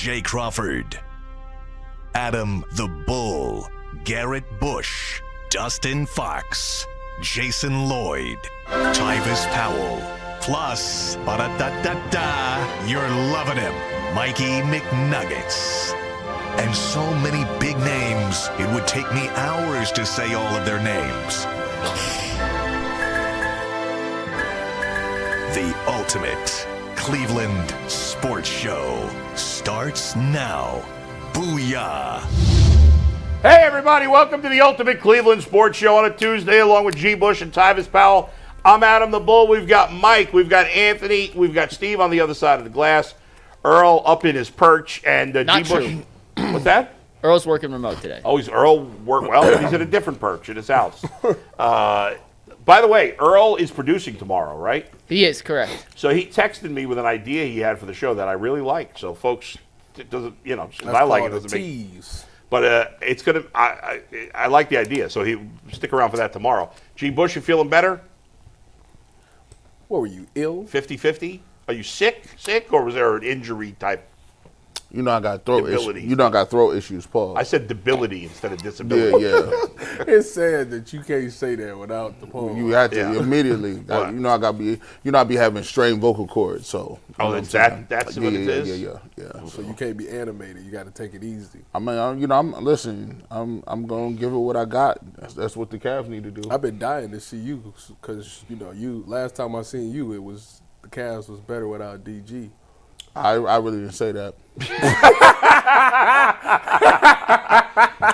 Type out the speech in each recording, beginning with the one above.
Jay Crawford, Adam the Bull, Garrett Bush, Dustin Fox, Jason Lloyd, Tyvis Powell, plus, ba-da-da-da-da, you're loving him, Mikey McNuggets. And so many big names, it would take me hours to say all of their names. The ultimate Cleveland sports show starts now. Booyah! Hey everybody, welcome to the ultimate Cleveland sports show on a Tuesday along with G. Bush and Tyvis Powell. I'm Adam the Bull. We've got Mike, we've got Anthony, we've got Steve on the other side of the glass, Earl up in his perch, and Not G. Bush. true. What's that? Earl's working remote today. Oh, Earl work well. He's at a different perch at his house. By the way, Earl is producing tomorrow, right? He is, correct. So he texted me with an idea he had for the show that I really like. So folks, it doesn't, That's I like it. called Doesn't a make. tease. But it's gonna. I like the idea. So he stick around for that tomorrow. G. Bush, you feeling better? What were you, ill? 50-50? Are you sick, or was there an injury type? You know I got throat Debility. issues. You know I got throat issues, Paul. I said debility instead of disability. Yeah. It's sad that you can't say that without the poem. You had to Yeah. immediately. What? You know I be having strained vocal cords. So. Oh, you know that's what I'm saying? that's what it is? Yeah. So you can't be animated. You got to take it easy. I mean, I'm gonna give it what I got. That's what the Cavs need to do. I've been dying to see you because you last time I seen you, it was the Cavs was better without DG. I really didn't say that.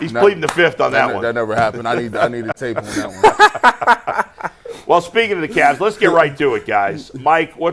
He's pleading the fifth on that one. That never happened. I need a tape on that one. Well, speaking of the Cavs, let's get right to it, guys. Mike, we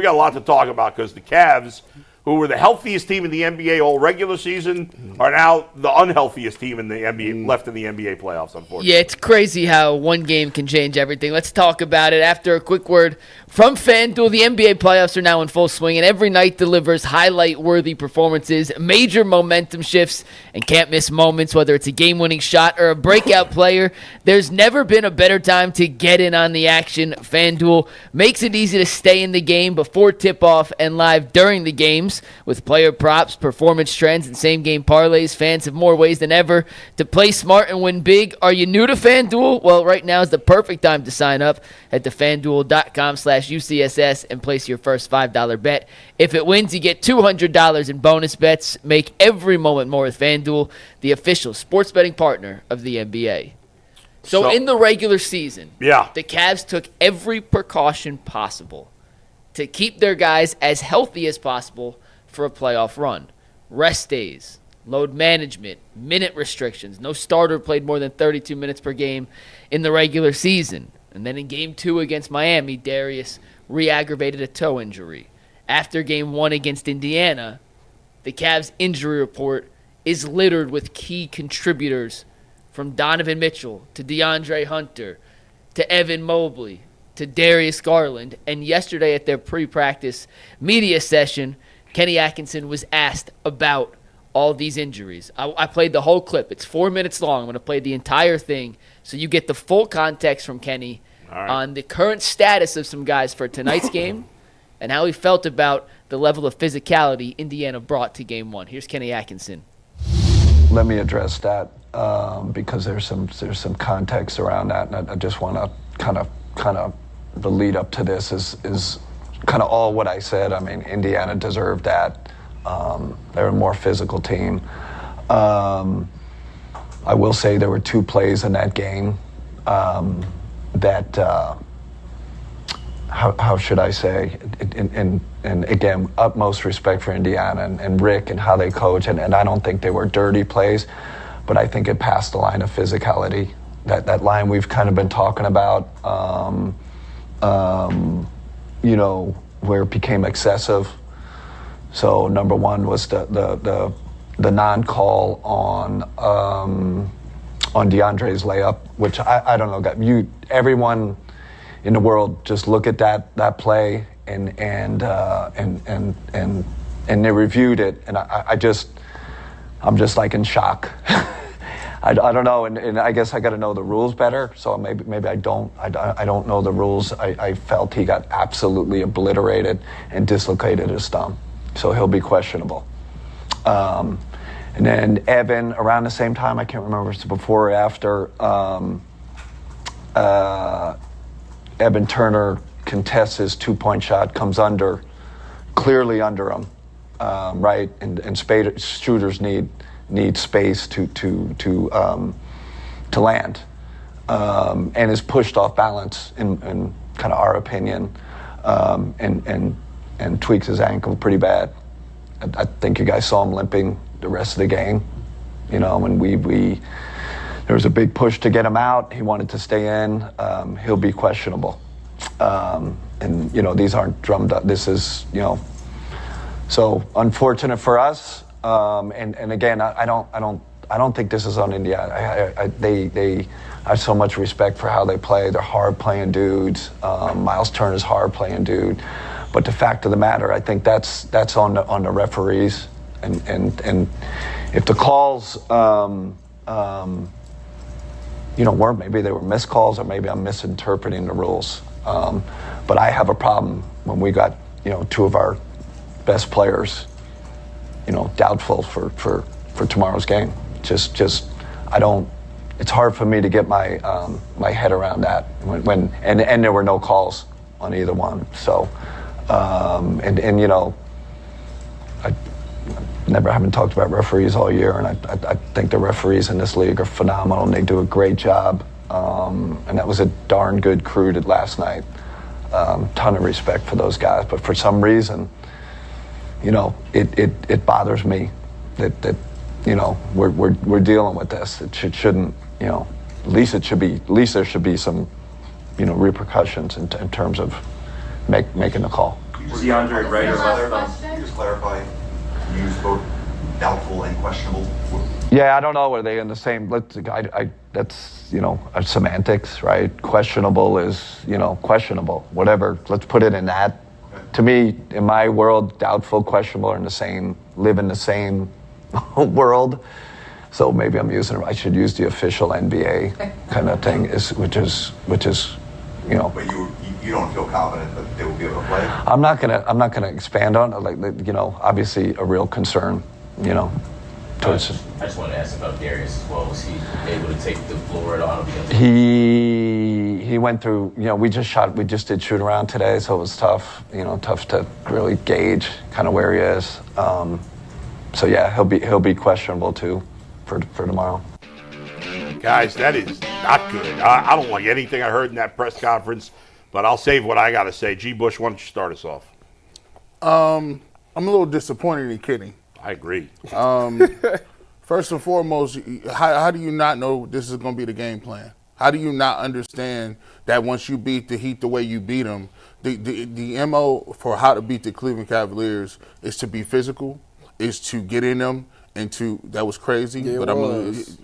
got a lot to talk about because the Cavs, who were the healthiest team in the NBA all regular season, are now the unhealthiest team in the NBA left in the NBA playoffs, unfortunately. Yeah, it's crazy how one game can change everything. Let's talk about it after a quick word from FanDuel. The NBA playoffs are now in full swing, and every night delivers highlight-worthy performances, major momentum shifts, and can't-miss moments, whether it's a game-winning shot or a breakout player. There's never been a better time to get in on the action. FanDuel makes it easy to stay in the game before tip-off and live during the games. With player props, performance trends, and same-game parlays, fans have more ways than ever to play smart and win big. Are you new to FanDuel? Well, right now is the perfect time to sign up. Head to FanDuel.com/UCSS and place your first $5 bet. If it wins, you get $200 in bonus bets. Make every moment more with FanDuel, the official sports betting partner of the NBA. So in the regular season, the Cavs took every precaution possible to keep their guys as healthy as possible for a playoff run. Rest days, load management, minute restrictions. No starter played more than 32 minutes per game in the regular season. And then in Game 2 against Miami, Darius re-aggravated a toe injury. After Game 1 against Indiana, the Cavs' injury report is littered with key contributors from Donovan Mitchell to DeAndre Hunter to Evan Mobley to Darius Garland. And yesterday at their pre-practice media session, Kenny Atkinson was asked about all these injuries. I played the whole clip. It's 4 minutes long. I'm going to play the entire thing so you get the full context from Kenny on the current status of some guys for tonight's game and how he felt about the level of physicality Indiana brought to Game 1. Here's Kenny Atkinson. Let me address that because there's some context around that, and I just want to kind of the lead up to this is kind of all what I said. I mean, Indiana deserved that. They're a more physical team. I will say there were two plays in that game that, how should I say, and again, utmost respect for Indiana and Rick and how they coach, and I don't think they were dirty plays, but I think it passed the line of physicality. That line we've kind of been talking about, where it became excessive. So number one was the non-call on DeAndre's layup, which I don't know. Everyone in the world just look at that play and they reviewed it, and I'm just like in shock. I don't know, and I guess I got to know the rules better. So maybe I don't know the rules. I felt he got absolutely obliterated and dislocated his thumb, so he'll be questionable. And then Evan, around the same time, I can't remember if it's before or after, Evan Turner contests his 2-point shot, comes under, clearly under him, right? And shooters need space to land, and is pushed off balance in kind of our opinion, and tweaks his ankle pretty bad. I think you guys saw him limping the rest of the game, and there was a big push to get him out. He wanted to stay in. He'll be questionable. And these aren't drummed up. This is, so unfortunate for us. And again, I don't think this is on Indiana. They I have so much respect for how they play. They're hard playing dudes. Miles Turner's hard playing dude. But the fact of the matter, I think that's on the referees. And if the calls, weren't, maybe they were missed calls, or maybe I'm misinterpreting the rules. But I have a problem when we got, two of our best players, doubtful for tomorrow's game. It's hard for me to get my my head around that when there were no calls on either one. So, I haven't talked about referees all year, and I think the referees in this league are phenomenal, and they do a great job. And that was a darn good crew last night. Ton of respect for those guys, but for some reason, it bothers me that we're dealing with this. It shouldn't, at least there should be some, repercussions in terms of making the call. Was DeAndre right or whether? Can you just clarify? You use both doubtful and questionable? Yeah, I don't know. Are they in the same? That's semantics, right? Questionable is questionable. Whatever. Let's put it in that. Okay. To me, in my world, doubtful, questionable are live in the same world. So maybe I'm using it. I should use the official NBA kind of thing, which is. But you don't feel confident that they will be able to play? I'm not gonna expand on it. Obviously a real concern. Towards. I just wanted to ask about Darius as well. Was he able to take the floor at all? He went through. We just did shoot around today, so it was tough. Tough to really gauge kind of where he is. So yeah, he'll be questionable too for tomorrow. Guys, that is not good. I don't like anything I heard in that press conference, but I'll save what I got to say. G. Bush, why don't you start us off? I'm a little disappointed in Kenny. I agree. First and foremost, how do you not know this is going to be the game plan? How do you not understand that once you beat the Heat the way you beat them, the MO for how to beat the Cleveland Cavaliers is to be physical, is to get in them, and that was crazy. Yeah, but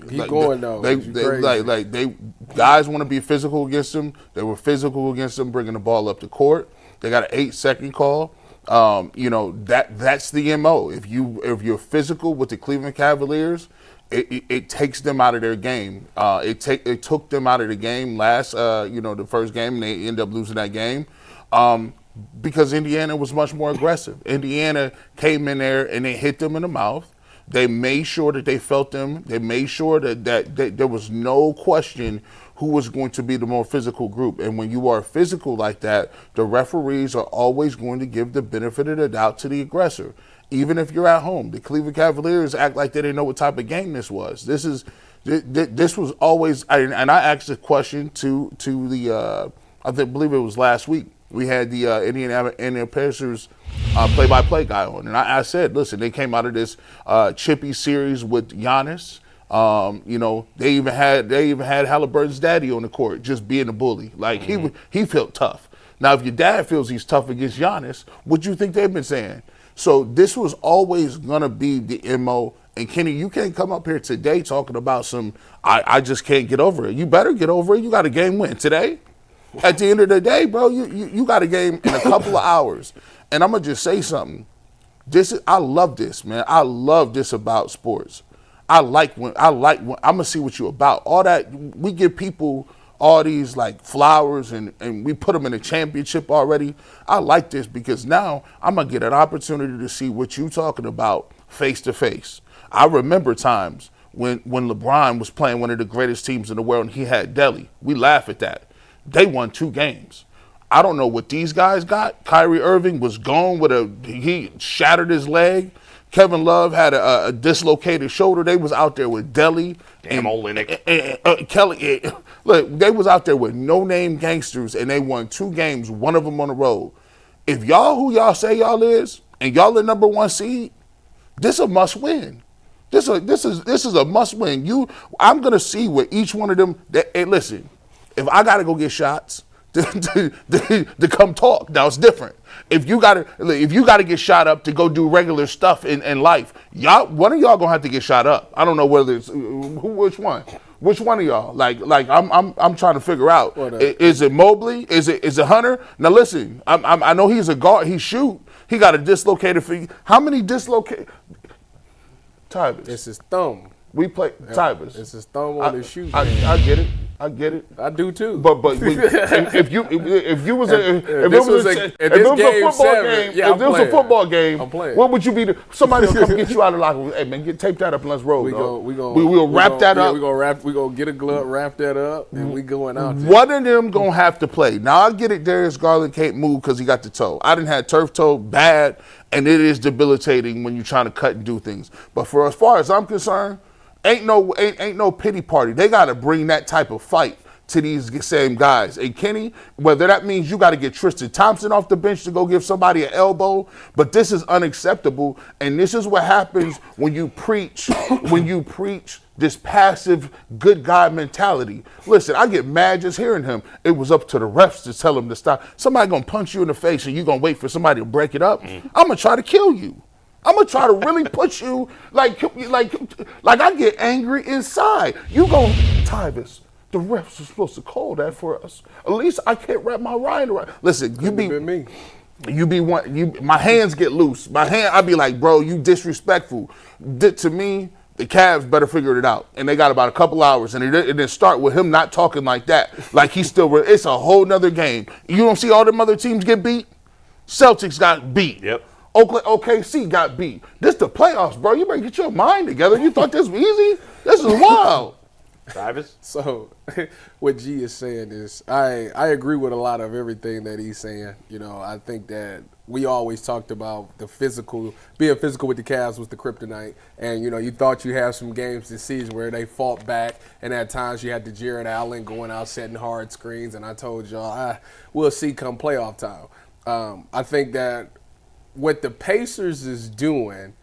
Keep going though. They guys want to be physical against them. They were physical against them, bringing the ball up the court. They got an 8-second call. That's the MO. If you're physical with the Cleveland Cavaliers, it takes them out of their game. It took them out of the game last the first game, and they end up losing that game. Because Indiana was much more aggressive. Indiana came in there and they hit them in the mouth. They made sure that they felt them. They made sure that there was no question who was going to be the more physical group. And when you are physical like that, the referees are always going to give the benefit of the doubt to the aggressor. Even if you're at home, the Cleveland Cavaliers act like they didn't know what type of game this was. This was always, and I asked a question to the, I believe it was last week. We had the Indiana Pacers play-by-play guy on, and I said, listen, they came out of this chippy series with Giannis. They even had Halliburton's daddy on the court, just being a bully. Like he felt tough. Now, if your dad feels he's tough against Giannis, what do you think they've been saying? So this was always gonna be the MO. And Kenny, you can't come up here today talking about I just can't get over it. You better get over it. You got a game win today. At the end of the day, bro, you got a game in a couple of hours. And I'm gonna just say something. I love this, man. I love this about sports. I'm gonna see what you about. All that we give people all these like flowers and we put them in a championship already. I like this because now I'm gonna get an opportunity to see what you talking about face to face. I remember times when LeBron was playing one of the greatest teams in the world and he had Delhi. We laugh at that. They won 2 games. I don't know what these guys got. Kyrie Irving was gone he shattered his leg. Kevin Love had a dislocated shoulder. They was out there with Delhi. Damn old Linux. Kelly. Look, they was out there with no-name gangsters, and they won 2 games, one of them on the road. If y'all who y'all say y'all is, and y'all the number 1 seed, this a must win. This is a must win. I'm gonna see what each one of them. Hey, listen, if I gotta go get shots to come talk, now it's different. If you gotta get shot up to go do regular stuff in life, one of y'all gonna have to get shot up. I don't know whether it's which one. Which one of y'all? Like I'm trying to figure out. Is it Mobley? Is it Hunter? Now listen, I know he's a guard. He shoot. He got a dislocated feet. How many dislocated? Tybus. It's his thumb. We play Tybus. It's his thumb on his shoe. I get it. I get it. I do too. But if you was a football game, I'm playing. what would you be? Somebody will come get you out of the locker room. Hey man, tape that up and let's roll. We'll wrap that up. We gonna get a glove, wrap that up, and we going out there. One of them gonna have to play. Now I get it. Darius Garland can't move because he got the toe. I didn't have turf toe bad, and it is debilitating when you're trying to cut and do things. But for as far as I'm concerned. Ain't no pity party. They got to bring that type of fight to these same guys. And Kenny, whether that means you got to get Tristan Thompson off the bench to go give somebody an elbow, but this is unacceptable. And this is what happens when you preach this passive good guy mentality. Listen, I get mad just hearing him. It was up to the refs to tell him to stop. Somebody gonna punch you in the face and you gonna wait for somebody to break it up. I'm gonna try to kill you. I'm gonna try to really put you like I get angry inside. You go, Tybus, the refs are supposed to call that for us. At least I can't wrap my mind around. Listen, my hands get loose. I'd be like, bro, you disrespectful. To me, the Cavs better figure it out. And they got about a couple hours, and it didn't start with him not talking like that. Like he's still, it's a whole nother game. You don't see all them other teams get beat? Celtics got beat. Yep. OKC got beat. This the playoffs, bro. You better get your mind together. You thought this was easy? This is wild. Travis? So what G is saying is I agree with a lot of everything that he's saying. You know, I think that we always talked about being physical with the Cavs was the kryptonite. And, you know, you thought you had some games this season where they fought back, and at times you had the Jared Allen going out setting hard screens, and I told y'all, we'll see come playoff time. I think that what the Pacers is doing,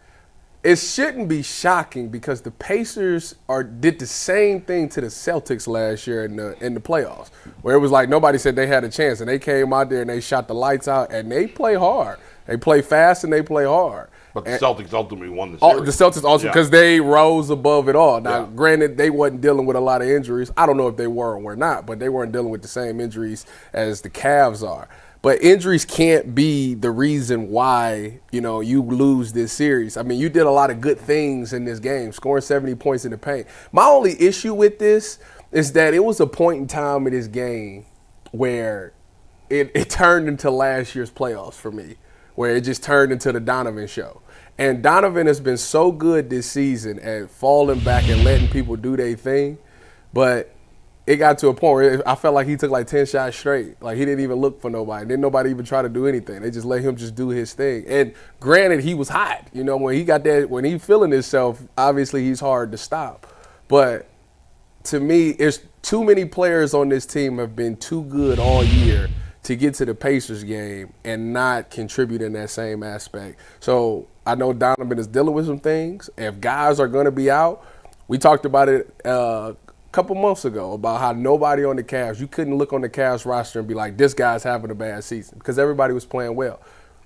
it shouldn't be shocking because the Pacers did the same thing to the Celtics last year in the playoffs, where it was like nobody said they had a chance, and they came out there and they shot the lights out, and they play hard. They play fast and they play hard. But the Celtics ultimately won the series. The Celtics also, because they rose above it all. Now, granted, they wasn't dealing with a lot of injuries. I don't know if they were or were not, but they weren't dealing with the same injuries as the Cavs are. But injuries can't be the reason why, you know, you lose this series. I mean, you did a lot of good things in this game, scoring 70 points in the paint. My only issue with this is that it was a point in time in this game where it turned into last year's playoffs for me, where it just turned into the Donovan show. And Donovan has been so good this season at falling back and letting people do their thing, but it got to a point where I felt like he took like 10 shots straight. Like he didn't even look for nobody. Didn't nobody even try to do anything. They just let him just do his thing. And granted, he was hot. You know, when he feeling himself, obviously he's hard to stop. But to me, it's too many players on this team have been too good all year to get to the Pacers game and not contribute in that same aspect. So I know Donovan is dealing with some things. If guys are going to be out, we talked about it couple months ago about how nobody on the Cavs, you couldn't look on the Cavs roster and be like, this guy's having a bad season because everybody was playing well.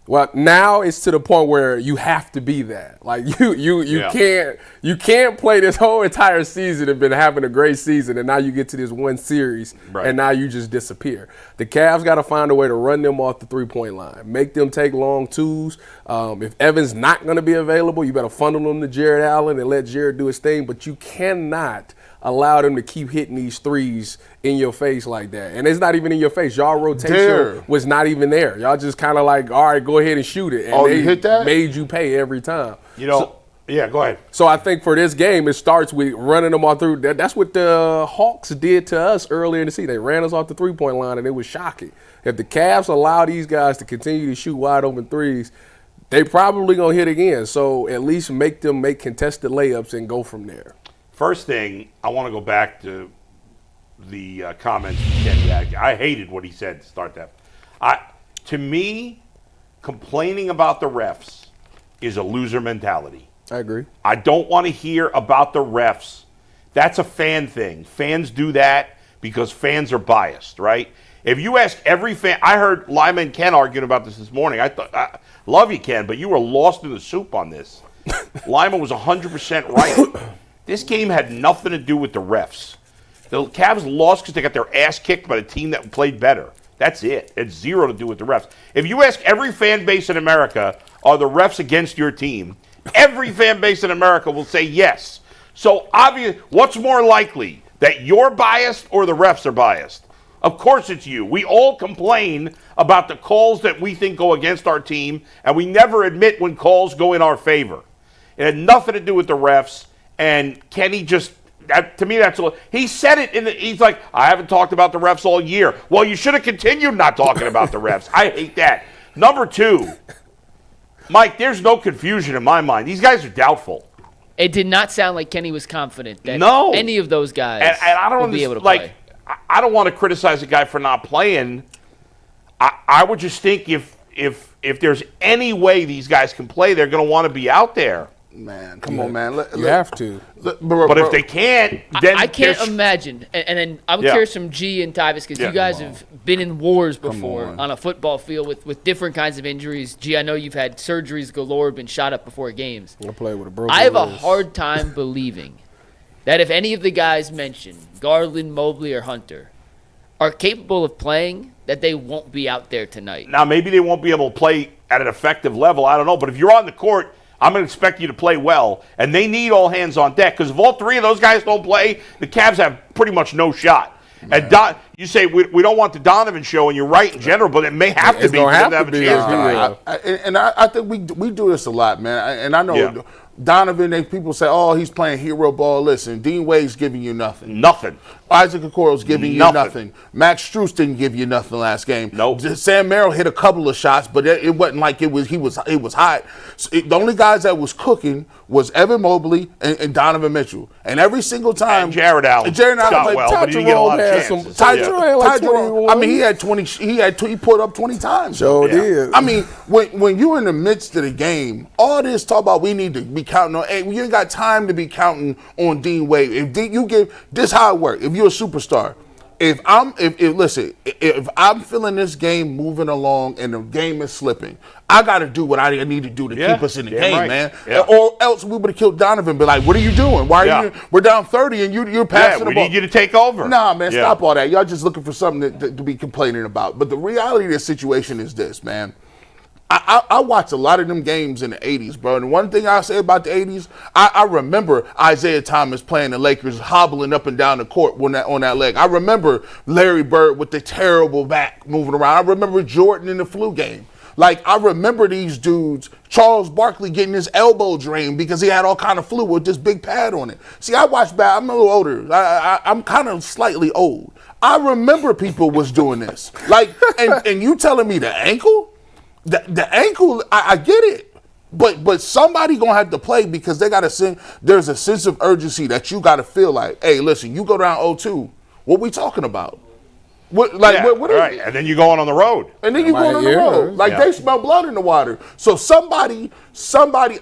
Well, now it's to the point where you have to be that. Like you can't play this whole entire season and been having a great season, and now you get to this one series, and now you just disappear. The Cavs got to find a way to run them off the three-point line, make them take long twos. If Evan's not going to be available, you better funnel them to Jared Allen and let Jared do his thing, but you cannot allow them to keep hitting these threes in your face like that. And it's not even in your face. Y'all rotation was not even there. Y'all just kind of like, all right, go ahead and shoot it. And you hit that? Made you pay every time. You know, Yeah, go ahead. So I think for this game, it starts with running them all through. That's what the Hawks did to us earlier in the season. They ran us off the three-point line, and it was shocking. If the Cavs allow these guys to continue to shoot wide open threes, they probably going to hit again. So at least make them make contested layups and go from there. First thing, I want to go back to the comments from Kenny. I hated what he said to start that. To me, complaining about the refs is a loser mentality. I agree. I don't want to hear about the refs. That's a fan thing. Fans do that because fans are biased, right? If you ask every fan, I heard Lima and Ken arguing about this morning. I love you, Ken, but you were lost in the soup on this. Lima was 100% right. This game had nothing to do with the refs. The Cavs lost because they got their ass kicked by the team that played better. That's it. It's zero to do with the refs. If you ask every fan base in America, are the refs against your team? Every fan base in America will say yes. So obviously, what's more likely, that you're biased or the refs are biased? Of course it's you. We all complain about the calls that we think go against our team, and we never admit when calls go in our favor. It had nothing to do with the refs, and Kenny just, to me, that's all. He said it, he's like, I haven't talked about the refs all year. Well, you should have continued not talking about the refs. I hate that. Number two, Mike, there's no confusion in my mind. These guys are doubtful. It did not sound like Kenny was confident that any of those guys and I don't would be able to play. I don't want to criticize a guy for not playing. I would just think if there's any way these guys can play, they're going to want to be out there. Man, come on, man. You have to. But if they can't, then I can't imagine. And then I'm curious from G and Tyvis, because you guys have been in wars before on a football field with different kinds of injuries. G, I know you've had surgeries galore, been shot up before games. I play with a broken I have a wrist. hard time believing that if any of the guys mentioned, Garland, Mobley, or Hunter, are capable of playing, that they won't be out there tonight. Now, maybe they won't be able to play at an effective level. I don't know. But if you're on the court, I'm going to expect you to play well. And they need all hands on deck. Because if all three of those guys don't play, the Cavs have pretty much no shot. And you say we don't want the Donovan show, and you're right in general, but it may have to be for them to have a chance. And I think we do this a lot, man. And I know Donovan, people say, oh, he's playing hero ball. Listen, Dean Wade's giving you nothing. Nothing. Isaac Okoro's giving you nothing. Max Strus didn't give you nothing last game. Nope. Sam Merrill hit a couple of shots, but it wasn't like it was hot. So the only guys that was cooking was Evan Mobley and Donovan Mitchell. And every single time, And Jared Allen played well, but he didn't get a lot of chances. Ty Jerome, I mean, he put up 20 times. Sure did. I mean, when you're in the midst of the game, all this talk about we need to be counting on. Hey, you ain't got time to be counting on Dean Wade. If you give this how it works. If you're a superstar, if I'm feeling this game moving along and the game is slipping, I got to do what I need to do to keep us in the game, man. Yeah. Or else we would have killed Donovan. Be like, what are you doing? Why are you? We're down 30 and you're passing the ball. We need you to take over. Nah, man, stop all that. Y'all just looking for something to be complaining about. But the reality of the situation is this, man. I watched a lot of them games in the 80s, bro. And one thing I'll say about the 80s, I remember Isaiah Thomas playing the Lakers, hobbling up and down the court on that leg. I remember Larry Bird with the terrible back moving around. I remember Jordan in the flu game. Like, I remember these dudes, Charles Barkley getting his elbow drained because he had all kind of fluid with this big pad on it. See, I watched back. I'm a little older. I'm kind of slightly old. I remember people was doing this. Like, and you telling me the ankle? The ankle, I get it, but somebody gonna have to play because they gotta there's a sense of urgency that you gotta feel like, hey, listen, you go down 0-2, what we talking about? What right? And then you go on the road. And then you go on the road. Like they smell blood in the water. So somebody,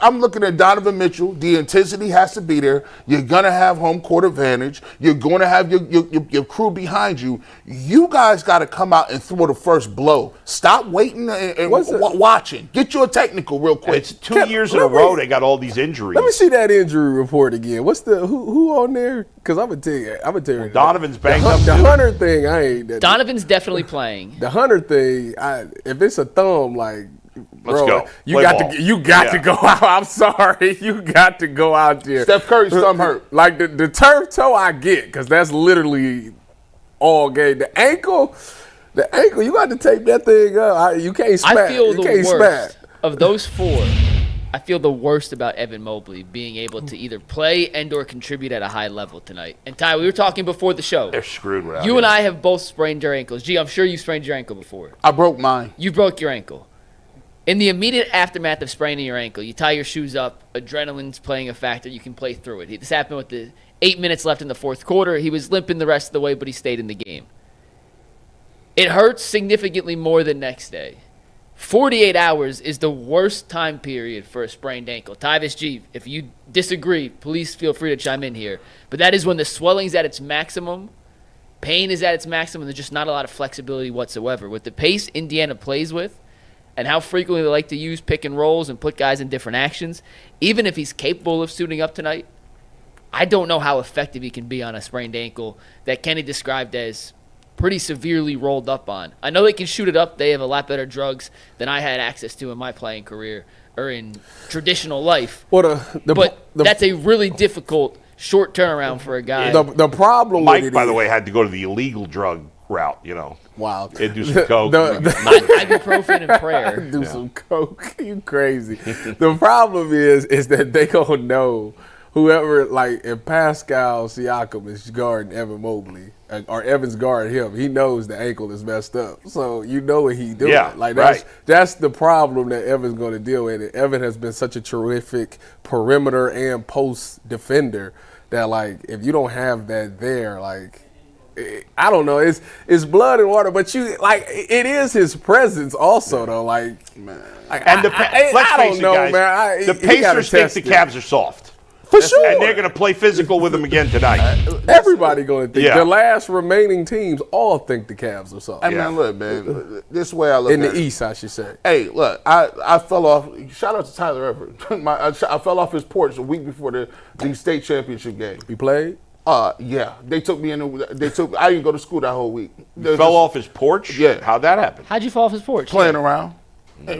I'm looking at Donovan Mitchell. The intensity has to be there. You're gonna have home court advantage. You're gonna have your crew behind you. You guys gotta come out and throw the first blow. Stop waiting and watching. Get you a technical real quick. It's 2 years in a row they got all these injuries. Let me see that injury report again. What's who on there? Because I'm gonna tell you. Donovan's banged up. The Hunter thing, I ain't. Donovan's definitely playing. The Hunter thing, if it's a thumb, like, bro, go. you got to go out. I'm sorry, you got to go out there. Steph Curry's thumb hurt. Like the turf toe, I get, because that's literally all game. The ankle, you got to tape that thing up. You can't spat. I feel the worst of those four. I feel the worst about Evan Mobley being able to either play and or contribute at a high level tonight. And Ty, we were talking before the show. They're screwed without You him. and I have both sprained our ankles. Gee, I'm sure you sprained your ankle before. I broke mine. You broke your ankle. In the immediate aftermath of spraining your ankle, you tie your shoes up, adrenaline's playing a factor, you can play through it. This happened with the 8 minutes left in the fourth quarter. He was limping the rest of the way, but he stayed in the game. It hurts significantly more the next day. 48 hours is the worst time period for a sprained ankle. Tyvis G, if you disagree, please feel free to chime in here. But that is when the swelling's at its maximum, pain is at its maximum, there's just not a lot of flexibility whatsoever. With the pace Indiana plays with and how frequently they like to use pick and rolls and put guys in different actions, even if he's capable of suiting up tonight, I don't know how effective he can be on a sprained ankle that Kenny described as pretty severely rolled up on. I know they can shoot it up. They have a lot better drugs than I had access to in my playing career or in traditional life. Well, That's a really difficult short turnaround for a guy. The problem Mike, with it by is, the way, had to go to the illegal drug route, you know. wow. He'd do some coke. Ibuprofen and prayer. Do some coke. You crazy. The problem is that they gonna know whoever, like, if Pascal Siakam is guarding Evan Mobley or Evan's guarding him, he knows the ankle is messed up. So you know what he doing. Yeah, like right. That's the problem that Evan's going to deal with. And Evan has been such a terrific perimeter and post defender that, like, if you don't have that there, like, I don't know. It's blood and water, but it is his presence also though. Like, man, And let's I face don't it, know, guys, man. the Pacers think the Cavs are soft. For sure. And they're going to play physical with them again tonight. Everybody going to think. Yeah. The last remaining teams all think the Cavs are soft. Hey, man, look, man. This way I look In at the it. East, I should say. Hey, look, I fell off. Shout out to Tyler Everett. I fell off his porch a week before the state championship game. You played? Yeah. They took me in. I didn't go to school that whole week. Fell off his porch? Yeah. How'd that happen? How'd you fall off his porch? Playing around.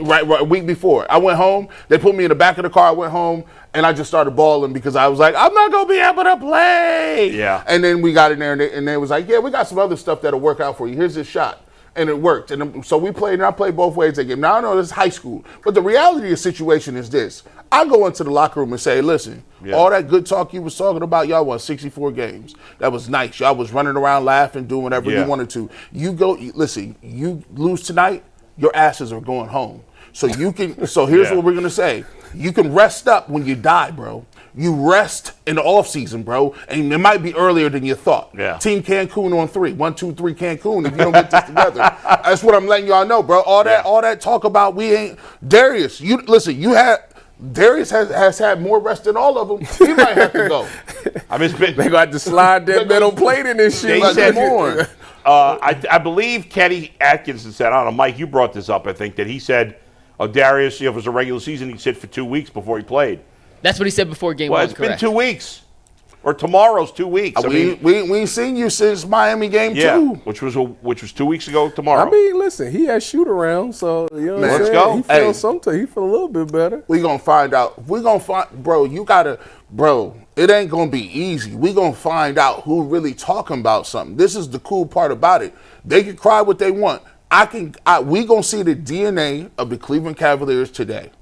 Right, a week before. I went home. They put me in the back of the car. I went home, and I just started bawling because I was like, I'm not going to be able to play. Yeah. And then we got in there, and they was like, yeah, we got some other stuff that'll work out for you. Here's this shot. And it worked. And so we played, and I played both ways that game. Now, I know this is high school, but the reality of the situation is this. I go into the locker room and say, listen, all that good talk you was talking about, y'all won 64 games. That was nice. Y'all was running around laughing, doing whatever you wanted to. You lose tonight, your asses are going home. So you can. So here's what we're gonna say: you can rest up when you die, bro. You rest in the off season, bro, and it might be earlier than you thought. Yeah. Team Cancun on 3, 1, 2, 3 Cancun. If you don't get this together, that's what I'm letting y'all know, bro. All that talk about we ain't Darius. You listen. Darius has had more rest than all of them. He might have to go. I mean, They going to have to slide that metal plate in this shit. They said more. I believe Kenny Atkinson said, I don't know, Mike, you brought this up, I think, that he said, Darius, if it was a regular season, he'd sit for 2 weeks before he played. That's what he said before game one, Well, it's correct. been 2 weeks. Or tomorrow's 2 weeks. I mean, We ain't seen you since Miami game 2. which was 2 weeks ago tomorrow. I mean, listen, he had shoot around, so you know what I'm Let's saying? go. He feels something. He feel a little bit better. We gonna find out. We gonna find, bro. It ain't gonna be easy. We gonna find out who really talking about something. This is the cool part about it. They can cry what they want. We gonna see the DNA of the Cleveland Cavaliers today.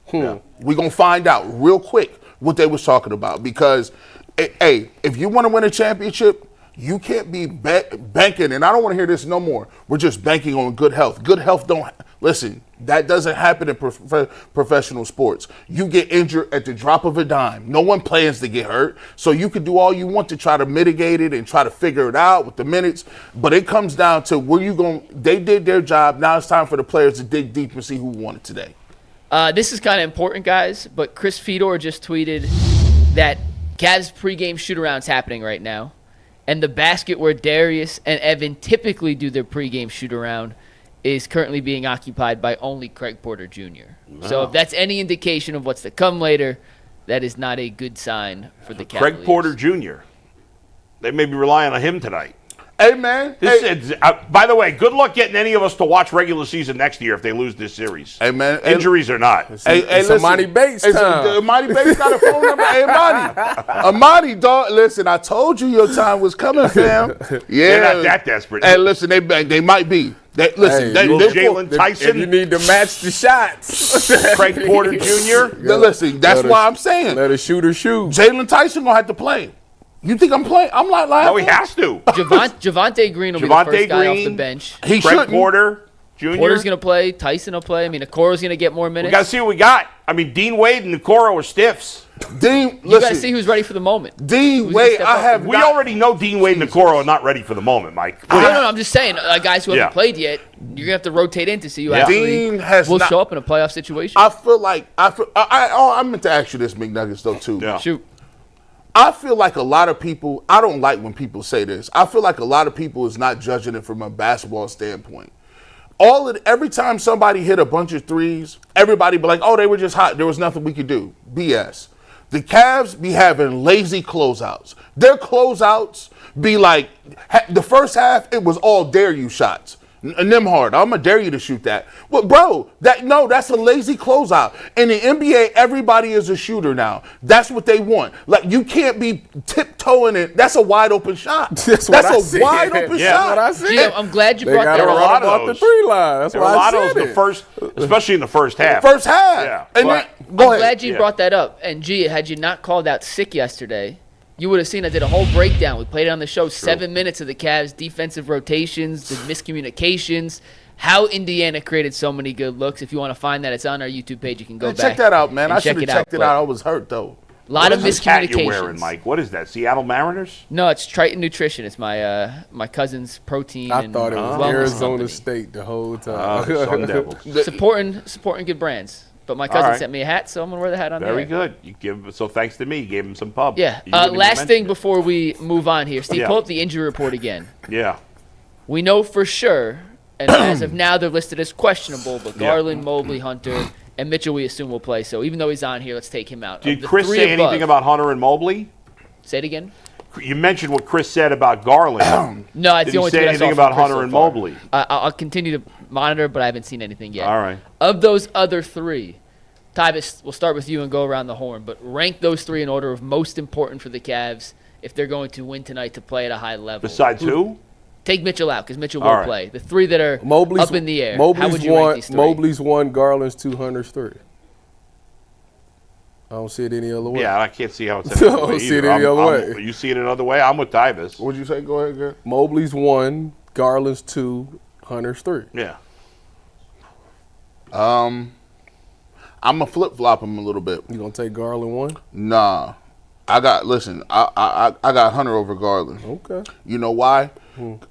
We gonna find out real quick what they was talking about because, hey, if you want to win a championship, you can't be banking. And I don't want to hear this no more. We're just banking on good health. Good health listen. That doesn't happen in professional sports. You get injured at the drop of a dime. No one plans to get hurt. So you can do all you want to try to mitigate it and try to figure it out with the minutes. But it comes down to they did their job. Now it's time for the players to dig deep and see who won it today. This is kind of important, guys, but Chris Fedor just tweeted that Cavs pregame shoot-around's happening right now, and the basket where Darius and Evan typically do their pregame shoot-around is currently being occupied by only Craig Porter Jr. Wow. So if that's any indication of what's to come later, that is not a good sign for the Cavaliers. Craig Porter Jr. They may be relying on him tonight. Hey, man. By the way, good luck getting any of us to watch regular season next year if they lose this series. Hey, man. Injuries or not. It's Amani Bates time. Amani Bates got a phone number. Hey, Amani, dog. Listen, I told you your time was coming, fam. Yeah. They're not that desperate. Hey, listen, they might be. Jalen Tyson. If you need to match the shots. Craig Porter Jr. Listen, that's why I'm saying. Let a shooter shoot. Jalen Tyson going to have to play. You think I'm playing? I'm not lying. No, he has to. Javonte Green will be the first guy off the bench. He Craig Porter Jr. Porter's going to play. Tyson will play. I mean, Okoro's going to get more minutes. We got to see what we got. I mean, Dean Wade and Okoro are stiffs. You got to see who's ready for the moment. Dean Wade, we already know Dean Wade and Okoro are not ready for the moment, Mike. No, I'm just saying, guys who haven't played yet, you're going to have to rotate in to see who actually will show up in a playoff situation. I meant to ask you this, McNuggets, though, too. Yeah. Shoot. I feel like a lot of people, I don't like when people say this. I feel like a lot of people is not judging it from a basketball standpoint. Every time somebody hit a bunch of threes, everybody be like, oh, they were just hot. There was nothing we could do. BS. The Cavs be having lazy closeouts. Their closeouts be like, the first half, it was all dare you shots. Nimhard, I'm going to dare you to shoot that. Well, bro, that's a lazy closeout. In the NBA, everybody is a shooter now. That's what they want. Like, you can't be tiptoeing it. That's a wide open shot. That's a wide open shot. What I said. Gio, I'm glad you brought that There were a lot up. of those. The 3 line. That's There were a why lot I of said those it. especially in the first half. First half. Yeah. And But then, go I'm ahead. glad you brought that up. And, Gia, had you not called out sick yesterday, you would have seen I did a whole breakdown. We played it on the show, 7 minutes of the Cavs' defensive rotations, the miscommunications, how Indiana created so many good looks. If you want to find that, it's on our YouTube page. You can go back. Check that out, man. and I should have checked it but out. I was hurt, though. A lot of What is this hat you're miscommunications. wearing, Mike? What is that? Seattle Mariners? No, it's Triton Nutrition. It's my cousin's protein. I and thought it was wellness Arizona company. State the whole time. Sun Devils. Supporting good brands. But my cousin right. sent me a hat, so I'm gonna wear the hat on there. Very good. So thanks to me, you gave him some pub. Yeah. You wouldn't even Last mention thing it. before we move on here, Steve, Yeah. pull up the injury report again. Yeah. We know for sure, and as of now, they're listed as questionable, but Garland, Mobley, Hunter, and Mitchell we assume will play. So even though he's on here, let's take him out. Did Chris say anything about Hunter and Mobley? Say it again? You mentioned what Chris said about Garland. No, it's Did the he only say tweet I anything saw about from Chris Hunter so and far. Mobley? I'll continue to monitor, but I haven't seen anything yet. All right. Of those other three, Tyvis, we'll start with you and go around the horn, but rank those three in order of most important for the Cavs if they're going to win tonight to play at a high level. Besides who? Take Mitchell out because Mitchell will All right. play. The three that are up in the air. How would you rank these three? Mobley's 1, Garland's 2, Hunter's 3. I don't see it any other way. Yeah, I can't see how it's I any other way don't see it either. any other way. You see it another way? I'm with Tyvis. What'd you say? Go ahead, girl. Mobley's 1, Garland's 2, Hunter's 3. Yeah. I'm going to flip-flop him a little bit. You gonna take Garland 1? Nah. I got Hunter over Garland. Okay. You know why?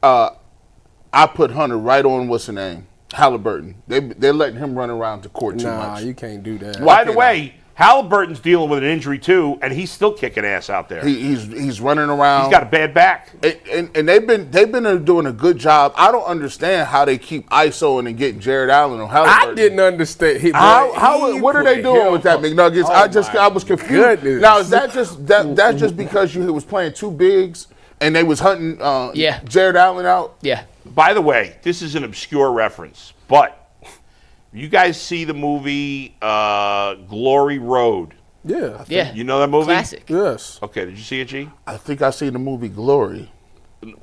I put Hunter right on, what's the name? Halliburton. They're letting him run around the court too Nah, much. you can't do that. By the way, Halliburton's dealing with an injury too, and he's still kicking ass out there. He's running around. He's got a bad back. And they've been doing a good job. I don't understand how they keep ISOing and getting Jared Allen on Halliburton. I didn't understand. What are they doing with that, McNuggets? I was confused. goodness. Now is that just that's just because you was playing two bigs and they was hunting Jared Allen out? Yeah. By the way, this is an obscure reference, but you guys see the movie Glory Road? Yeah. Yeah. You know that movie? Classic. Yes. Okay, did you see it, G? I think I seen the movie Glory.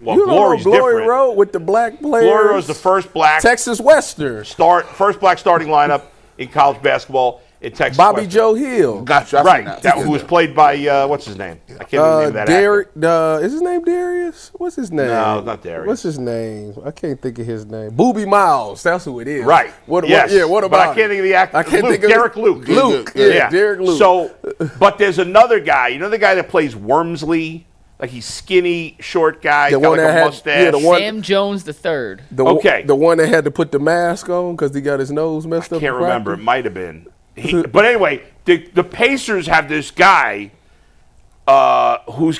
Well, You don't know Glory's Glory different. Road with the black players. Glory was the first black Texas Western. first black starting lineup in college basketball in Texas. Bobby Western. Joe Hill. Gotcha. I Right, seen that. who was played by what's his name? I can't remember the name of that actor. Is his name Darius? What's his name? No, it's not Darius. What's his name? I can't think of his name. Booby Miles. That's who it is. Right. What yes. about But I can't think of the actor. I can't Luke, think of Derek Luke. Luke. Yeah, Derek Luke. So, but there's another guy. You know the guy that plays Wormsley? Like he's skinny, short guy. He's The got one like that a had- mustache. yeah, the one- Sam Jones the third. Okay. The one that had to put the mask on because he got his nose messed up. Can't in remember. It practice. might have been. But anyway, the Pacers have this guy who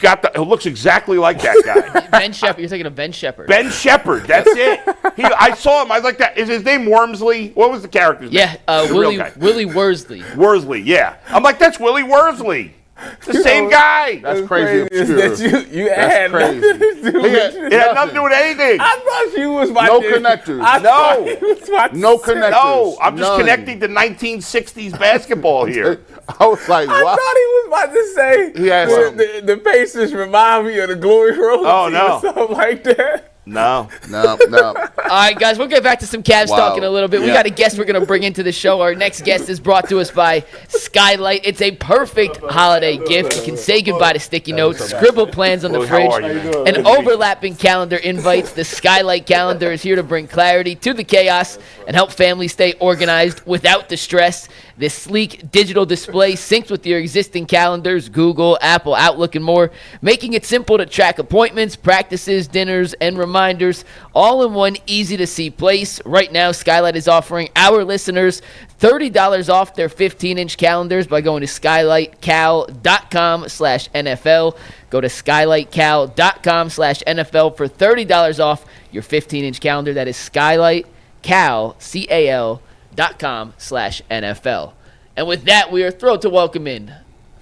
looks exactly like that guy. Ben Shepard. You're thinking of Ben Shepard. Ben Shepard. That's it. I saw him. I was like that. Is his name Wormsley? What was the character's name? Yeah, The real Willie guy. Worsley. Worsley. Yeah. I'm like, that's Willie Worsley. It's the same guy. That's crazy obscure. That you That's had crazy. It had nothing to do with anything. I thought you was about No to. connectors. I No. thought you was about to No say- connectors. No, I'm just None. connecting to 1960s basketball here. I was like, I wow. thought he was about to say He had something. the Pacers remind me of the Glory Road Oh, team no. or something like that. No. No. All right, guys, we'll get back to some Cavs Wow. talk in a little bit. We Yeah. got a guest we're going to bring into the show. Our next guest is brought to us by Skylight. It's a perfect holiday gift. You can say goodbye to sticky notes, scribble plans on the How fridge, are you, man? and overlapping calendar invites. The Skylight calendar is here to bring clarity to the chaos and help families stay organized without the stress. This sleek digital display syncs with your existing calendars, Google, Apple, Outlook, and more, making it simple to track appointments, practices, dinners, and reminders, all in one easy-to-see place. Right now, Skylight is offering our listeners $30 off their 15-inch calendars by going to skylightcal.com/NFL. Go to skylightcal.com/NFL for $30 off your 15-inch calendar. That is skylightcal.com/NFL. And with that, we are thrilled to welcome in,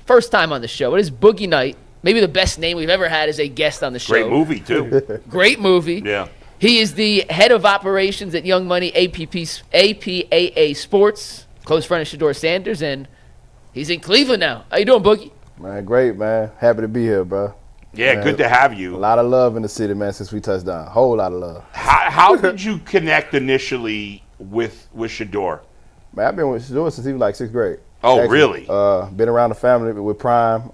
first time on the show, it is Boogie Knight, maybe the best name we've ever had as a guest on the show. Great movie, too. Great movie. Yeah. He is the head of operations at Young Money APAA Sports, close friend of Shedeur Sanders, and he's in Cleveland now. How you doing, Boogie? Man, great, man. Happy to be here, bro. Yeah, Man, good to have A you. lot of love in the city, man, since we touched down. Whole lot of love. How did you connect initially with Shedeur? Man, I've been with Shedeur since he was like 6th grade. Oh, really? Been around the family with Prime.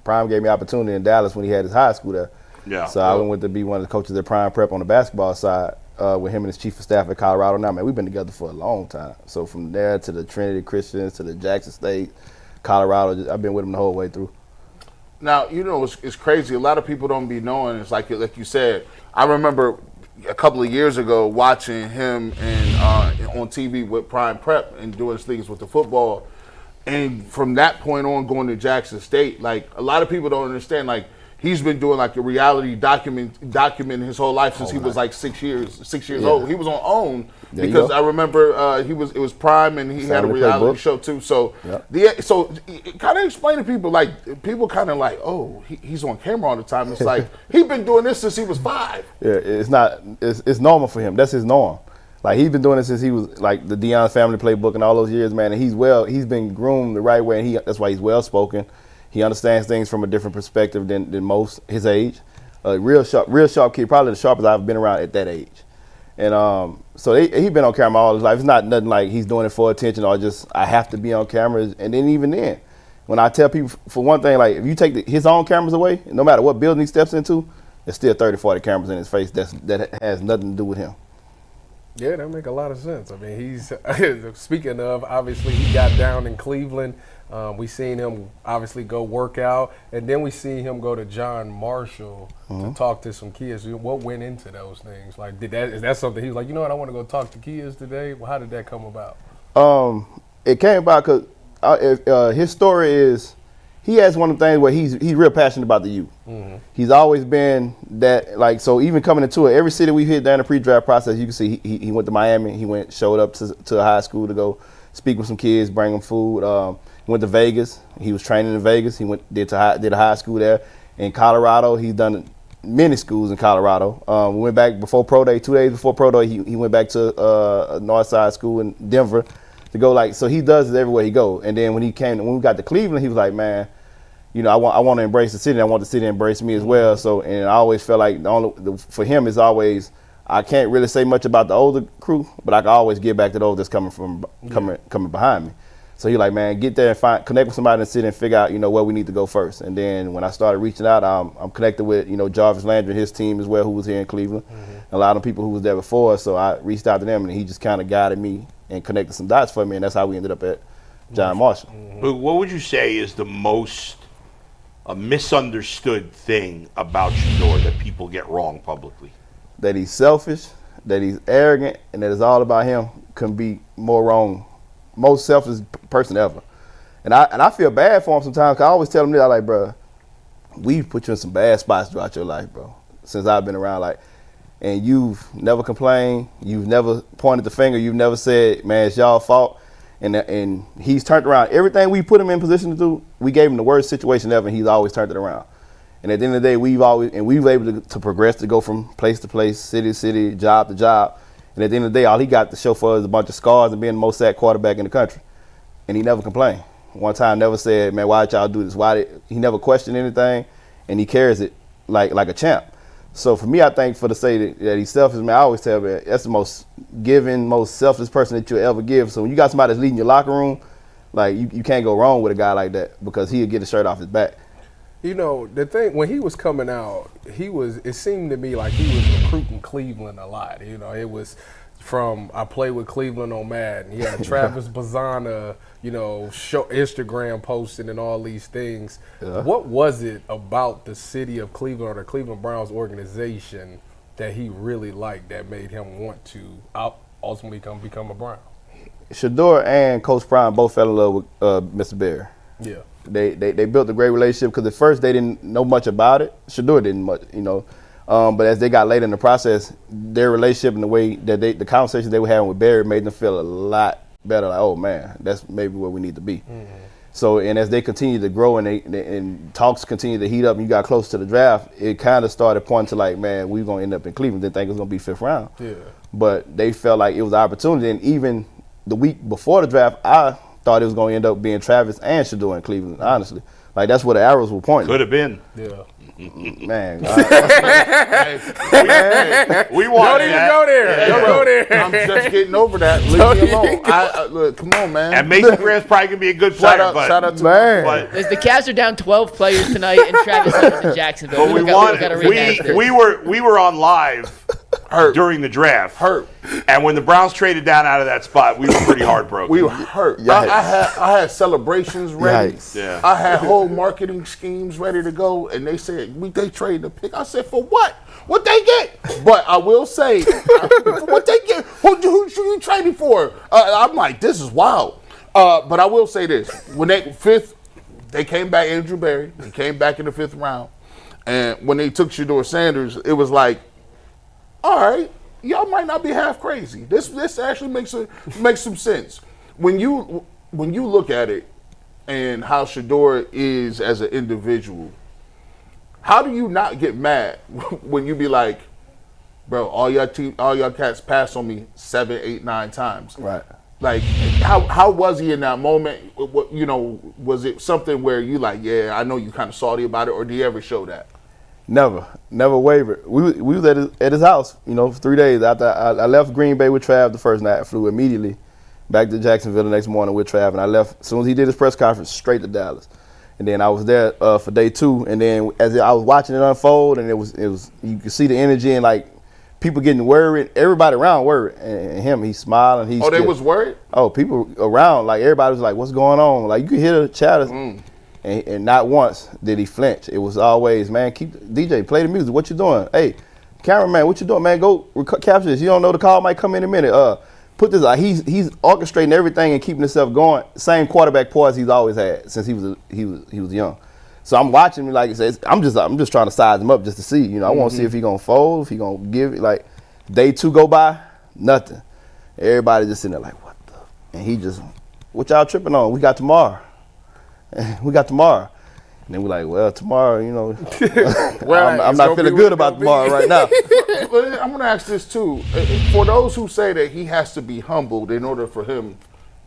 Prime gave me opportunity in Dallas when he had his high school there. Yeah. So I went to be one of the coaches at Prime Prep on the basketball side with him and his chief of staff at Colorado. Now, man, we've been together for a long time. So from there to the Trinity Christians to the Jackson State, Colorado, I've been with him the whole way through. Now, you know, it's crazy. A lot of people don't be knowing. It's like you said. I remember a couple of years ago watching him on TV with Prime Prep and doing things with the football. And from that point on, going to Jackson State, like a lot of people don't understand. Like he's been doing like a reality document his whole life since he was like 6 years old. He was on OWN There you because go. I remember it was Prime and he had a Family reality Playbook. show too. So Yep. so kind of explain to people, like people kind of like, oh, he's on camera all the time. It's like he's been doing this since he was 5. Yeah, it's normal for him. That's his norm. Like he's been doing it since he was like the Deion Family Playbook and all those years, man. And he's been groomed the right way, and that's why he's well spoken. He understands things from a different perspective than most his age. Real sharp kid, probably the sharpest I've been around at that age. And so he's been on camera all his life. It's not nothing like he's doing it for attention or just I have to be on camera. And then even then, when I tell people, for one thing, like if you take his own cameras away, no matter what building he steps into, there's still 30, 40 cameras in his face that has nothing to do with him. Yeah, that make a lot of sense. I mean, he's speaking of, obviously he got down in Cleveland. We seen him obviously go work out, and then we see him go to John Marshall to talk to some kids. What went into those things? Like, is that something he was like, you know what, I want to go talk to kids today? Well, how did that come about? It came about because his story is he has one of the things where he's real passionate about the youth. Mm-hmm. He's always been that, like, so even coming into it, every city we hit during the pre-draft process, you can see he went to Miami. He showed up to a high school to go speak with some kids, bring them food. He went to Vegas. He was training in Vegas. He did a high school there. In Colorado, he's done many schools in Colorado. We went back before Pro Day, 2 days before Pro Day, he went back to a Northside school in Denver to go, like, so he does it everywhere he go. And then when we got to Cleveland, he was like, man, you know, I want to embrace the city. I want the city to embrace me as well. So, and I always felt like for him is always, I can't really say much about the older crew, but I can always get back to those that's coming behind me. So he like, man, get there and connect with somebody in the city and figure out, you know, where we need to go first. And then when I started reaching out, I'm connected with, you know, Jarvis Landry and his team as well, who was here in Cleveland. Mm-hmm. A lot of people who was there before. So I reached out to them, and he just kind of guided me and connected some dots for me, and that's how we ended up at John Marshall. Mm-hmm. But what would you say is the most misunderstood thing about Shedeur that people get wrong publicly? That he's selfish, that he's arrogant, and that it's all about him couldn't be more wrong. Most selfish person ever. And I feel bad for him sometimes, because I always tell him this, I like, bro, we've put you in some bad spots throughout your life, bro, since I've been around, like, and you've never complained, you've never pointed the finger, you've never said, man, it's y'all fault. And he's turned around. Everything we put him in position to do, we gave him the worst situation ever, and he's always turned it around. And at the end of the day, we were able to progress to go from place to place, city to city, job to job. And at the end of the day, all he got to show for is a bunch of scars and being the most sacked quarterback in the country. And he never complained. One time never said, man, why did y'all do this? He never questioned anything, and he carries it like a champ. So for me, I think for the say that he's selfish, man, I always tell man, that's the most giving, most selfless person that you'll ever give. So when you got somebody that's leading your locker room, like you can't go wrong with a guy like that because he'll get the shirt off his back. You know, the thing, when he was coming out, it seemed to me like he was recruiting Cleveland a lot. You know, it was from, I played with Cleveland on Madden. He had Travis Bazana, show Instagram posting and all these things. Yeah. What was it about the city of Cleveland or the Cleveland Browns organization that he really liked that made him want to ultimately become a Brown? Shador and Coach Prime both fell in love with Mr. Barry. Yeah. They built a great relationship because at first they didn't know much about it. Shador didn't much, but as they got later in the process, their relationship and the way that the conversations they were having with Barry made them feel a lot better. Like, oh man, that's maybe where we need to be. Mm-hmm. So, and as they continue to grow and talks continue to heat up, and you got close to the draft, it kind of started pointing to like, man, we're gonna end up in Cleveland. Didn't think it was gonna be 5th round. Yeah. But they felt like it was an opportunity, and even the week before the draft, I thought it was going to end up being Travis and Shador in Cleveland, honestly. Like, that's where the arrows were pointing. Could have been. Yeah. Man. We want Don't even go there. Don't go there. I'm just getting over that. Leave me alone. Look, come on, man. And Mason Grant's probably going to be a good player. Shout out to man. But the Cavs are down 12 players tonight, and Travis is in Jacksonville. But we were on live during the draft. Hurt. And when the Browns traded down out of that spot, we were pretty heartbroken. We were hurt. I had celebrations ready. Yeah. I had whole marketing schemes ready to go, and they said they traded the pick. I said, for what? What they get? But I will say, what they get? Who you trading for? I'm like, this is wild. But I will say this: when they came back. Andrew Berry. He came back in the 5th round, and when they took Shador Sanders, it was like, all right, y'all might not be half crazy. This actually makes some sense. When you look at it and how Shador is as an individual, how do you not get mad when you be like, bro, all y'all cats passed on me 7, 8, 9 times? Right. Like, how was he in that moment? Was it something where you like, yeah, I know you kind of salty about it, or do you ever show that? Never wavered. We was at his house, for 3 days. After I left Green Bay with Trav the first night, I flew immediately back to Jacksonville the next morning with Trav, and I left as soon as he did his press conference straight to Dallas. And then I was there for day 2, and then as I was watching it unfold, and it was you could see the energy and like people getting worried, everybody around worried, and him, he's smiling. They was worried? Oh, people around, like everybody was like, what's going on? Like you could hear the chatter. And not once did he flinch. It was always, man, keep DJ, play the music. What you doing? Hey, cameraman, what you doing, man? Go capture this. You don't know the call might come in a minute. Put this. He's orchestrating everything and keeping himself going. Same quarterback poise he's always had since he was young. So I'm watching him, like I said, I'm just trying to size him up just to see. I want to see if he gonna fold, if he gonna give it. Like day 2 go by, nothing. Everybody just sitting there like, what the? And he just, what y'all tripping on? We got tomorrow. And then we're like, well, tomorrow, I'm not feeling good about tomorrow right now. I'm going to ask this too. For those who say that he has to be humbled in order for him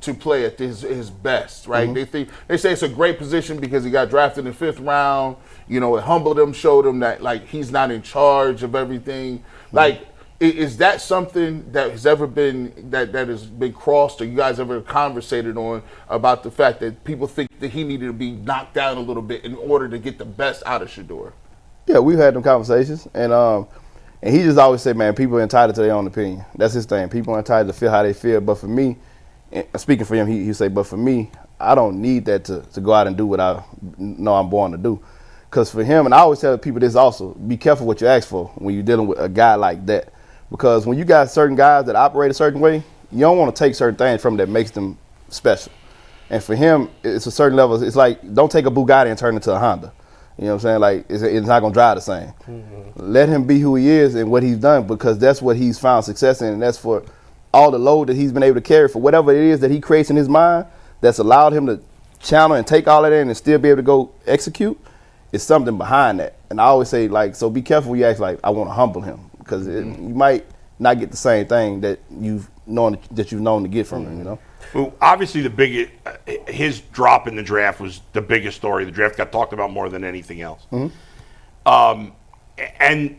to play at his best, right? Mm-hmm. They say it's a great position because he got drafted in the 5th round. It humbled him, showed him that like he's not in charge of everything. Mm-hmm. Like, is that something that has ever been that has been crossed, or you guys ever conversated on about the fact that people think that he needed to be knocked down a little bit in order to get the best out of Shador? Yeah, we've had them conversations, and he just always said, man, people are entitled to their own opinion. That's his thing. People are entitled to feel how they feel. But for me, speaking for him, he say, but for me, I don't need that to go out and do what I know I'm born to do. Because for him, and I always tell people this also, be careful what you ask for when you're dealing with a guy like that. Because when you got certain guys that operate a certain way, you don't want to take certain things from them that makes them special. And for him, it's a certain level. It's like, don't take a Bugatti and turn it into a Honda. You know what I'm saying? Like, it's not going to drive the same. Mm-hmm. Let him be who he is and what he's done, because that's what he's found success in. And that's for all the load that he's been able to carry for whatever it is that he creates in his mind that's allowed him to channel and take all of that in and still be able to go execute, is something behind that. And I always say, like, so be careful when you ask, like, I want to humble him, because you might not get the same thing that you've known to get from him, you know? Well, obviously, his drop in the draft was the biggest story. The draft got talked about more than anything else. And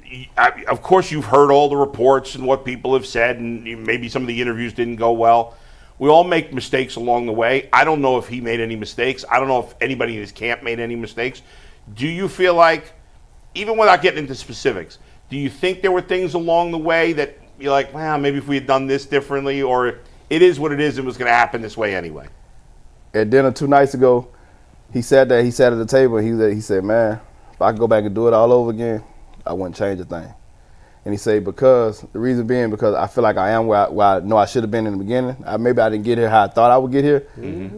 of course, you've heard all the reports and what people have said, and maybe some of the interviews didn't go well. We all make mistakes along the way. I don't know if he made any mistakes. I don't know if anybody in his camp made any mistakes. Do you feel like, even without getting into specifics, do you think there were things along the way that you're like, well, maybe if we had done this differently, or it is what it is and it was going to happen this way anyway? At dinner 2 nights ago, he sat at the table, and he said, man, if I could go back and do it all over again, I wouldn't change a thing. And he said, because I feel like I am where I know I should have been in the beginning. Maybe I didn't get here how I thought I would get here,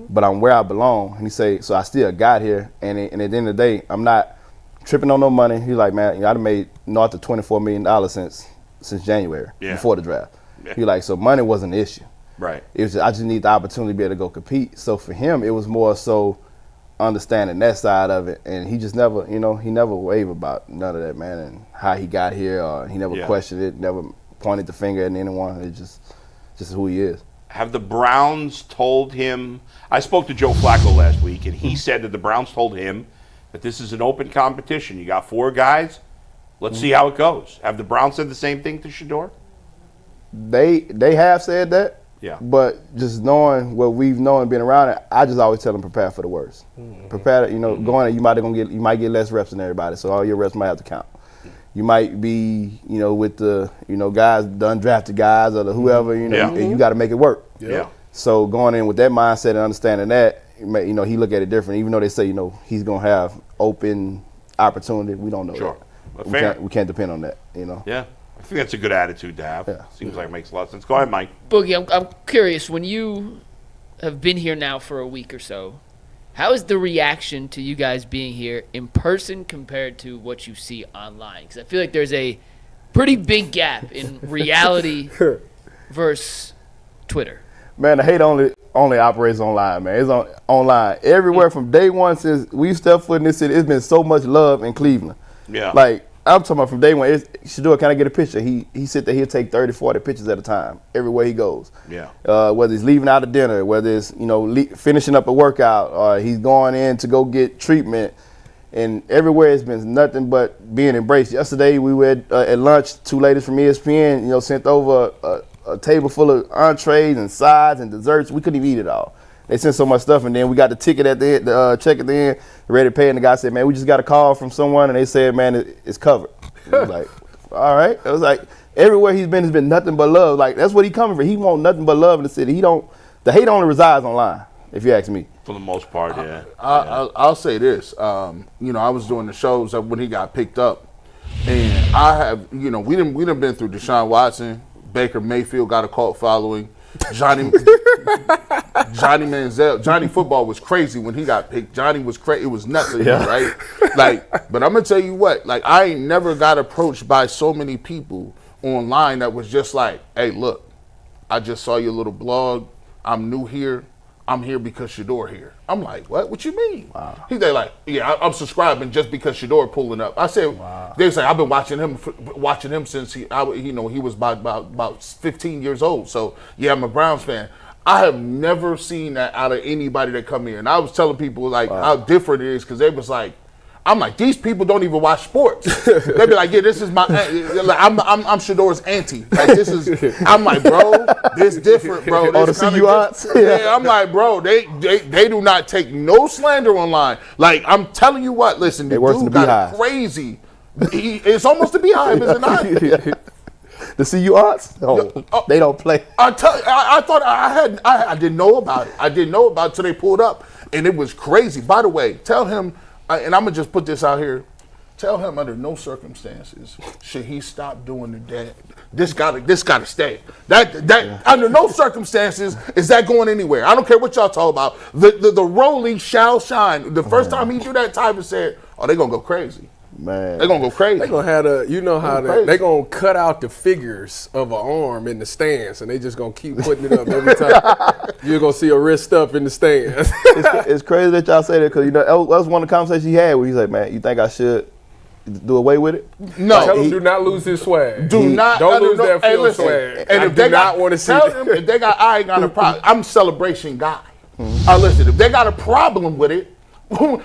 but I'm where I belong. And he said, so I still got here. And at the end of the day, I'm not tripping on no money. He's like, man, I'd have made north of $24 million since January, before the draft. Yeah. He like, so money wasn't an issue. Right. It was I just need the opportunity to be able to go compete. So for him, it was more so understanding that side of it, and he just never, he never wavered about none of that, man, and how he got here, or he never questioned it, never pointed the finger at anyone. It's just who he is. Have the Browns told him? I spoke to Joe Flacco last week, and he said that the Browns told him that this is an open competition. You got 4 guys. Let's see how it goes. Have the Browns said the same thing to Shedeur? They have said that. Yeah. But just knowing what we've known and been around it, I just always tell them prepare for the worst. Prepare, going in, you might get less reps than everybody, so all your reps might have to count. You might be, with the, guys, the undrafted guys or the whoever, and you got to make it work. Yeah. So going in with that mindset and understanding that, he look at it different. Even though they say, he's gonna have open opportunity, we don't know. Sure. That. We can't depend on that. Yeah. I think that's a good attitude to have. Yeah. Seems like it makes a lot of sense. Go ahead, Mike. Boogie, I'm curious, when you have been here now for a week or so, how is the reaction to you guys being here in person compared to what you see online? Because I feel like there's a pretty big gap in reality versus Twitter. Man, the hate only operates online, man. It's online. Everywhere from day one since we stepped foot in this city, it's been so much love in Cleveland. Yeah. Like, I'm talking about from day one. Shedeur, can I get a picture? He sit there, he'll take 30, 40 pictures at a time everywhere he goes. Yeah. Whether he's leaving out of dinner, whether it's, finishing up a workout, or he's going in to go get treatment. And everywhere it's been nothing but being embraced. Yesterday we were at lunch, 2 ladies from ESPN, sent over a table full of entrees and sides and desserts. We couldn't even eat it all. They sent so much stuff, and then we got the ticket at the end, the check at the end, ready to pay, and the guy said, man, we just got a call from someone, and they said, man, it's covered. It was like, all right. It was like, everywhere he's been has been nothing but love. Like, that's what he coming for. He want nothing but love in the city. The hate only resides online, if you ask me. For the most part, yeah. I'll say this. I was doing the shows when he got picked up, and I have, we done been through Deshaun Watson, Baker Mayfield got a cult following, Johnny Manziel. Johnny football was crazy when he got picked. Johnny was crazy. It was nuts, right? But I'm gonna tell you what. I ain't never got approached by so many people online that was just like, "Hey, look, I just saw your little blog. I'm new here. I'm here because Shedeur here." I'm like, "What? What you mean?" Wow. They like, "Yeah, I'm subscribing just because Shedeur pulling up." I said, wow. They say I've been watching him since he was about 15 years old. So yeah, I'm a Browns fan. I have never seen that out of anybody that come here. And I was telling people how different it is, because they was like, I'm like, these people don't even watch sports. They be like, yeah, this is my, I'm Shedeur's auntie. This is, I'm like, bro, this different, bro. Oh, to see you aunts? Yeah, I'm like, bro, they do not take no slander online. I'm telling you what, listen, the dude got crazy. It's almost a beehive, is it not? To see you aunts? Oh, they don't play. I thought I didn't know about it. I didn't know about it until they pulled up, and it was crazy. By the way, tell him, and I'm gonna just put this out here. Tell him under no circumstances should he stop doing the dad. This gotta stay. Under no circumstances is that going anywhere. I don't care what y'all talk about. The rolling shall shine. The first time he do that, Tyvus said, "Oh, they gonna go crazy." Man, They're gonna go crazy. They're gonna have they're gonna cut out the figures of an arm in the stands, and they just gonna keep putting it up every time. You're gonna see a wrist up in the stands. it's crazy that y'all say that because that was one of the conversations he had where he's like, man, you think I should do away with it? No, Tell him do not lose his swag. Don't lose that hey, field listen, swag. And I if they do not want to see tell it. them if they got, I ain't got a problem. I'm a celebration guy. Listen, if they got a problem with it,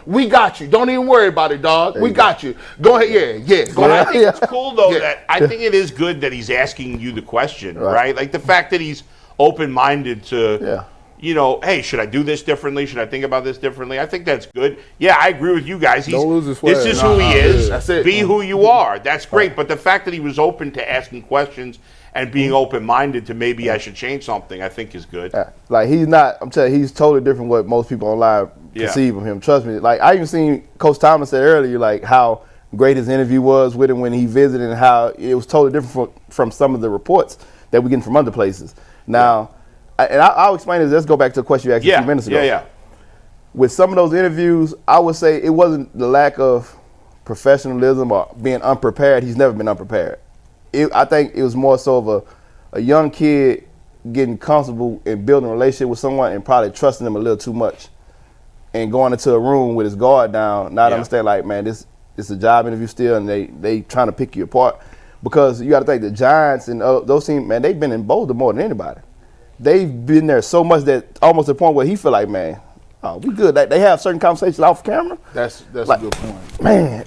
we got you. Don't even worry about it, dog. We got you. Go ahead. Yeah. Go But I ahead. think it's cool though Yeah. that I think it is good that he's asking you the question, right? Like the fact that he's open-minded to, hey, should I do this differently? Should I think about this differently? I think that's good. Yeah, I agree with you guys. Don't lose his swag. This is who he is. That's it. Be who you are. That's great. But the fact that he was open to asking questions and being open-minded to maybe I should change something, I think is good. Like he's not. I'm telling you, he's totally different what most people online perceive of him. Trust me. Like I even seen Coach Thomas said earlier, like how great his interview was with him when he visited, and how it was totally different from some of the reports that we get from other places. Now, I'll explain this. Let's go back to the question you asked a few minutes ago. Yeah. With some of those interviews, I would say it wasn't the lack of professionalism or being unprepared. He's never been unprepared. I think it was more so of a young kid getting comfortable and building a relationship with someone and probably trusting them a little too much and going into a room with his guard down, not understand like, man, this is a job interview still, and they trying to pick you apart. Because you got to think the Giants and those teams, man, they've been in Boulder more than anybody. They've been there so much that almost to the point where he feel like, man, oh, we good. They have certain conversations off camera. That's like, a good point. Man,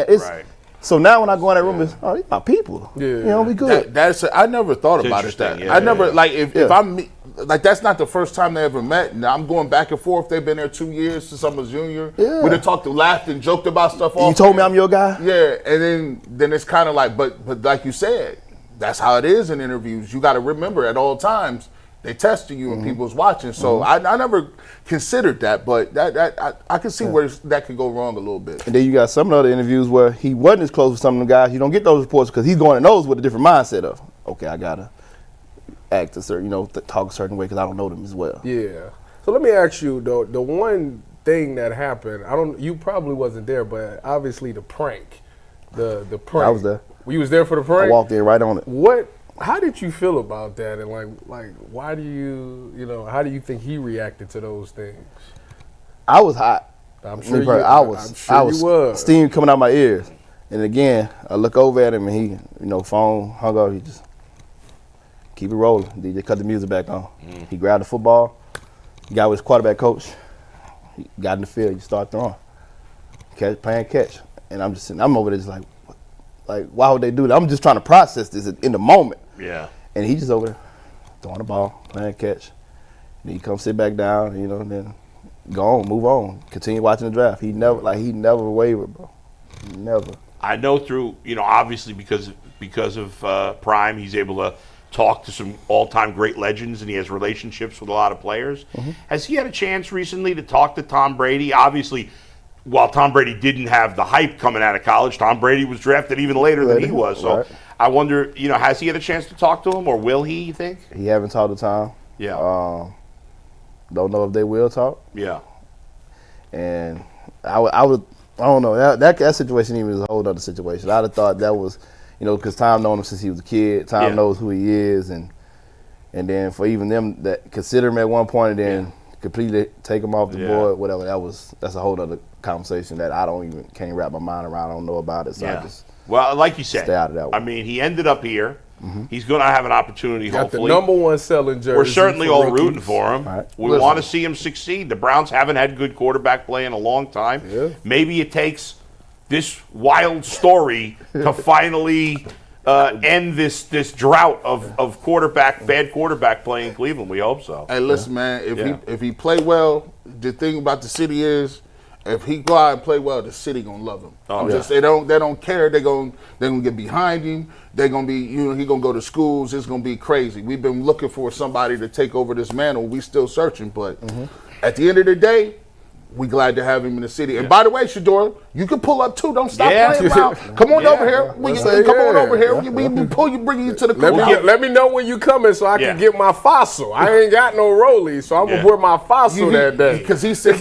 it's Right. so now when I go in that room, it's these my people. Yeah. We good. I never thought about it that. I never like if I'm like that's not the first time they ever met. And I'm going back and forth. They've been there 2 years since I was junior. Yeah. We done talked, laughed, and joked about stuff. You told me I'm your guy. Yeah, and then it's kind of like, but like you said, that's how it is in interviews. You got to remember at all times they testing you and people's watching. So I never considered that, but I can see where that could go wrong a little bit. And then you got some other interviews where he wasn't as close with some of the guys. You don't get those reports because he's going in those with a different mindset of, okay, I gotta act a certain, talk a certain way because I don't know them as well. Yeah. So let me ask you though, the one thing that happened, you probably wasn't there, but obviously the prank, the prank. I was there. You was there for the prank? I walked in right on it. How did you feel about that? And like, why do you, how do you think he reacted to those things? I was hot. I'm sure you was. Steam coming out my ears. And again, I look over at him and he, phone hung up. He just keep it rolling. DJ cut the music back on. He grabbed the football. He got with his quarterback coach. He got in the field. He started throwing. Playing catch. And I'm just sitting, I'm over there just like, why would they do that? I'm just trying to process this in the moment. Yeah. And he just over there throwing the ball, playing catch. And he come sit back down, and then go on, move on, continue watching the draft. He never wavered, bro. Never. I know through, obviously because of Prime, he's able to talk to some all-time great legends, and he has relationships with a lot of players. Has he had a chance recently to talk to Tom Brady? Obviously, while Tom Brady didn't have the hype coming out of college, Tom Brady was drafted even later than he was. So I wonder, has he had a chance to talk to him, or will he, you think? He haven't talked to Tom. Yeah. Don't know if they will talk. Yeah. And I don't know. That situation even is a whole other situation. I'd have thought that was, because Tom known him since he was a kid. Tom knows who he is, and then for even them that consider him at one point and then completely take him off the board, whatever. That's a whole other conversation that I can't wrap my mind around. I don't know about it. So I just like you said, stay out of that one. I mean, he ended up here. He's going to have an opportunity, Got hopefully. the #1 selling jersey. We're certainly all rookies. rooting for him. Right. We want to see him succeed. The Browns haven't had good quarterback play in a long time. Yeah. Maybe it takes this wild story to finally end this drought of bad quarterback play in Cleveland. We hope so. Hey, listen, man. If he play well, the thing about the city is, if he go out and play well, the city gonna love him. They don't care. They gonna get behind him. They're gonna be, he gonna go to schools. It's gonna be crazy. We've been looking for somebody to take over this mantle. We still searching, but at the end of the day, we glad to have him in the city. And by the way, Shador, You can pull up too. Don't stop Yeah. playing around. Come on over here. Come on over here. Yeah. We pull you, bring you to the Let me know when you coming so I can get my fossil. I ain't got no rollies, so I'm gonna wear my fossil that day. Because he said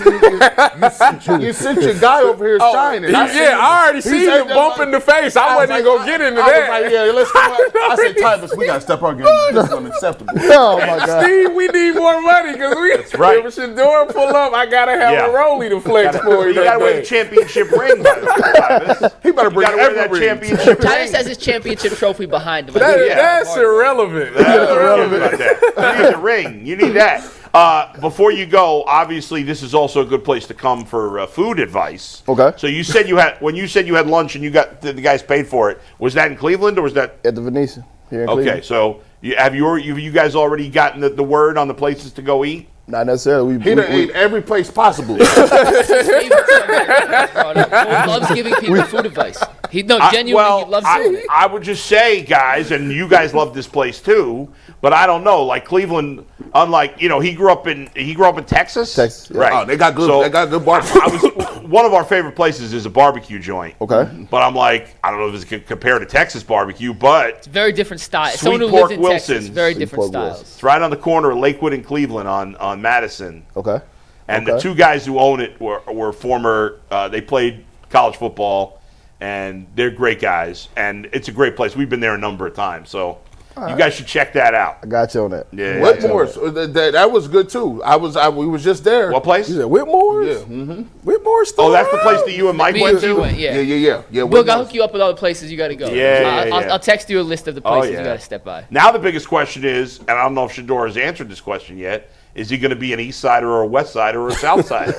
you sent your guy over here shining. I already seen him bump in the face. I wasn't even gonna get into that. I was like, yeah, let's go. I said, Tyvus, we gotta step our game. This is unacceptable. Oh my God. Steve, we need more money because if Shador pull up, I gotta have a rollie to flex for you. You gotta win the championship ring. By the way, Tyvus. He better bring that championship ring. Tyvus has his championship trophy behind him. That's irrelevant. That's irrelevant. About that. You need the ring. You need that. Before you go, obviously, this is also a good place to come for food advice. Okay. So you said when you said you had lunch and you got the guys paid for it. Was that in Cleveland or was that At the Venetian here in Cleveland. okay? So have you guys already gotten the word on the places to go eat? Not necessarily. He done ate every place possible. Steve loves giving people food advice. He loves doing it. I would just say, guys, and you guys love this place too, but I don't know. Like Cleveland, unlike he grew up in Texas. Texas, yeah. Right? Oh, they got good. So they got good barbecue. One of our favorite places is a barbecue joint. Okay. But I'm like, I don't know if it's compared to Texas barbecue, but It's very different style. Sweet Someone who Pork lives in Wilson's. Texas, very different Pork styles. Wilson's. it's right on the corner of Lakewood and Cleveland on Madison. Okay. And the two guys who own it were former. They played college football, and they're great guys. And it's a great place. We've been there a number of times, so you guys should check that out. I got you on that. Yeah. Whitmore's. That was good too. we was just there. What place? You said Whitmore's? Yeah. Mm-hmm. Whitmore's still Oh, that's the place around? that you and Mike Me went and you to. went, yeah. Yeah. Boog, Whitmore's. I'll hook you up with all the places you got to go. Yeah, I'll text you a list of the places you got to step by. Now the biggest question is, and I don't know if Shador has answered this question yet, is he going to be an East Sider or a West Sider or a South Sider?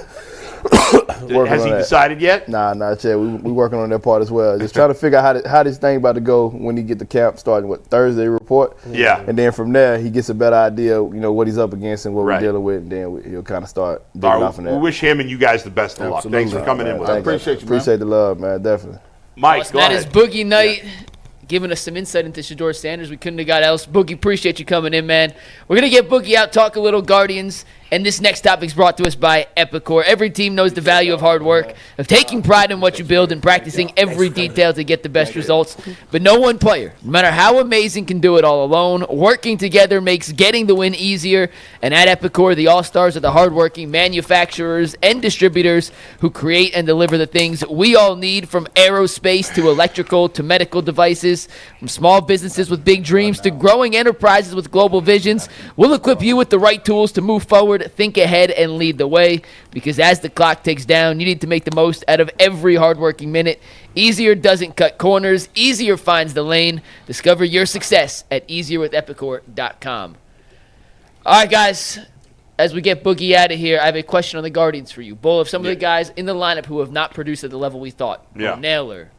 Has he decided yet? Nah, not yet. We working on that part as well. Just trying to figure out how this thing about to go when he get the camp starting. Thursday report? Yeah. And then from there, he gets a better idea, what he's up against and what Right. we're dealing with, and then he'll kind of start digging All right, off of that. we wish him and you guys the best of luck. Thanks for coming in with us. Appreciate you, man. Appreciate the love, man. Definitely. Mike, go That ahead. is Boogie Knight giving us some insight into Shador Sanders. We couldn't have got else. Boogie, appreciate you coming in, man. We're going to get Boogie out, talk a little Guardians. And this next topic is brought to us by Epicor. Every team knows the value of hard work, of taking pride in what you build and practicing every detail to get the best results. But no one player, no matter how amazing, can do it all alone. Working together makes getting the win easier. And at Epicor, the all-stars are the hardworking manufacturers and distributors who create and deliver the things we all need, from aerospace to electrical to medical devices, from small businesses with big dreams to growing enterprises with global visions. We'll equip you with the right tools to move forward, think ahead, and lead the way, because as the clock ticks down, you need to make the most out of every hardworking minute. Easier doesn't cut corners. Easier finds the lane. Discover your success at easierwithepicor.com. All right, guys, as we get Boogie out of here, I have a question on the Guardians for you. Bull, of some of the guys in the lineup who have not produced at the level we thought. Yeah. Naylor,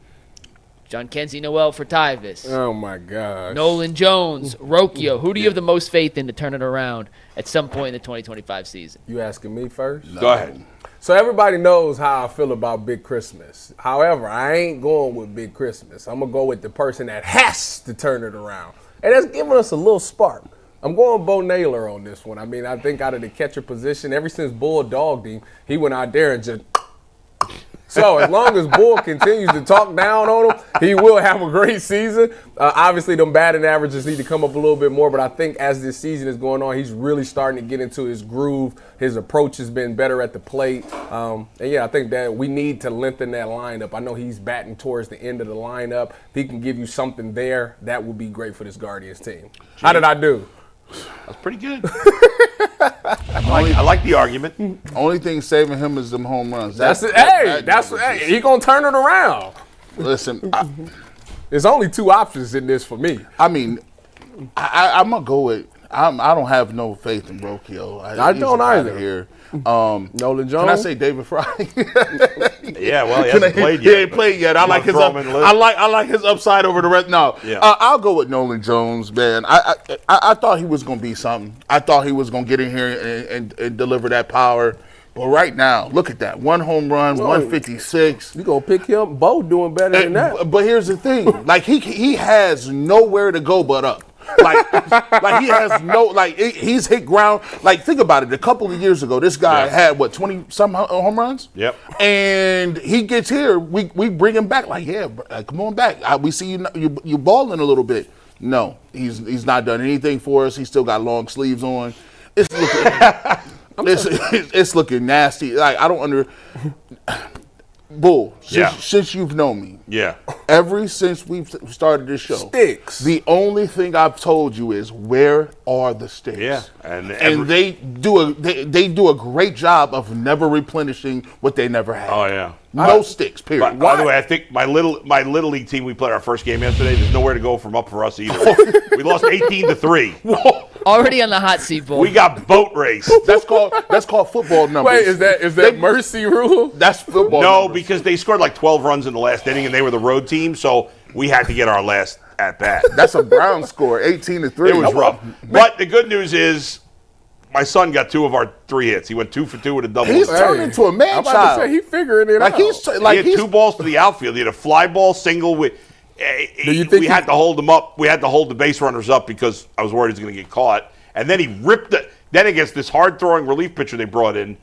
John Kenzie Noel for Tyvus. Oh, my gosh. Nolan Jones, Rocchio. Who do you have the most faith in to turn it around at some point in the 2025 season? You asking me first? Go ahead. So everybody knows how I feel about Big Christmas. However, I ain't going with Big Christmas. I'm going to go with the person that has to turn it around. And that's giving us a little spark. I'm going Bo Naylor on this one. I mean, I think out of the catcher position, ever since Bull dogged him, he went out there and just... So as long as Bull continues to talk down on him, he will have a great season. Obviously, them batting averages need to come up a little bit more, but I think as this season is going on, he's really starting to get into his groove. His approach has been better at the plate. And yeah, I think that we need to lengthen that lineup. I know he's batting towards the end of the lineup. If he can give you something there, that would be great for this Guardians team. How did I do? That's pretty good. I like the argument. Only thing saving him is them home runs. That's it. Hey, he gonna turn it around. Listen, There's only two options in this for me. I mean, I'm gonna go with. I don't have no faith in Rocchio. I don't either. Here. Nolan Jones. Can I say David Fry? Yeah, well, he hasn't played yet. He ain't played yet. I like his upside over the rest. No, Yeah. I'll go with Nolan Jones, man. I thought he was gonna be something. I thought he was gonna get in here and deliver that power. But right now, look at that. One home run, 156. You gonna pick him? Bo doing better than that. But here's the thing. Like he has nowhere to go but up. Like he has no, like he's hit ground. Like think about it. A couple of years ago, this guy had what 20-some home runs. Yep. And he gets here, we bring him back. Like come on back. We see you balling a little bit. No, he's not done anything for us. He's still got long sleeves on. It's looking, it's looking nasty. Like I don't Bull, since you've known me, ever since we've started this show, sticks. The only thing I've told you is where are the sticks? Yeah, and they do a great job of never replenishing what they never had. Oh yeah, no sticks. Period. By the way, I think my little league team we played our first game yesterday. There's nowhere to go from up for us either. We lost 18-3. Already on the hot seat, Bull. We got boat race. That's called football numbers. Wait, is that mercy rule? That's football. No, numbers. because they scored like 12 runs in the last inning, and they were the road team, so we had to get our last at bat. That's a Brown score, 18-3. It was rough. But the good news is, my son got 2 of our 3 hits. He went 2 for 2 with a double. He's turned into a man I'm about child. to say, he figuring it out. He had 2 balls to the outfield. He had a fly ball single with. We had to hold him up. We had to hold the base runners up because I was worried he was going to get caught. And then he ripped it. Then against this hard-throwing relief pitcher they brought in,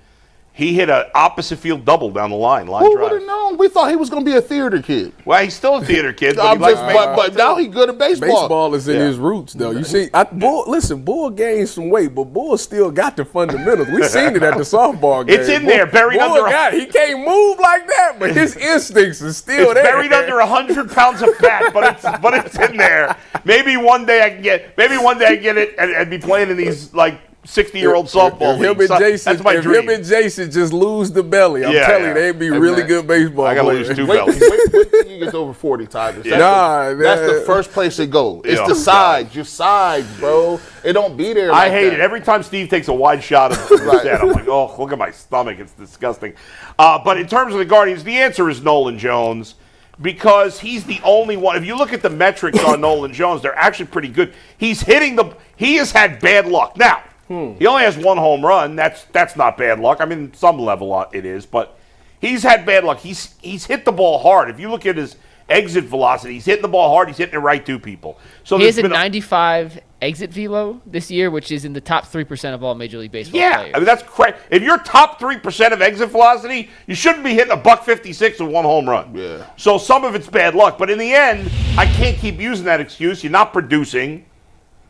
he hit an opposite field double down the line. Who would have known? We thought he was going to be a theater kid. Well, he's still a theater kid, but, but now he's good at baseball. Baseball is in his roots, though. You see, Bull gained some weight, but Bull still got the fundamentals. We seen it at the softball game. It's in there, buried under. He can't move like that, but his instincts are still there. It's buried under 100 pounds of fat, but it's in there. Maybe one day I can get it and be playing in these like 60-year-old softball leagues. That's my dream. Him and Jason just lose the belly. I'm telling you, they'd be really good baseball I got to players. lose 2 bellies. Wait till you get over 40, Tyler. That's the first place it goes. It's the sides. Your sides, bro. It don't be there. I hate it. Every time Steve takes a wide shot of the set, I'm like, oh, look at my stomach. It's disgusting. But in terms of the Guardians, the answer is Nolan Jones. Because he's the only one. If you look at the metrics on Nolan Jones, they're actually pretty good. He has had bad luck. Now, he only has 1 home run. That's not bad luck. I mean, some level it is, but he's had bad luck. He's hit the ball hard. If you look at his exit velocity, he's hitting the ball hard. He's hitting it right to people. So he has a 95 exit velo this year, which is in the top 3% of all Major League Baseball players. I mean that's crazy. If you're top 3% of exit velocity, you shouldn't be hitting a $156 with 1 home run. Yeah. So some of it's bad luck, but in the end, I can't keep using that excuse. You're not producing.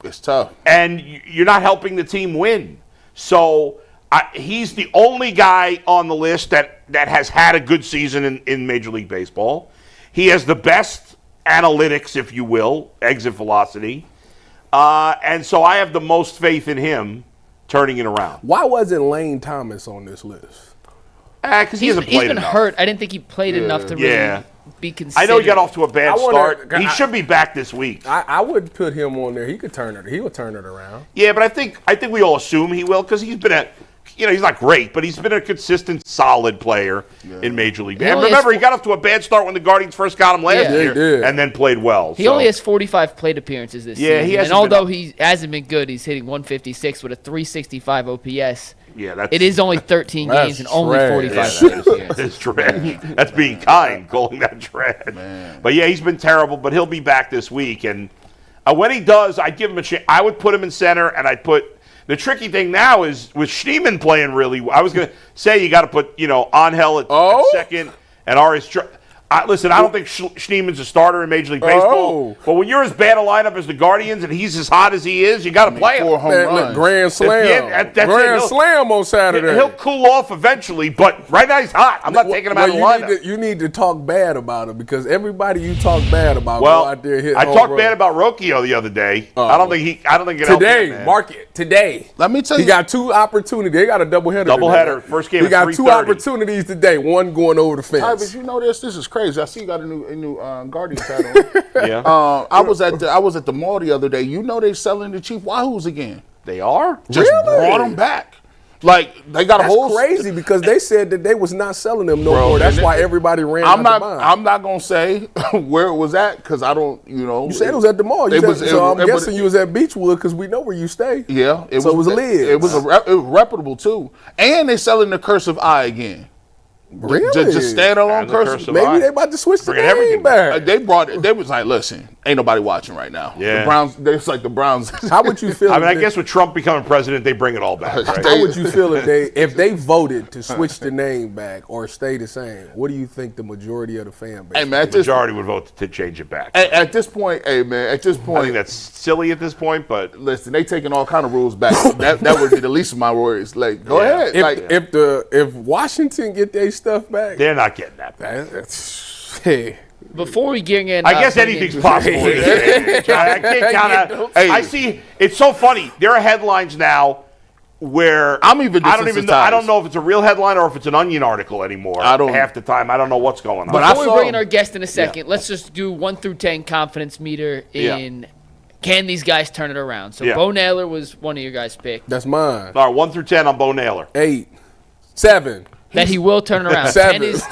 It's tough. And you're not helping the team win. So he's the only guy on the list that has had a good season in Major League Baseball. He has the best analytics, if you will, exit velocity. And so I have the most faith in him turning it around. Why wasn't Lane Thomas on this list? Because he hasn't played enough. He's been hurt. I didn't think he played enough to really be considered. I know he got off to a bad start. He should be back this week. I would put him on there. He would turn it around. Yeah, but I think we all assume he will because he's been he's not great, but he's been a consistent, solid player in Major League. And remember, he got off to a bad start when the Guardians first got him last year, and then played well. He only has 45 plate appearances this season. He hasn't and although he hasn't been good, he's hitting 156 with a 365 OPS. Yeah, it is only 13 games and only 45 plate appearances. That's trash. That's being kind, calling that trash. Man. But yeah, he's been terrible, but he'll be back this week. And when he does, I'd give him a chance. I would put him in center, and I'd put. The tricky thing now is with Schneemann playing really well. I was going to say you got to put, Angel at second and Arias. Listen, I don't think Schneemann's a starter in Major League Baseball. But when you're as bad a lineup as the Guardians and he's as hot as he is, you got to play him. 4 home runs. Grand slam. Grand slam on Saturday. He'll cool off eventually, but right now he's hot. I'm not taking him out of the lineup. You need to talk bad about him because everybody you talk bad about go out there hitting I talked bad about Rocchio the other day. I don't think it today, mark it. Today. Let me tell you. He got 2 opportunities. They got a doubleheader. Doubleheader. First game. He got 2 opportunities today. One going over the fence. But you know this. This is crazy. I see you got a new Guardians hat on. Yeah. I was at the mall the other day. You know they selling the Chief Wahoos again. They are? Just brought them back. Like they got a whole crazy because they said that they was not selling them no more. That's why everybody ran out to buy. I'm not gonna say where it was at because I don't. You said it was at the mall. So I'm guessing you was at Beechwood because we know where you stay. Yeah. It was Liz. It was reputable too, and they selling the Cursive Eye again. Really? Just stand alone cursive. Maybe they about to switch the name back. They brought it. They was like, listen, ain't nobody watching right now. Yeah. The Browns, it's like the Browns. How would you feel? I mean, I if guess with Trump becoming president, they bring it all back, right? How would you feel if they voted to switch the name back or stay the same? What do you think the majority of the fan base? Hey, man, The majority would vote to change it back. At this point, hey, man, I think that's silly at this point, but listen, they taking all kind of rules back. that would be the least of my worries. Like, go ahead. If Washington get their stuff back, they're not getting that back. Hey. Before we get in, I guess anything's possible. in this age. I can't count out. Hey. I see. It's so funny. There are headlines now where I'm even I don't even know. desensitized. I don't know if it's a real headline or if it's an Onion article anymore. I don't- half the time. I don't know what's going on. But Before we saw- bring in our guest in a second, let's just do 1 through 10 confidence meter in can these guys turn it around? So Yeah. Bo Naylor was one of your guys' picked. That's mine. All right, 1 through 10 on Bo Naylor. 8, 7. That he will turn around. 7. 10 is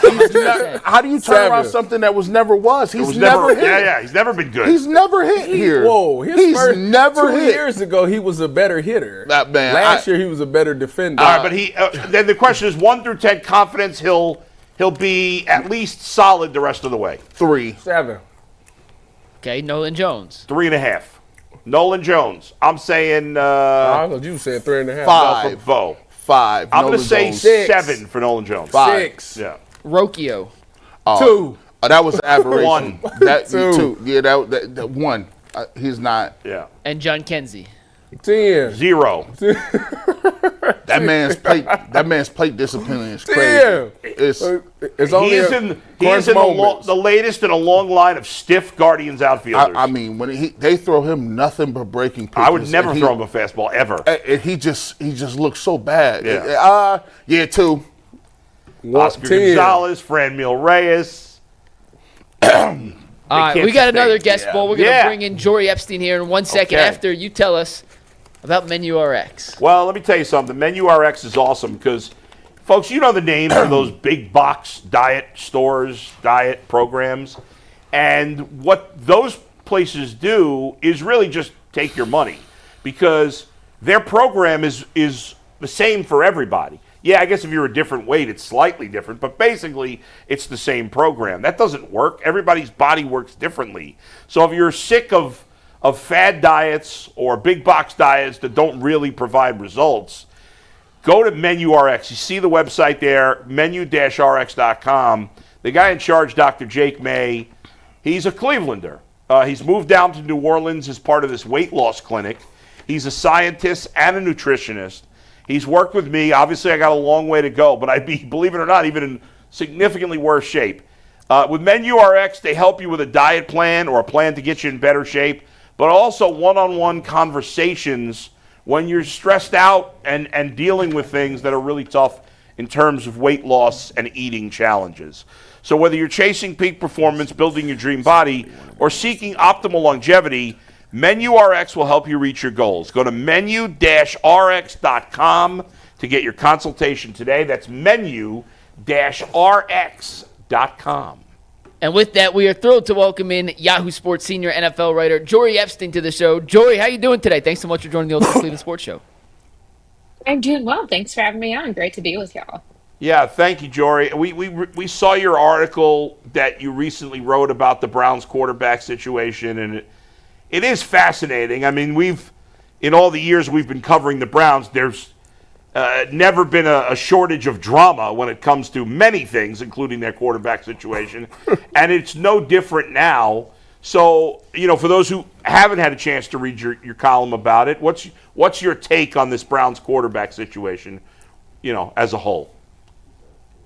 How do you turn 7. around something that was never was? He's It was never hit. Yeah, he's never been good. He's never hit here. Whoa, he's never 2 hit. years ago, he was a better hitter. That man, Last year, he was a better defender. All right, but he. Then the question is 1 through 10 confidence. He'll be at least solid the rest of the way. 3. 7. Okay, Nolan Jones. 3.5. Nolan Jones. I'm saying I thought you said 3.5. 5. for Bo. 5. I'm going to Nolan say Jones. 7 for Nolan Jones. 5. 6. Yeah. Rocchio. 2. That was an aberration. 1. That 2. 2. Yeah, that 1. He's not. Yeah. And John Kenzie. 10. 0. That man's plate discipline is crazy. Damn. It's only He is in the latest in a long line of stiff Guardians outfielders. I mean, when they throw him nothing but breaking pitches. I would never throw him a fastball ever. And he just looks so bad. Yeah. 2. Oscar 10. Gonzalez, Franmil Reyes. All right, can't we got another sustain. guest, Bull. We're going to bring in Jory Epstein here in 1 second Okay. after you tell us about Menu RX. Well, let me tell you something. Menu RX is awesome because, folks, you know the names of those big box diet stores, diet programs. And what those places do is really just take your money because their program is the same for everybody. Yeah, I guess if you're a different weight, it's slightly different, but basically it's the same program. That doesn't work. Everybody's body works differently. So if you're sick of fad diets or big box diets that don't really provide results, go to Menu RX. You see the website there, menu-rx.com. The guy in charge, Dr. Jake May, he's a Clevelander. He's moved down to New Orleans as part of this weight loss clinic. He's a scientist and a nutritionist. He's worked with me. Obviously, I got a long way to go, but I'd be, believe it or not, even in significantly worse shape. With Menu RX, they help you with a diet plan or a plan to get you in better shape, but also one-on-one conversations when you're stressed out and dealing with things that are really tough in terms of weight loss and eating challenges. So whether you're chasing peak performance, building your dream body, or seeking optimal longevity, Menu RX will help you reach your goals. Go to menu-rx.com to get your consultation today. That's menu-rx.com. And with that, we are thrilled to welcome in Yahoo Sports senior NFL writer Jory Epstein to the show. Jory, how you doing today? Thanks so much for joining the Ultimate Cleveland Sports Show. I'm doing well. Thanks for having me on. Great to be with y'all. Yeah, thank you, Jory. We saw your article that you recently wrote about the Browns quarterback situation, and it is fascinating. I mean, in all the years we've been covering the Browns, there's never been a shortage of drama when it comes to many things, including their quarterback situation. And it's no different now. So, for those who haven't had a chance to read your column about it, what's your take on this Browns quarterback situation, as a whole?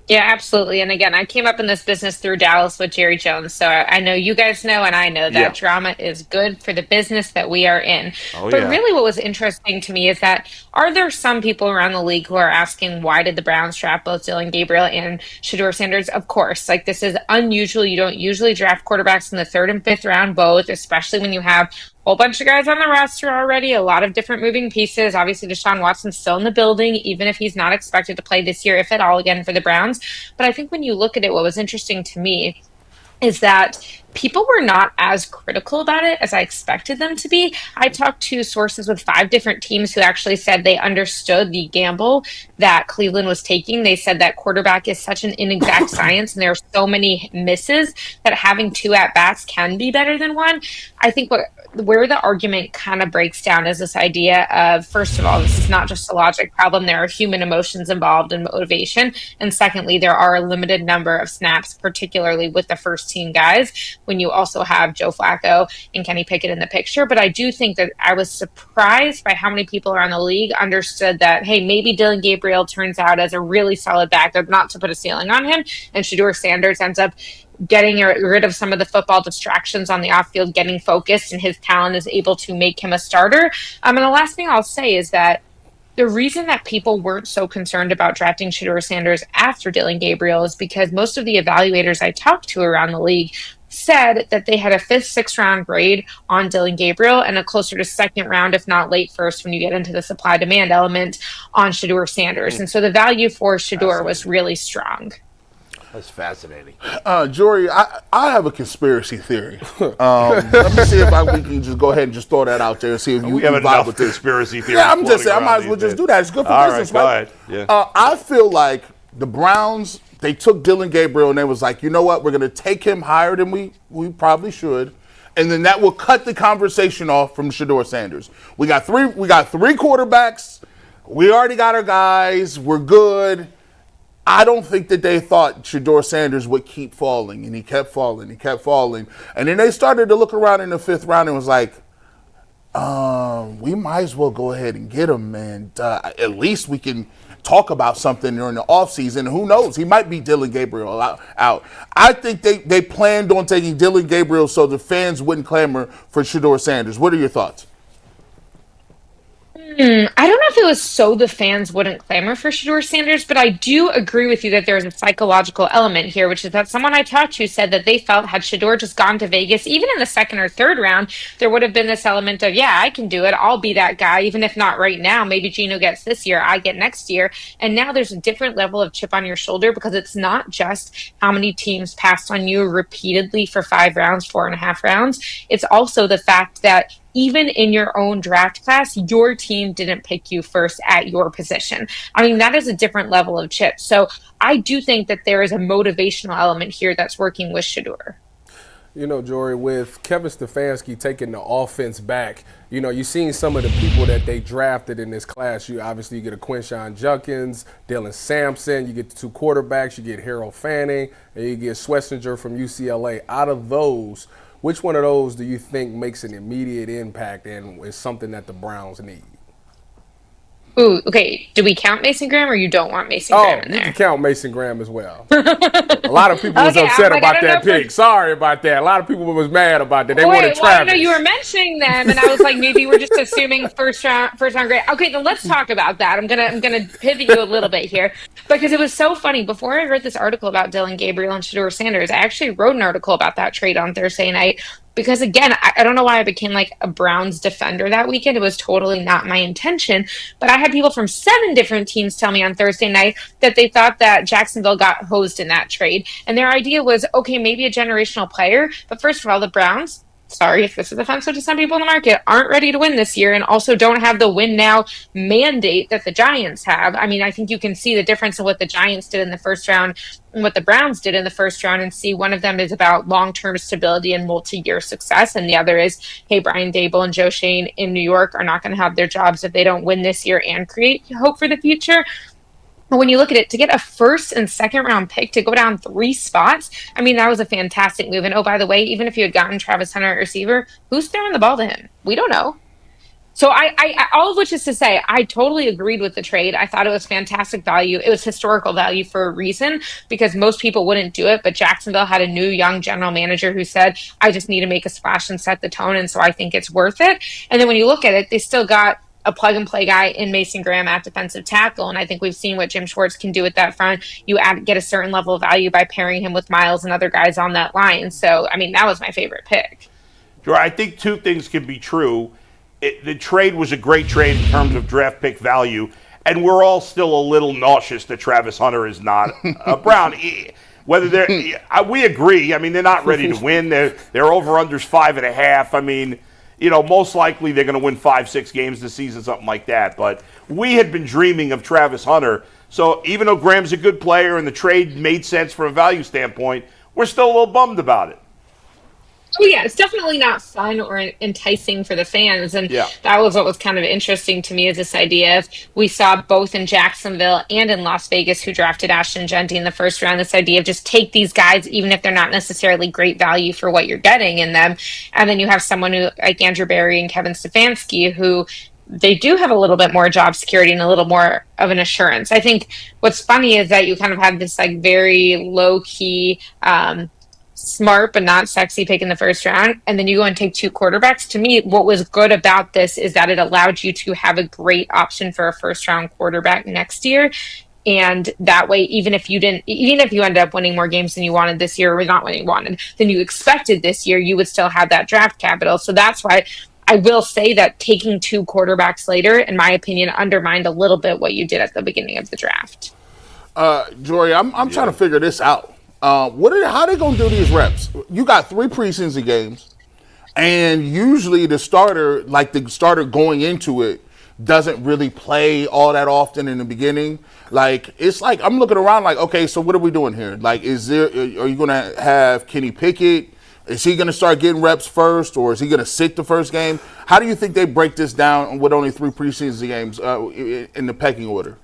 Yeah, absolutely. And again, I came up in this business through Dallas with Jerry Jones. So I know you guys know, and I know that drama is good for the business that we are in. But really what was interesting to me is that are there some people around the league who are asking why did the Browns draft both Dylan Gabriel and Shedeur Sanders? Of course, this is unusual. You don't usually draft quarterbacks in the 3rd and 5th round both, especially when you have whole bunch of guys on the roster already, a lot of different moving pieces. Obviously, Deshaun Watson's still in the building, even if he's not expected to play this year, if at all, again, for the Browns. But I think when you look at it, what was interesting to me is that people were not as critical about it as I expected them to be. I talked to sources with 5 different teams who actually said they understood the gamble that Cleveland was taking. They said that quarterback is such an inexact science and there are so many misses that having 2 at-bats can be better than 1. I think where the argument kind of breaks down is this idea of, first of all, this is not just a logic problem. There are human emotions involved in motivation. And secondly, there are a limited number of snaps, particularly with the first team guys, when you also have Joe Flacco and Kenny Pickett in the picture. But I do think that I was surprised by how many people around the league understood that, hey, maybe Dylan Gabriel turns out as a really solid back, not to put a ceiling on him, and Shedeur Sanders ends up getting rid of some of the football distractions on the off field, getting focused, and his talent is able to make him a starter. And the last thing I'll say is that the reason that people weren't so concerned about drafting Shedeur Sanders after Dylan Gabriel is because most of the evaluators I talked to around the league said that they had a 5th, 6th round grade on Dylan Gabriel and a closer to 2nd round, if not late 1st, when you get into the supply demand element on Shedeur Sanders. And so the value for Shedeur was really strong. That's fascinating. Jory, I have a conspiracy theory. Let me see if we can just go ahead and just throw that out there and see if you have vibe enough with this. conspiracy theory. Yeah, I'm just saying, I might as well just do that. It's good for business, right? Yeah. I feel like the Browns, they took Dylan Gabriel and they was like, you know what, we're going to take him higher than we probably should. And then that will cut the conversation off from Shedeur Sanders. We got three quarterbacks. We already got our guys. We're good. I don't think that they thought Shedeur Sanders would keep falling, and he kept falling. And then they started to look around in the 5th round and was like, we might as well go ahead and get him, man. At least we can talk about something during the offseason. Who knows? He might be Dylan Gabriel out. I think they planned on taking Dylan Gabriel so the fans wouldn't clamor for Shedeur Sanders. What are your thoughts? I don't know if it was so the fans wouldn't clamor for Shedeur Sanders, but I do agree with you that there's a psychological element here, which is that someone I talked to said that they felt had Shedeur just gone to Vegas, even in the 2nd or 3rd round, there would have been this element of, yeah, I can do it. I'll be that guy, even if not right now. Maybe Geno gets this year, I get next year. And now there's a different level of chip on your shoulder because it's not just how many teams passed on you repeatedly for 5 rounds, 4.5 rounds. It's also the fact that even in your own draft class, your team didn't pick you first at your position. I mean, that is a different level of chip. So I do think that there is a motivational element here that's working with Shedeur. You know, Jory, with Kevin Stefanski taking the offense back, you know, you've seen some of the people that they drafted in this class. You get a Quinshon Judkins, Dylan Sampson, you get the 2 quarterbacks, you get Harold Fanning, and you get Schlesinger from UCLA. Out of those, which one of those do you think makes an immediate impact and is something that the Browns need? Ooh, okay. Do we count Mason Graham or you don't want Mason Graham in there? You can count Mason Graham as well. A lot of people was upset about that pick. Sorry about that. A lot of people was mad about that. They wanted Travis. Well, I know you were mentioning them, and I was like, maybe we're just assuming first round grade. Okay, then let's talk about that. I'm gonna pivot you a little bit here because it was so funny. Before I read this article about Dylan Gabriel and Shedeur Sanders, I actually wrote an article about that trade on Thursday night. Because, again, I don't know why I became like a Browns defender that weekend. It was totally not my intention. But I had people from 7 different teams tell me on Thursday night that they thought that Jacksonville got hosed in that trade. And their idea was, okay, maybe a generational player. But first of all, the Browns, sorry if this is offensive to some people in the market, aren't ready to win this year and also don't have the win now mandate that the Giants have. I mean, I think you can see the difference in what the Giants did in the first round and what the Browns did in the first round and see one of them is about long-term stability and multi-year success. And the other is, hey, Brian Dable and Joe Shane in New York are not going to have their jobs if they don't win this year and create hope for the future. But when you look at it, to get a 1st and 2nd round pick to go down 3 spots, I mean, that was a fantastic move. And oh, by the way, even if you had gotten Travis Hunter at receiver, who's throwing the ball to him? We don't know. So I all of which is to say, I totally agreed with the trade. I thought it was fantastic value. It was historical value for a reason because most people wouldn't do it. But Jacksonville had a new young general manager who said, I just need to make a splash and set the tone. And so I think it's worth it. And then when you look at it, they still got a plug-and-play guy in Mason Graham at defensive tackle, and I think we've seen what Jim Schwartz can do with that front. You get a certain level of value by pairing him with Miles and other guys on that line. So, I mean, that was my favorite pick. Sure, I think 2 things can be true. The trade was a great trade in terms of draft pick value, and we're all still a little nauseous that Travis Hunter is not a Brown. whether they're, we agree. I mean, they're not ready to win. Their over-under's 5.5. I mean, most likely they're going to win 5-6 games this season, something like that. But we had been dreaming of Travis Hunter. So even though Graham's a good player and the trade made sense from a value standpoint, we're still a little bummed about it. Oh, yeah, it's definitely not fun or enticing for the fans. And that was what was kind of interesting to me, is this idea of, we saw both in Jacksonville and in Las Vegas, who drafted Ashton Genty in the first round, this idea of just take these guys, even if they're not necessarily great value for what you're getting in them. And then you have someone who, like Andrew Berry and Kevin Stefanski, who they do have a little bit more job security and a little more of an assurance. I think what's funny is that you kind of have this like very low-key, smart but not sexy pick in the first round, and then you go and take 2 quarterbacks. To me, what was good about this is that it allowed you to have a great option for a first round quarterback next year. And that way, even if you ended up winning more games than you wanted this year, or not what you wanted than you expected this year, you would still have that draft capital. So that's why I will say that taking 2 quarterbacks later, in my opinion, undermined a little bit what you did at the beginning of the draft. Jory, I'm trying to figure this out. How are they going to do these reps? You got 3 preseason games, and usually the starter going into it, doesn't really play all that often in the beginning. Like, it's like I'm looking around like, okay, so what are we doing here? Like, are you going to have Kenny Pickett? Is he going to start getting reps first, or is he going to sit the first game? How do you think they break this down with only 3 preseason games in the pecking order?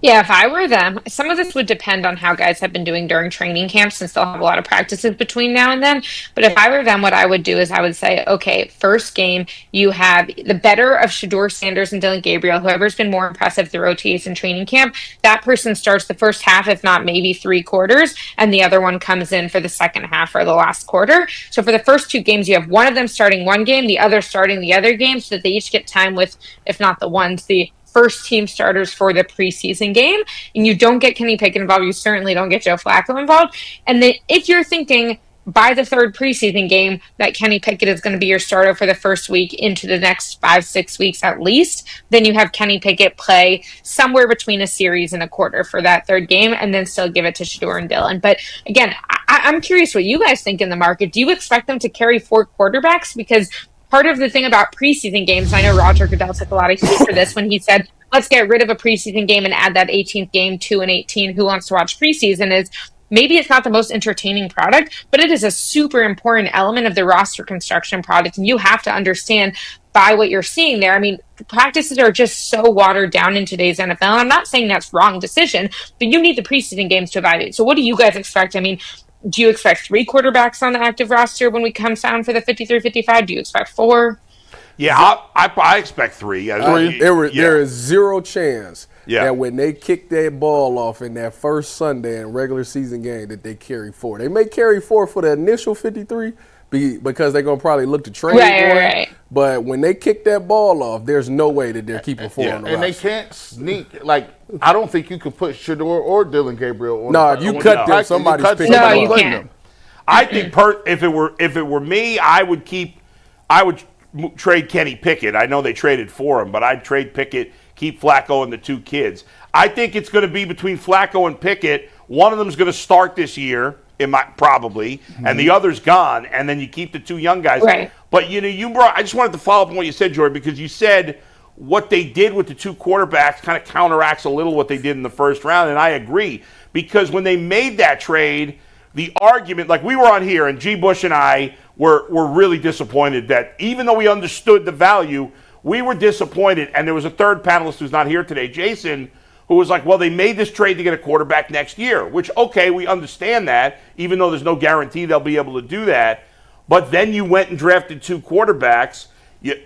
Yeah, if I were them, some of this would depend on how guys have been doing during training camps, since they'll have a lot of practices between now and then. But if I were them, what I would do is I would say, okay, first game, you have the better of Shedeur Sanders and Dylan Gabriel, whoever's been more impressive through OTAs and training camp. That person starts the first half, if not maybe 3 quarters, and the other one comes in for the second half or the last quarter. So for the first 2 games, you have one of them starting one game, the other starting the other game, so that they each get time with, if not the first team starters for the preseason game. And you don't get Kenny Pickett involved. You certainly don't get Joe Flacco involved. And then if you're thinking by the 3rd preseason game that Kenny Pickett is going to be your starter for the first week into the next 5-6 weeks at least, then you have Kenny Pickett play somewhere between a series and a quarter for that 3rd game, and then still give it to Shedeur and Dylan. But again, I'm curious what you guys think in the market. Do you expect them to carry 4 quarterbacks? Because part of the thing about preseason games, I know Roger Goodell took a lot of heat for this when he said, let's get rid of a preseason game and add that 18th game, 2 and 18. Who wants to watch preseason? Is maybe it's not the most entertaining product, but it is a super important element of the roster construction product. And you have to understand by what you're seeing there. I mean, practices are just so watered down in today's NFL. I'm not saying that's wrong decision, but you need the preseason games to evaluate. So what do you guys expect? I mean, do you expect 3 quarterbacks on the active roster when we come down for the 53-55? Do you expect 4? Yeah, I expect 3. There is 0 chance that when they kick that ball off in that first Sunday in regular season game that they carry 4. They may carry 4 for the initial 53 because they're going to probably look to trade one. Right. But when they kick that ball off, there's no way that they're keeping 4 on the roster. And they can't sneak. Like, I don't think you could put Shedeur or Dylan Gabriel on. No, if you cut them, somebody's picking them up. No, you can't. I think if it were me, I would trade Kenny Pickett. I know they traded for him, but I'd trade Pickett, keep Flacco and the 2 kids. I think it's going to be between Flacco and Pickett. One of them is going to start this year, probably, and the other's gone, and then you keep the 2 young guys. Right. But I just wanted to follow up on what you said, Jordan, because you said what they did with the 2 quarterbacks kind of counteracts a little what they did in the first round, and I agree. Because when they made that trade, the argument, like we were on here, and G. Bush and I were really disappointed that even though we understood the value, we were disappointed. And there was a third panelist who's not here today, Jason, who was like, well, they made this trade to get a quarterback next year, which, okay, we understand that, even though there's no guarantee they'll be able to do that. But then you went and drafted 2 quarterbacks.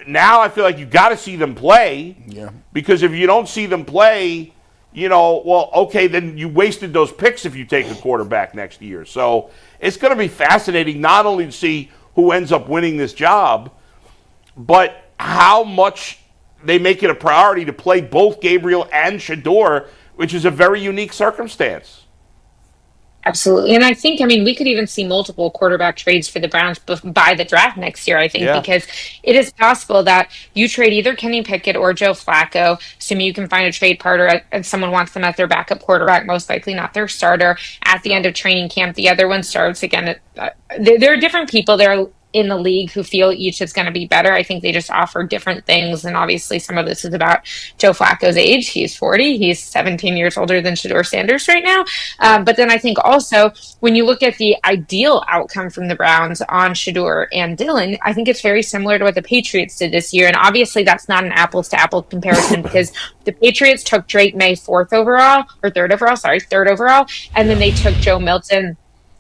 Now I feel like you got to see them play. Yeah. Because if you don't see them play, well, okay, then you wasted those picks if you take a quarterback next year. So it's going to be fascinating not only to see who ends up winning this job, but how much they make it a priority to play both Gabriel and Shedeur, which is a very unique circumstance. Absolutely. And I think, we could even see multiple quarterback trades for the Browns by the draft next year, I think, because it is possible that you trade either Kenny Pickett or Joe Flacco, assuming you can find a trade partner and someone wants them as their backup quarterback, most likely not their starter, at the end of training camp. The other one starts again. There are different people there in the league who feel each is going to be better. I think they just offer different things. And obviously some of this is about Joe Flacco's age. He's 40. He's 17 years older than Shedeur Sanders right now. But then I think also when you look at the ideal outcome from the Browns on Shedeur and Dillon, I think it's very similar to what the Patriots did this year. And obviously that's not an apples to apples comparison because the Patriots took Drake May third overall. And then they took Joe Milton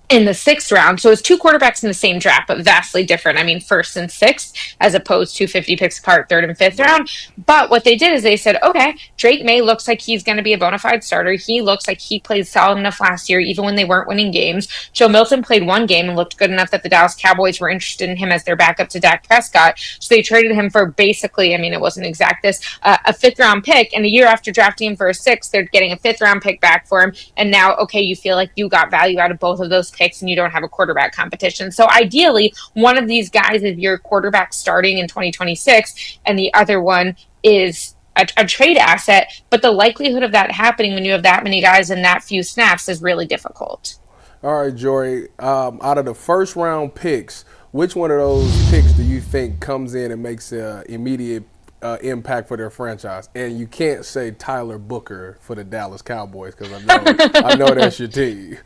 in the 6th round. So it's 2 quarterbacks in the same draft, but vastly different. 1st and 6th, as opposed to 50 picks apart, 3rd and 5th round. But what they did is they said, okay, Drake May looks like he's going to be a bona fide starter. He looks like he played solid enough last year, even when they weren't winning games. Joe Milton played 1 game and looked good enough that the Dallas Cowboys were interested in him as their backup to Dak Prescott. So they traded him for basically, it wasn't exact this, a 5th round pick. And a year after drafting him for a 6th, they're getting a 5th round pick back for him. And now, okay, you feel like you got value out of both of those picks and you don't have a quarterback competition. So ideally, one of these guys is your quarterback starting in 2026, and the other one is a trade asset. But the likelihood of that happening when you have that many guys in that few snaps is really difficult. All right, Jory, out of the first round picks, which one of those picks do you think comes in and makes an immediate impact for their franchise? And you can't say Tyler Booker for the Dallas Cowboys because I know that's your team.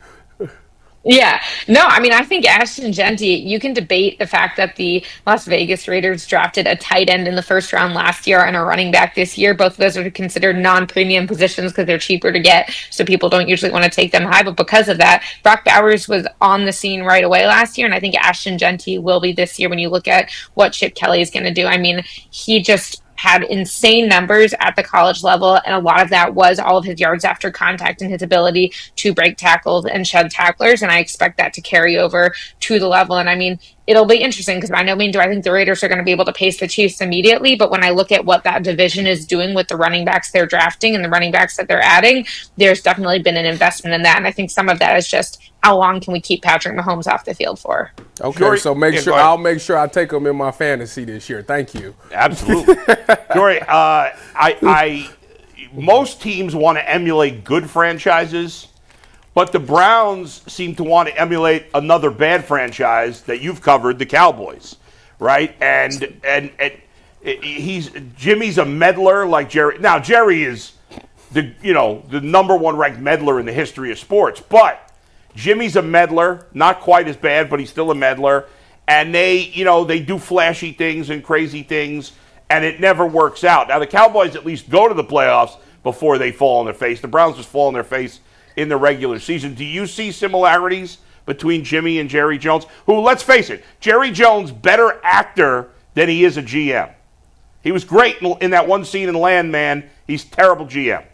Yeah. No, I think Ashton Genty, you can debate the fact that the Las Vegas Raiders drafted a tight end in the 1st round last year and a running back this year. Both of those are considered non-premium positions because they're cheaper to get, so people don't usually want to take them high. But because of that, Brock Bowers was on the scene right away last year, and I think Ashton Genty will be this year when you look at what Chip Kelly is going to do. He just had insane numbers at the college level, and a lot of that was all of his yards after contact and his ability to break tackles and shed tacklers, and I expect that to carry over to the level. And it'll be interesting because do I think the Raiders are going to be able to pace the Chiefs immediately? But when I look at what that division is doing with the running backs they're drafting and the running backs that they're adding, there's definitely been an investment in that. And I think some of that is just how long can we keep Patrick Mahomes off the field for? Okay, Jory, so I'll make sure I take him in my fantasy this year. Thank you. Absolutely. Jory, most teams want to emulate good franchises, but the Browns seem to want to emulate another bad franchise that you've covered, the Cowboys, right? And Jimmy's a meddler like Jerry. Now Jerry is the number 1 ranked meddler in the history of sports, but Jimmy's a meddler, not quite as bad, but he's still a meddler. And they do flashy things and crazy things, and it never works out. Now the Cowboys at least go to the playoffs before they fall on their face. The Browns just fall on their face in the regular season. Do you see similarities between Jimmy and Jerry Jones? Who, let's face it, Jerry Jones, better actor than he is a GM. He was great in that one scene in Landman. He's terrible GM,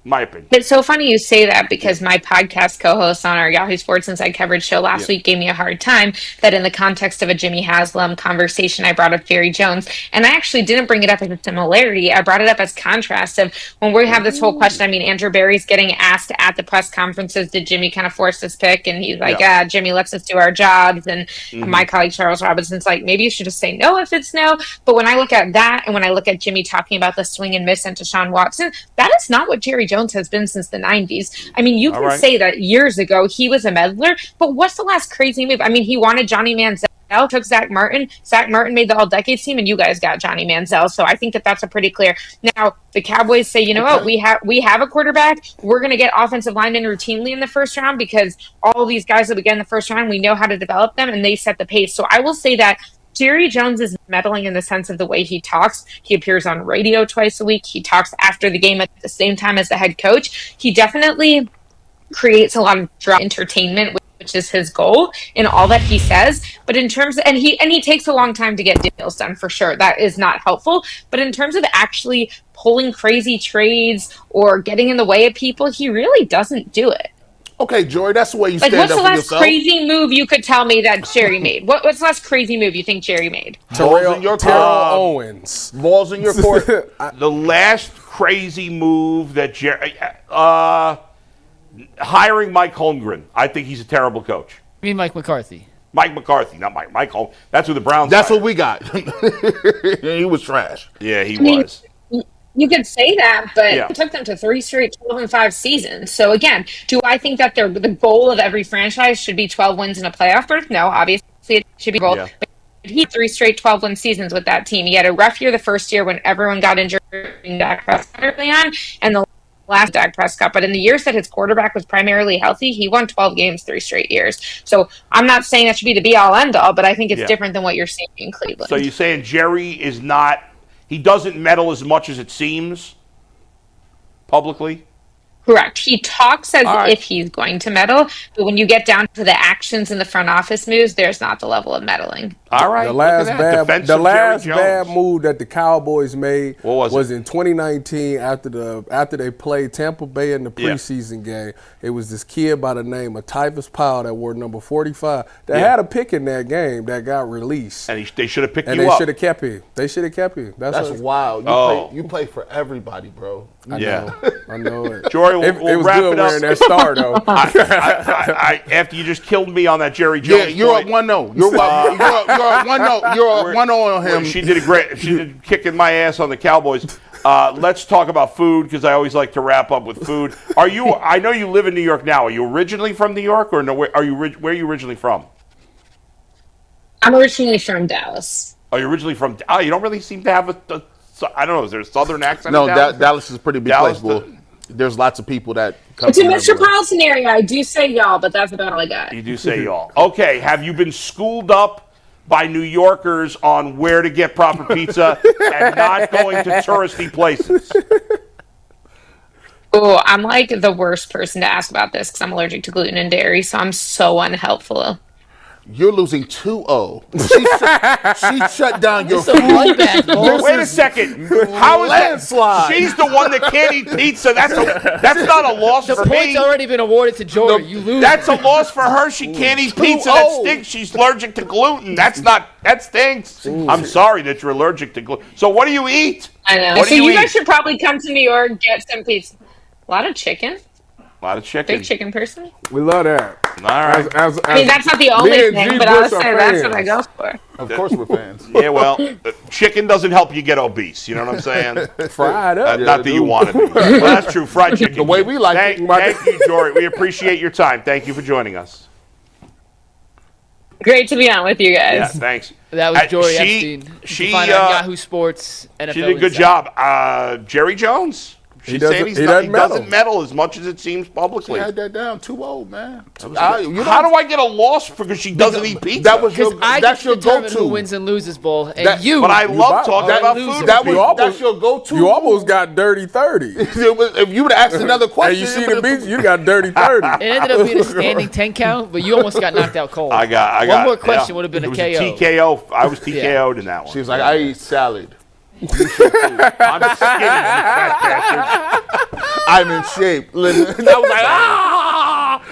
in my opinion. It's so funny you say that because my podcast co-host on our Yahoo Sports Inside coverage show last week gave me a hard time that in the context of a Jimmy Haslam conversation, I brought up Jerry Jones. And I actually didn't bring it up as a similarity. I brought it up as contrast of when we have this whole question. Andrew Barry's getting asked at the press conferences, did Jimmy kind of force this pick? And he's like, Jimmy lets us do our jobs. And my colleague Charles Robinson's like, maybe you should just say no if it's no. But when I look at that and when I look at Jimmy talking about the swing and miss into Deshaun Watson, that is not what Jerry Jones has been since the 90s. You can say that years ago he was a meddler, but what's the last crazy move? He wanted Johnny Manziel, took Zach Martin. Zach Martin made the All-Decades team, and you guys got Johnny Manziel. So I think that that's a pretty clear. Now, the Cowboys say, what, we have a quarterback. We're going to get offensive linemen routinely in the 1st round because all of these guys that we get in the 1st round, we know how to develop them, and they set the pace. So I will say that Jerry Jones is meddling in the sense of the way he talks. He appears on radio twice a week. He talks after the game at the same time as the head coach. He definitely creates a lot of drama entertainment, which is his goal in all that he says. But in terms of, and he takes a long time to get deals done for sure. That is not helpful. But in terms of actually pulling crazy trades or getting in the way of people, he really doesn't do it. Okay, Jory, that's the way you stand up for yourself. What's the last crazy move you could tell me that Jerry made? What's the last crazy move you think Jerry made? Terrell Owens. Balls in your court. The last crazy move that Jerry... hiring Mike Holmgren. I think he's a terrible coach. I mean Mike McCarthy. Mike McCarthy, not Mike. Mike Holmgren. That's who the Browns That's hired. what we got. He was trash. Yeah, he mean, was. You could say that, but Yeah. it took them to 3 straight 12-5 seasons. So again, do I think that the goal of every franchise should be 12 wins in a playoff berth? No, obviously it should be goal. Yeah. But he had 3 straight 12-win seasons with that team. He had a rough year the first year when everyone got injured in Dak Prescott early on, and the last Dak Prescott. But in the years that his quarterback was primarily healthy, he won 12 games 3 straight years. So I'm not saying that should be the be-all, end-all, but I think it's different than what you're seeing in Cleveland. So you're saying Jerry is not – he doesn't meddle as much as it seems publicly? Correct. He talks as right. if he's going to meddle, but when you get down to the actions in the front office moves, there's not the level of meddling. All right. The last Defensive bad move that the Cowboys made What was in 2019 after they played Tampa Bay in the preseason game. It was this kid by the name of Tyvis Powell that wore number 45 that had a pick in that game that got released. And they should have picked and you they up. should have kept him. They should have kept him. That's wild. You play for everybody, bro. I know it. Jory, it we'll was wrap good it up. wearing that star, though. I, after you just killed me on that Jerry Jones Yeah, you're point. at 1-0. You're at 1-0. You're at 1-0 on him. She did a great. She did kicking my ass on the Cowboys. Let's talk about food because I always like to wrap up with food. Are you? I know you live in New York now. Are you originally from New York, or no? Where are you originally from? I'm originally from Dallas. Are you originally from? Oh, you don't really seem to have a I don't know. Is there a southern accent? No, in Dallas? Dallas is a pretty big Dallas, place. Well, there's lots of people that come It's a from everywhere. metropolitan area. I do say y'all, but that's about all I got. You do say y'all. Okay. Have you been schooled up by New Yorkers on where to get proper pizza and not going to touristy places? Oh, I'm like the worst person to ask about this because I'm allergic to gluten and dairy, so I'm so unhelpful. You're losing 2-0. She shut down your It's a food. bloodbath, Bull. Wait a second. How is Landslide. that? She's the one that can't eat pizza. That's not a loss The for point's me. already been awarded to Jory. You lose. That's a loss for her. She can't eat pizza. That stinks. She's allergic to gluten. That stinks. I'm sorry that you're allergic to gluten. So what do you eat? I know. What So do you you guys eat? should probably come to New York, get some pizza. A lot of chicken. A lot of chicken. Big chicken person. We love that. All right. I mean, that's not the only thing, but I would say that's what I go for. Of course we're fans. Yeah, well, chicken doesn't help you get obese. You know what I'm saying? Fried up. Not that you want to be. Well, that's true. Fried chicken. The way we like it. Thank you, Jory. We appreciate your time. Thank you for joining us. Great to be on with you guys. Yeah, thanks. That was Jory she- Epstein. You can she, find her on Yahoo Sports. NFL She did a good Insider. job. Jerry Jones. She's doesn't- saying he he doesn't doesn't meddle as much as it seems publicly. She had that down 2-0, man. How do I get a loss because she doesn't eat pizza? That was Because your, I that's get your to determine go-to. who wins and loses, Bull. And That- you. but I love talking that- about loser. food. That with was, people. that's your go-to. You almost got dirty 30. If you would have asked another Hey, question. you see the beach? You got dirty 30. It ended up being a standing 10 count, but you almost got knocked out cold. I got One more question would have been it a was KO. A TKO. I was TKO'd in that one. She was like, I eat salad. I'm skinny, you fat bastard. I'm in shape. I was like,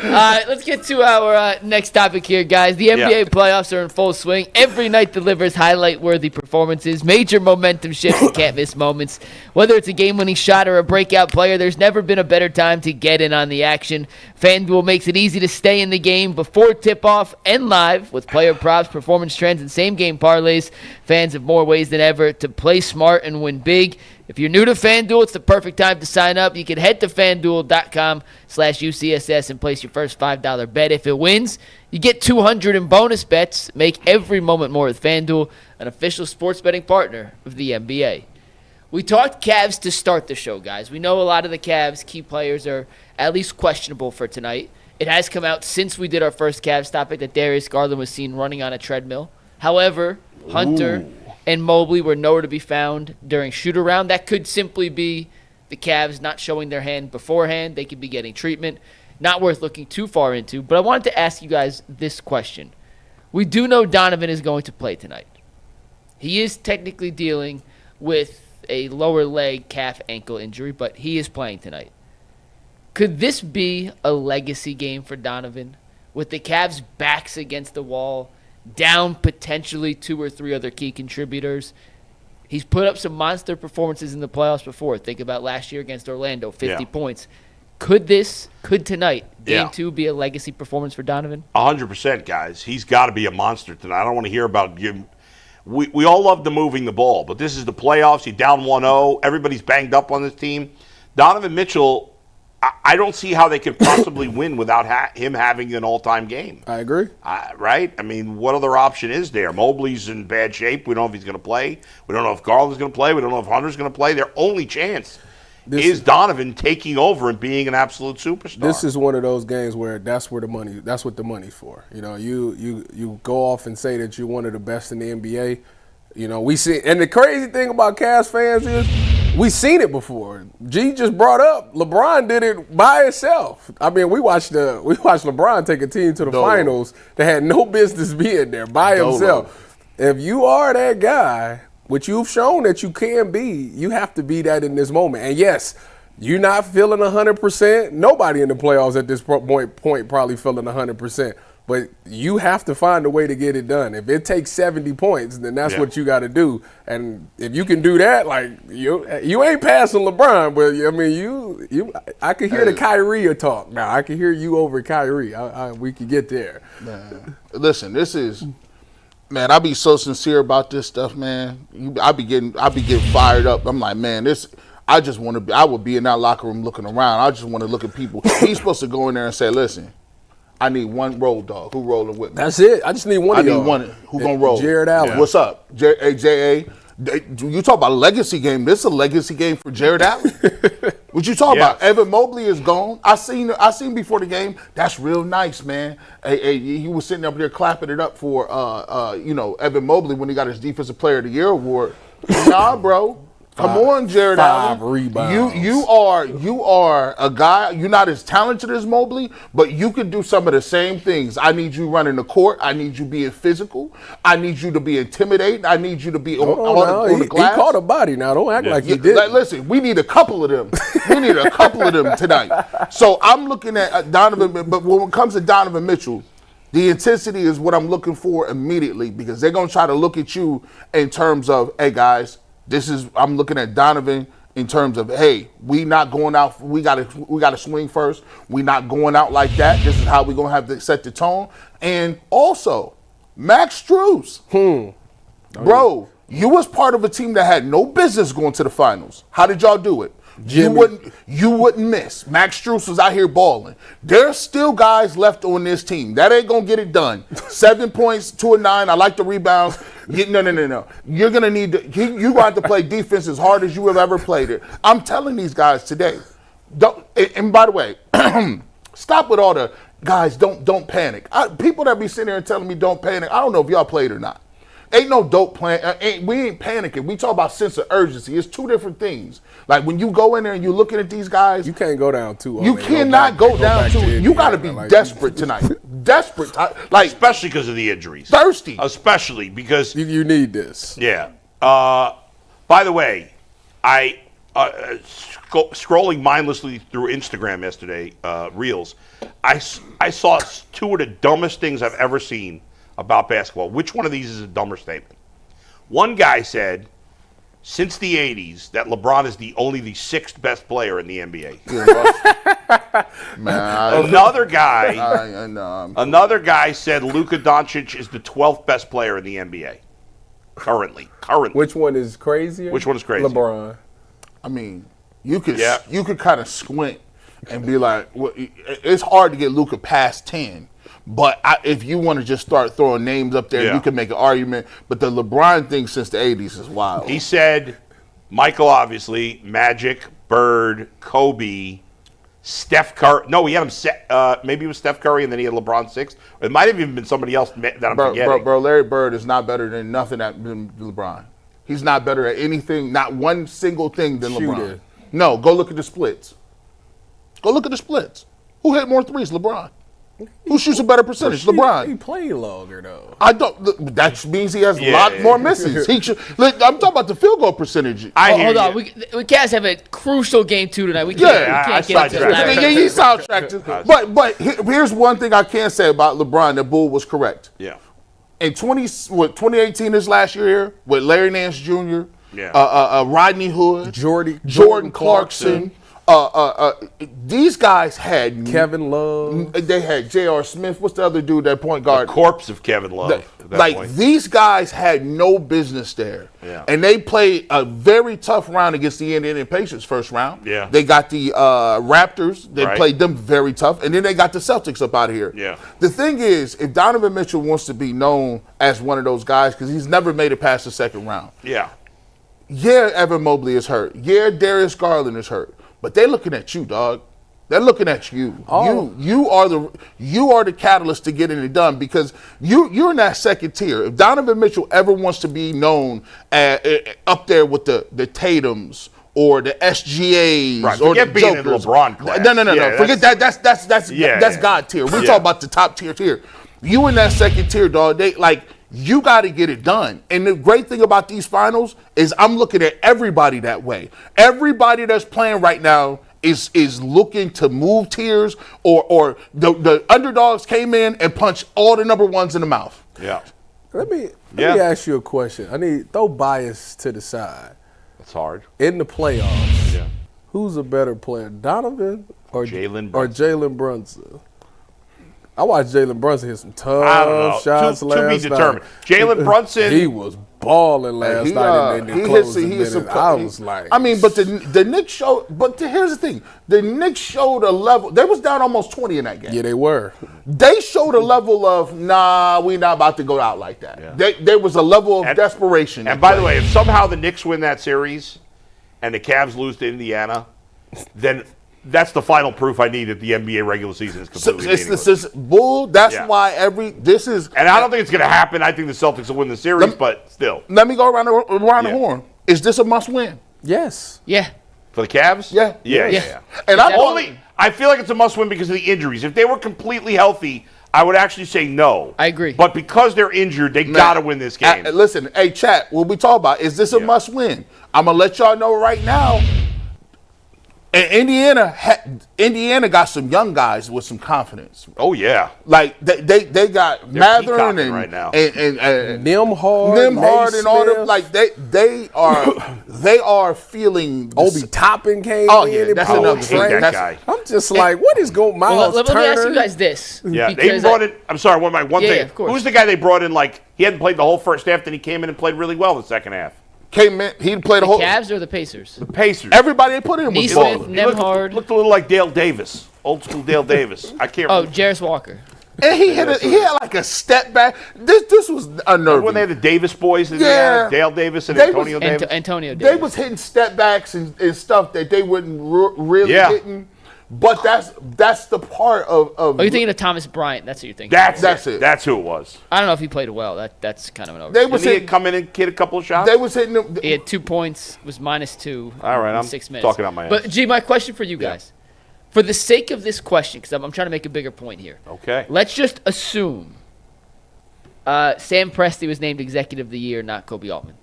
All right, let's get to our next topic here, guys. The NBA playoffs are in full swing. Every night delivers highlight-worthy performances, major momentum shifts, and can't-miss moments. Whether it's a game-winning shot or a breakout player, there's never been a better time to get in on the action. FanDuel makes it easy to stay in the game before tip-off and live with player props, performance trends, and same-game parlays. Fans have more ways than ever to play smart and win big. If you're new to FanDuel, it's the perfect time to sign up. You can head to FanDuel.com/UCSS and place your first $5 bet. If it wins, you get $200 in bonus bets. Make every moment more with FanDuel, an official sports betting partner of the NBA. We talked Cavs to start the show, guys. We know a lot of the Cavs' key players are at least questionable for tonight. It has come out since we did our first Cavs topic that Darius Garland was seen running on a treadmill. However, Hunter and Mobley were nowhere to be found during shoot-around. That could simply be the Cavs not showing their hand beforehand. They could be getting treatment. Not worth looking too far into. But I wanted to ask you guys this question. We do know Donovan is going to play tonight. He is technically dealing with a lower leg calf ankle injury, but he is playing tonight. Could this be a legacy game for Donovan with the Cavs' backs against the wall, down potentially 2 or 3 other key contributors? He's put up some monster performances in the playoffs before. Think about last year against Orlando, 50 points. Could tonight, game 2, be a legacy performance for Donovan? 100%, guys. He's got to be a monster tonight. I don't want to hear about him. We all love the moving the ball, but this is the playoffs. You're down 1-0. Everybody's banged up on this team. Donovan Mitchell, I don't see how they could possibly win without him having an all-time game. I agree. Right? I mean, what other option is there? Mobley's in bad shape. We don't know if he's going to play. We don't know if Garland's going to play. We don't know if Hunter's going to play. Their only chance is Donovan taking over and being an absolute superstar. This is one of those games where that's what the money's for. You know, you go off and say that you're one of the best in the NBA. You know, we see, and the crazy thing about Cavs fans is we seen it before. G just brought up LeBron did it by himself. I mean, we watched LeBron take a team to the finals that had no business being there by himself. If you are that guy, which you've shown that you can be, you have to be that in this moment. And yes, you're not feeling 100%. Nobody in the playoffs at this point probably feeling 100%. But you have to find a way to get it done. If it takes 70 points, then that's what you got to do. And if you can do that, like you ain't passing LeBron, but I mean I can hear the Kyrie talk now. I can hear you over Kyrie. We could get there. Man. Listen, this is. Man, I be so sincere about this stuff, man. I be getting fired up. I'm like, man, I just want to be. I would be in that locker room looking around. I just want to look at people. He's supposed to go in there and say, listen, I need one road dog. Who rolling with me? That's it. I just need one of y'all. I need one. Who gonna roll? Jared Allen. What's up? J.A. You talk about a legacy game. This is a legacy game for Jared Allen. What you talking about? Evan Mobley is gone. I seen before the game. That's real nice, man. He was sitting up there clapping it up for Evan Mobley when he got his Defensive Player of the Year award. Nah, bro. Come on, Jared Allen. 5 rebounds. You are a guy. You're not as talented as Mobley, but you can do some of the same things. I need you running the court. I need you being physical. I need you to be intimidating. I need you to be on the glass. He caught a body now. Don't act like he did. Listen, we need a couple of them. We need a couple of them tonight. So I'm looking at Donovan, but when it comes to Donovan Mitchell, the intensity is what I'm looking for immediately because they're going to try to look at you in terms of, hey, guys, I'm looking at Donovan in terms of, hey, we not going out. We gotta swing first. We not going out like that. This is how we gonna have to set the tone. And also, Max Strus, bro, you was part of a team that had no business going to the finals. How did y'all do it? You wouldn't miss. Max Strus was out here balling. There's still guys left on this team. That ain't gonna get it done. 7 points, 2 of 9. I like the rebounds. No. You're gonna need to. You're gonna have to play defense as hard as you have ever played it. I'm telling these guys today. And by the way, stop with all the guys. Don't panic. People that be sitting there and telling me don't panic. I don't know if y'all played or not. Ain't no dope plan. We ain't panicking. We talk about sense of urgency. It's two different things. Like when you go in there and you're looking at these guys, you can't go down too. You cannot go down too. You got to be desperate tonight. Desperate, like especially because of the injuries. Thirsty, especially because you need this. Yeah. By the way, I scrolling mindlessly through Instagram yesterday, Reels. I saw two of the dumbest things I've ever seen about basketball. Which one of these is a dumber statement? One guy said, since the 80s, that LeBron is only the 6th best player in the NBA. Man, another guy said Luka Doncic is the 12th best player in the NBA. Currently. Which one is crazier? LeBron. I mean, you could kind of squint and be like, well, it's hard to get Luka past 10. But if you want to just start throwing names up there, you can make an argument. But the LeBron thing since the 80s is wild. He said Michael, obviously, Magic, Bird, Kobe, Steph Curry. No, he had him maybe it was Steph Curry, and then he had LeBron 6. It might have even been somebody else that I'm forgetting. Bro, Larry Bird is not better than nothing than LeBron. He's not better at anything, not one single thing than LeBron. No, go look at the splits. Who hit more threes? LeBron. Who shoots a better percentage? LeBron. He played longer though. That means he has a lot more misses. I'm talking about the field goal percentage. Hold on. We Cavs have a crucial game 2 tonight. We can't get into that. Yeah, you soundtracked. But here's one thing I can say about LeBron. That Bull was correct. Yeah. In 2018, this last year here, with Larry Nance Jr., Rodney Hood, Jordan Clarkson. These guys had Kevin Love. They had J.R. Smith. What's the other dude? That point guard. The corpse of Kevin Love. At that point. These guys had no business there. Yeah. And they played a very tough round against the Indiana Pacers first round. Yeah. They got the Raptors. They Right. played them very tough. And then they got the Celtics up out of here. Yeah. The thing is, if Donovan Mitchell wants to be known as one of those guys, because he's never made it past the second round. Yeah. Yeah, Evan Mobley is hurt. Yeah, Darius Garland is hurt. But they're looking at you, dog. They're looking at you. Oh. You are the catalyst to getting it done because you're in that second tier. If Donovan Mitchell ever wants to be known up there with the Tatums or the SGAs Right. or Forget the being in Jokers. LeBron class. No. Yeah, Forget that. That's God tier. We Yeah. talk about the top tier. You in that second tier, dog. You got to get it done. And the great thing about these finals is I'm looking at everybody that way. Everybody that's playing right now is looking to move tiers or the underdogs came in and punched all the number ones in the mouth. Yeah. Let me ask you a question. I need throw bias to the side. That's hard. In the playoffs, Yeah. who's a better player, Donovan or Jalen Brunson? I watched Jalen Brunson hit some I don't know. tough shots To last be determined. night. Jalen Brunson. He was balling last night in the closing minutes. I was like, I mean, but the Knicks showed. But here's the thing: the Knicks showed a level. They was down almost 20 in that game. yeah, they were. They showed a level of nah, we not about to go out like that. Yeah. There was a level of desperation. And by the way, if somehow the Knicks win that series and the Cavs lose to Indiana, then that's the final proof I need that the NBA regular season is completely meaningless. Bull. That's Yeah. why this is. And I don't think it's going to happen. I think the Celtics will win the series, but still. Let me go around the Yeah. horn. Is this a must win? Yes. Yeah. For the Cavs? Yeah. Yeah. And I feel like it's a must win because of the injuries. If they were completely healthy, I would actually say no. I agree. But because they're injured, they got to win this game. Listen, hey, chat, what we talk about, is this a must win? I'm going to let y'all know right now. And Indiana got some young guys with some confidence. Oh yeah, like they got Matherin and right now. and Nimhard and all them. Like they are feeling. Obi Toppin came in. That's and another pulled thing. train. That's, I'm just like, what is going? Miles let me Turner. ask you guys this. Yeah, they because brought in. I'm sorry, one thing. Yeah, of course. Who's the guy they brought in? Like he hadn't played the whole first half, then he came in and played really well the second half. Came in, he played the whole. Cavs or the Pacers? The Pacers. Everybody they put in was Neesmith, balling. Nemhard. Looked a little like Dale Davis, old school Dale Davis. I can't. Oh, Jarris Walker. And he had like a step back. This was unnerving. When they had the Davis boys, Yeah. Dale Davis and They Antonio was- Davis. Antonio They Davis. was hitting step backs and stuff that they wouldn't really Yeah. hitting. But that's the part of. Oh, you're thinking of Thomas Bryant. That's what you're thinking. That's it. That's who it was. I don't know if he played well. That's kind of an over. They was Didn't he hitting. come in and hit a couple of shots? They was hitting them. He had 2 points, was -2. All right, in I'm 6 minutes. talking out my ass. But G, my question for you guys, for the sake of this question, because I'm trying to make a bigger point here. Okay. Let's just assume Sam Presti was named Executive of the Year, not Kobe Altman.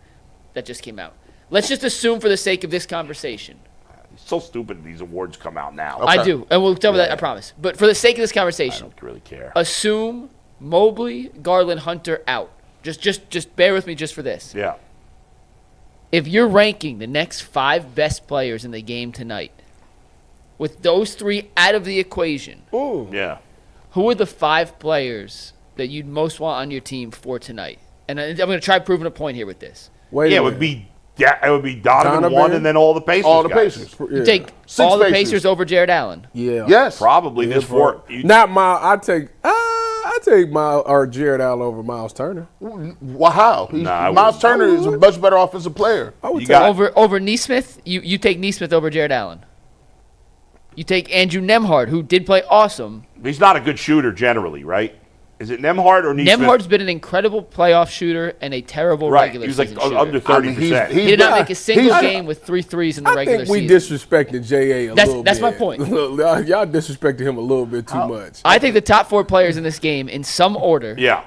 That just came out. Let's just assume for the sake of this conversation. It's so stupid these awards come out now. I do, and we'll tell you that, I promise. But for the sake of this I conversation, don't really care. assume Mobley, Garland, Hunter out. Just bear with me just for this. Yeah. If you're ranking the next 5 best players in the game tonight, with those 3 out of the equation, Yeah. who are the 5 players that you'd most want on your team for tonight? And I'm going to try proving a point here with this. Wait Yeah, a it would minute. be Donovan Donovan. 1 and then all the Pacers. All the guys. Pacers. You take Six all the Pacers. Pacers over Jared Allen. Yeah. Yes. Probably this four. Not Miles. I take Miles or Jared Allen over Miles Turner. Well, how? Nah, I Miles wouldn't. Turner is a much better offensive player. I would You take got- Over Neesmith, you take Neesmith over Jared Allen. You take Andrew Nemhard, who did play awesome. He's not a good shooter generally, right? Is it Nemhard or Neesmith? Nemhard's been an incredible playoff shooter and a terrible right. regular He was like season shooter. under 30%. He did not make a single he's- game with 3 threes in the I regular think we season. disrespected JA a little bit. That's my point. Y'all disrespected him a little bit too much. I think the top 4 players in this game, in some order, Yeah.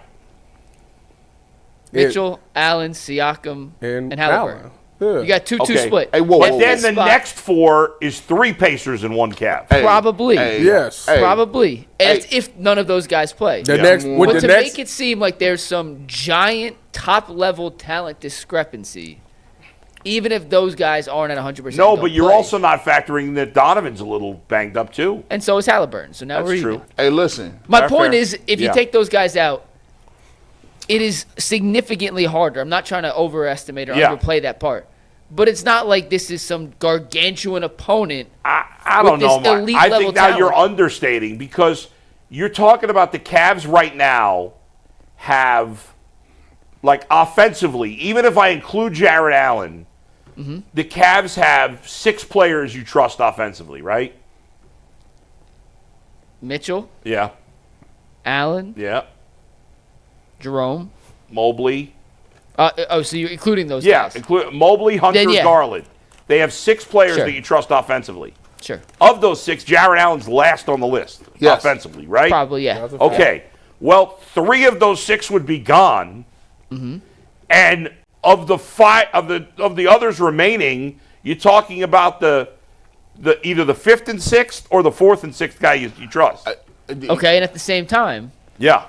Mitchell, Allen, Siakam, and Halliburton. Allen. Yeah. You got 2-2 Okay. split. Hey, whoa, And then the Spot. next 4 is 3 Pacers and 1 Cavs. Hey, Probably. hey, Yes. hey. Probably. And Hey. it's if none of those guys play. The Yeah. next, But with to the next, make it seem like there's some giant top-level talent discrepancy, even if those guys aren't at 100%. No, but you're also not factoring that Donovan's a little banged up too. And so is Halliburton. So now we're true. even. Hey, listen. My point is, if you take those guys out, it is significantly harder. I'm not trying to overestimate or underplay that part. But it's not like this is some gargantuan opponent. I don't know, Mike. I think now you're understating because you're talking about the Cavs right now have, like, offensively, even if I include Jared Allen, the Cavs have 6 players you trust offensively, right? Mitchell. Yeah. Allen. Yeah. Jerome. Mobley. So you're including those guys? Yeah, Mobley, Hunter, Garland. They have 6 players that you trust offensively. Sure. Of those 6, Jared Allen's last on the list offensively, right? Probably, yeah. Okay. Well, 3 of those 6 would be gone, and of the 5 of the others remaining, you're talking about the either the 5th and 6th or the 4th and 6th guy you trust. Okay, and at the same time, yeah.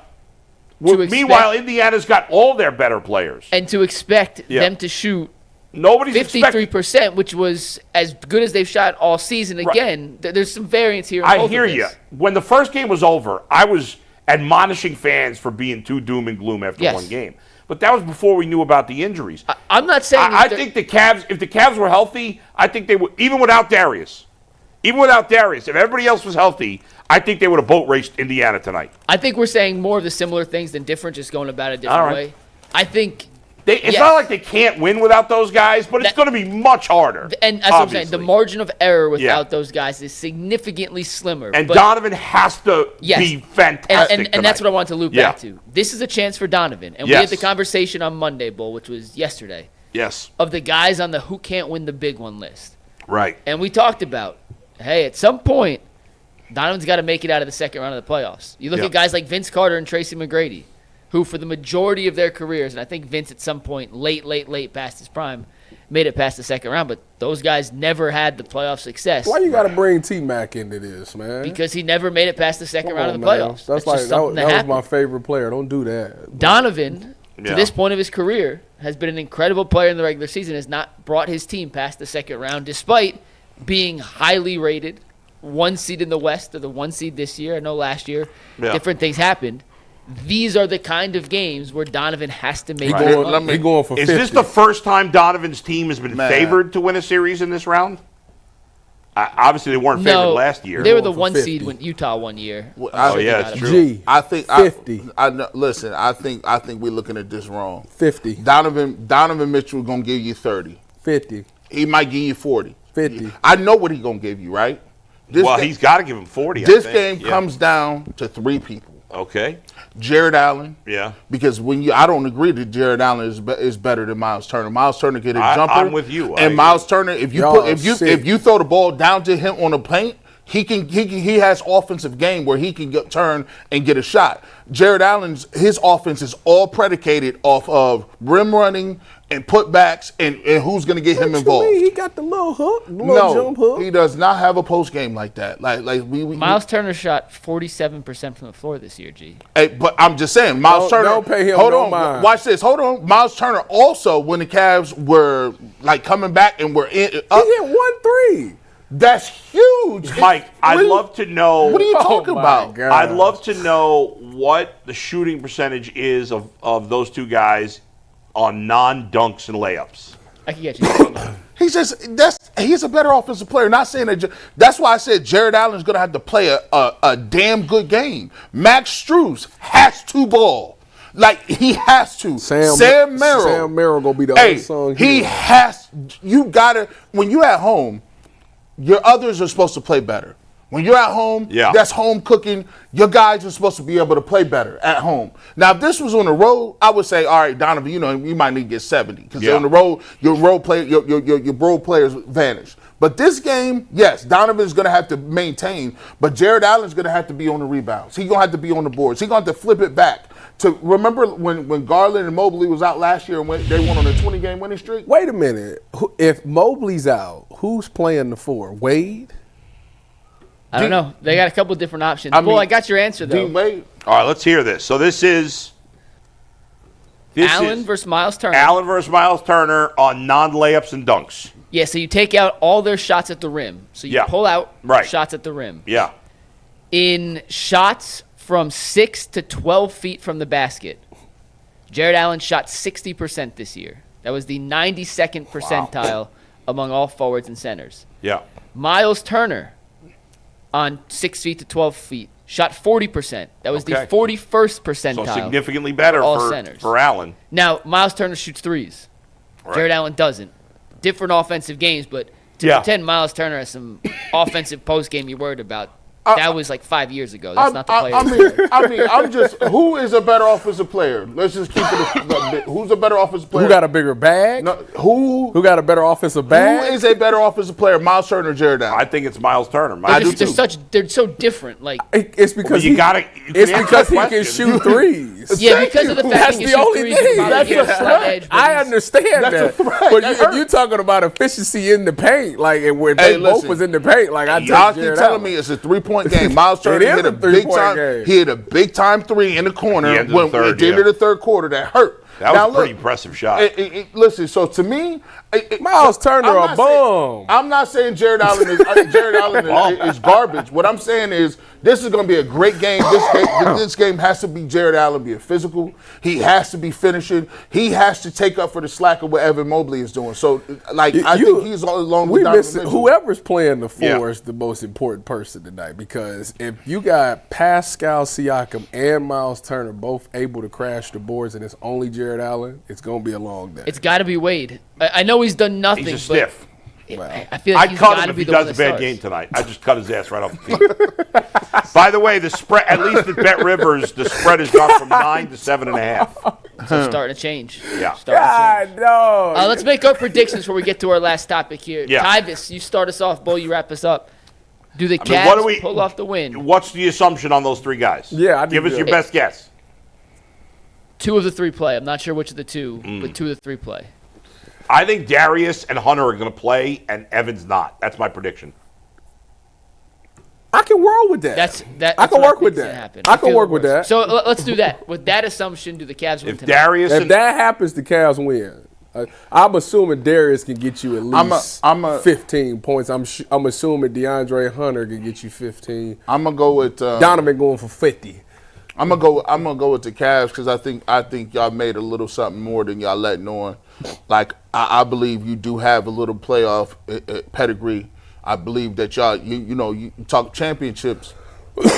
Meanwhile, Indiana's got all their better players. And to expect them to shoot nobody's 53%, which was as good as they've shot all season. Again, there's some variance here. I hear you. When the first game was over, I was admonishing fans for being too doom and gloom after one game. But that was before we knew about the injuries. I'm not saying... I think the Cavs, if the Cavs were healthy, I think they would, even without Darius, if everybody else was healthy, I think they would have boat raced Indiana tonight. I think we're saying more of the similar things than different, just going about it a different way. I think... It's not like they can't win without those guys, but it's going to be much harder. And that's what I'm saying. The margin of error without those guys is significantly slimmer. And Donovan has to be fantastic and that's what I want to loop back to. This is a chance for Donovan. And we had the conversation on Monday, Bull, which was yesterday. Yes. Of the guys on the who can't win the big one list. Right. And we talked about, hey, at some point, Donovan's got to make it out of the second round of the playoffs. You look at guys like Vince Carter and Tracy McGrady, who for the majority of their careers, and I think Vince at some point late past his prime, made it past the second round, but those guys never had the playoff success. Why you got to bring T-Mac into this, man? Because he never made it past the second round of the playoffs. That's like that was my favorite player. Don't do that. Donovan, to this point of his career, has been an incredible player in the regular season, has not brought his team past the second round, despite being highly rated, 1 seed in the West, or the 1 seed this year. I know last year different things happened. These are the kind of games where Donovan has to make it. He going for 50. Is this the first time Donovan's team has been favored to win a series in this round? Obviously, they weren't favored last year. They were the 1 seed when Utah 1 year. It's true. I think 50. Listen, I think we're looking at this wrong. 50. Donovan Mitchell gonna give you 30. 50. He might give you 40. 50. I know what he's gonna give you, right? He's got to give him 40. This game comes down to 3 people. Okay. Jared Allen. Yeah. Because I don't agree that Jared Allen is better than Miles Turner. Miles Turner get a jumper. I'm with you. And Miles Turner, if you throw the ball down to him on the paint, he has offensive game where he can turn and get a shot. Jared Allen's his offense is all predicated off of rim running and putbacks and who's going to get him involved. He got the little hook, jump hook. He does not have a post game like that. Miles Turner shot 47% from the floor this year, G. Hey, but I'm just saying, Miles Turner. Don't pay him mind. Watch this. Hold on. Miles Turner also, when the Cavs were coming back and were in, he hit 1 3. That's huge, Mike. I'd love to know. What are you talking about? God. I'd love to know what the shooting percentage is of those 2 guys on non-dunks and layups. I can get you. He's a better offensive player. Not saying that. That's why I said Jared Allen's going to have to play a damn good game. Max Strus has to ball. He has to. Sam Merrill gonna be the unsung hero. He has. You gotta. When you at home, your others are supposed to play better. When you're at home, that's home cooking. Your guys are supposed to be able to play better at home. Now, if this was on the road, I would say, all right, Donovan, you might need to get 70 because on the road, your role players vanish. But this game, yes, Donovan's going to have to maintain, but Jared Allen's going to have to be on the rebounds. He's going to have to be on the boards. He's going to have to flip it back. Remember when Garland and Mobley was out last year and they went on a 20-game winning streak? Wait a minute. If Mobley's out, who's playing the 4? Wade? I don't know. They got a couple different options. I got your answer, though. Wade. All right, let's hear this. So this is Allen versus Miles Turner. Allen versus Miles Turner on non-layups and dunks. Yeah, so you take out all their shots at the rim. So you pull out shots at the rim. Yeah. In shots from 6 to 12 feet from the basket, Jared Allen shot 60% this year. That was the 92nd percentile among all forwards and centers. Yeah. Miles Turner on 6 feet to 12 feet shot 40%. That was the 41st percentile. So significantly better all centers. For Allen. Now, Miles Turner shoots threes. Right. Jared Allen doesn't. Different offensive games, but to pretend Miles Turner has some offensive post game you're worried about, that was like 5 years ago. That's not the player. I'm just, who is a better offensive player? Let's just keep it. Who's a better offensive player? Who got a bigger bag? No, who got a better offensive bag? Who is a better offensive player, Miles Turner or Jared Allen? I think it's Miles Turner. They're so different. Like it's because he can shoot threes. Yeah, because of the fact that's the only thing. That's a threat. I understand that. But if you're talking about efficiency in the paint, like where they both was in the paint, like y'all keep telling me it's a 3-point game. Miles Turner hit a big time. He hit a big time three in the corner at the end of the third quarter that hurt. That was a pretty impressive shot. Listen, so to me, Miles Turner a bum. I'm not saying Jared Allen is garbage. What I'm saying is this is going to be a great game. This game has to be Jared Allen being physical. He has to be finishing. He has to take up for the slack of what Evan Mobley is doing. So, I think he's all along with Donovan Mitchell. Whoever's playing the four is the most important person tonight, because if you got Pascal Siakam and Miles Turner both able to crash the boards and it's only Jared Allen, it's going to be a long day. It's got to be Wade. I know he's done nothing. He's a stiff. I feel like I'd cut him if he does a bad game tonight. I just cut his ass right off the team. By the way, the spread, at least at Bet Rivers, the spread has gone from 9 to 7.5. So it's starting to change. Yeah. God, no. Let's make our predictions before we get to our last topic here. Yeah. Tyvis, you start us off. Bo, you wrap us up. Do the Cavs pull off the win? What's the assumption on those three guys? Yeah, give us your best guess. 2 of the 3 play. I'm not sure which of the 2, but 2 of the 3 play. I think Darius and Hunter are going to play, and Evans not. That's my prediction. I can roll with that. I can work with that. I can work with that. So let's do that. With that assumption, do the Cavs win tonight? If that happens, the Cavs win. I'm assuming Darius can get you at least 15 points. I'm assuming DeAndre Hunter can get you 15. I'm gonna go with Donovan going for 50. I'm gonna go with the Cavs because I think y'all made a little something more than y'all letting on. Like I believe you do have a little playoff pedigree. I believe that y'all you talk championships.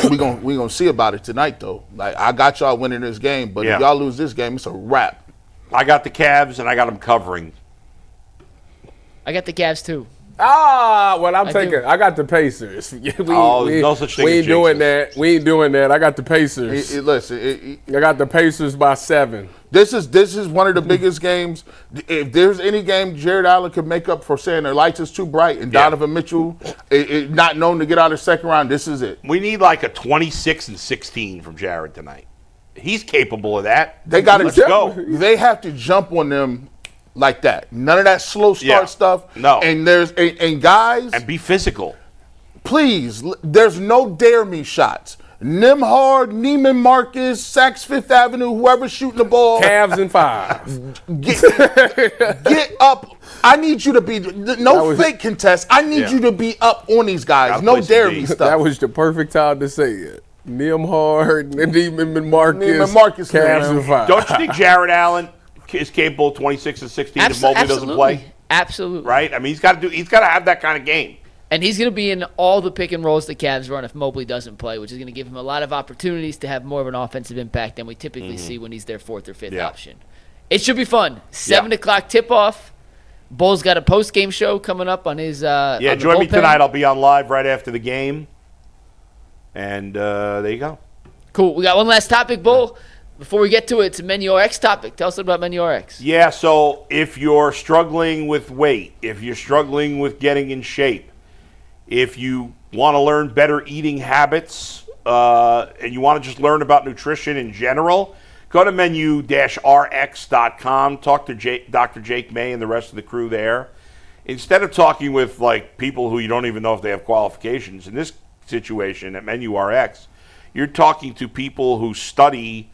we gonna see about it tonight though. Like I got y'all winning this game, but if y'all lose this game, it's a wrap. I got the Cavs and I got them covering. I got the Cavs too. Well, I got the Pacers. No such thing. We ain't doing that. We ain't doing that. I got the Pacers. I got the Pacers by 7. This is one of the biggest games. If there's any game Jared Allen could make up for saying their lights is too bright and Donovan Mitchell not known to get out of the second round, this is it. We need like a 26-16 from Jared tonight. He's capable of that. They got to go. They have to jump on them like that. None of that slow start stuff. No. And guys, and be physical. Please, there's no dare me shots. Nimhard, Neiman Marcus, Saks Fifth Avenue, whoever's shooting the ball. Cavs in 5. Get up. I need you to be fake contest. I need you to be up on these guys. No dare me stuff. That was the perfect time to say it. Neiman Marcus, Cavs in 5. Don't you think Jared Allen is capable of 26-16 if Mobley doesn't play? Absolutely. Right? I mean, he's got to have that kind of game. And he's going to be in all the pick and rolls the Cavs run if Mobley doesn't play, which is going to give him a lot of opportunities to have more of an offensive impact than we typically see when he's their 4th or 5th option. It should be fun. 7 o'clock tip-off. Bull's got a post-game show coming up on his join me tonight. I'll be on live right after the game. And there you go. Cool. We got one last topic, Bull. Before we get to it, it's a Menu RX topic. Tell us about Menu RX. Yeah, so if you're struggling with weight, if you're struggling with getting in shape, if you want to learn better eating habits, and you want to just learn about nutrition in general, go to menu-rx.com. Talk to Dr. Jake May and the rest of the crew there. Instead of talking with like people who you don't even know if they have qualifications, in this situation at Menu RX, you're talking to people who study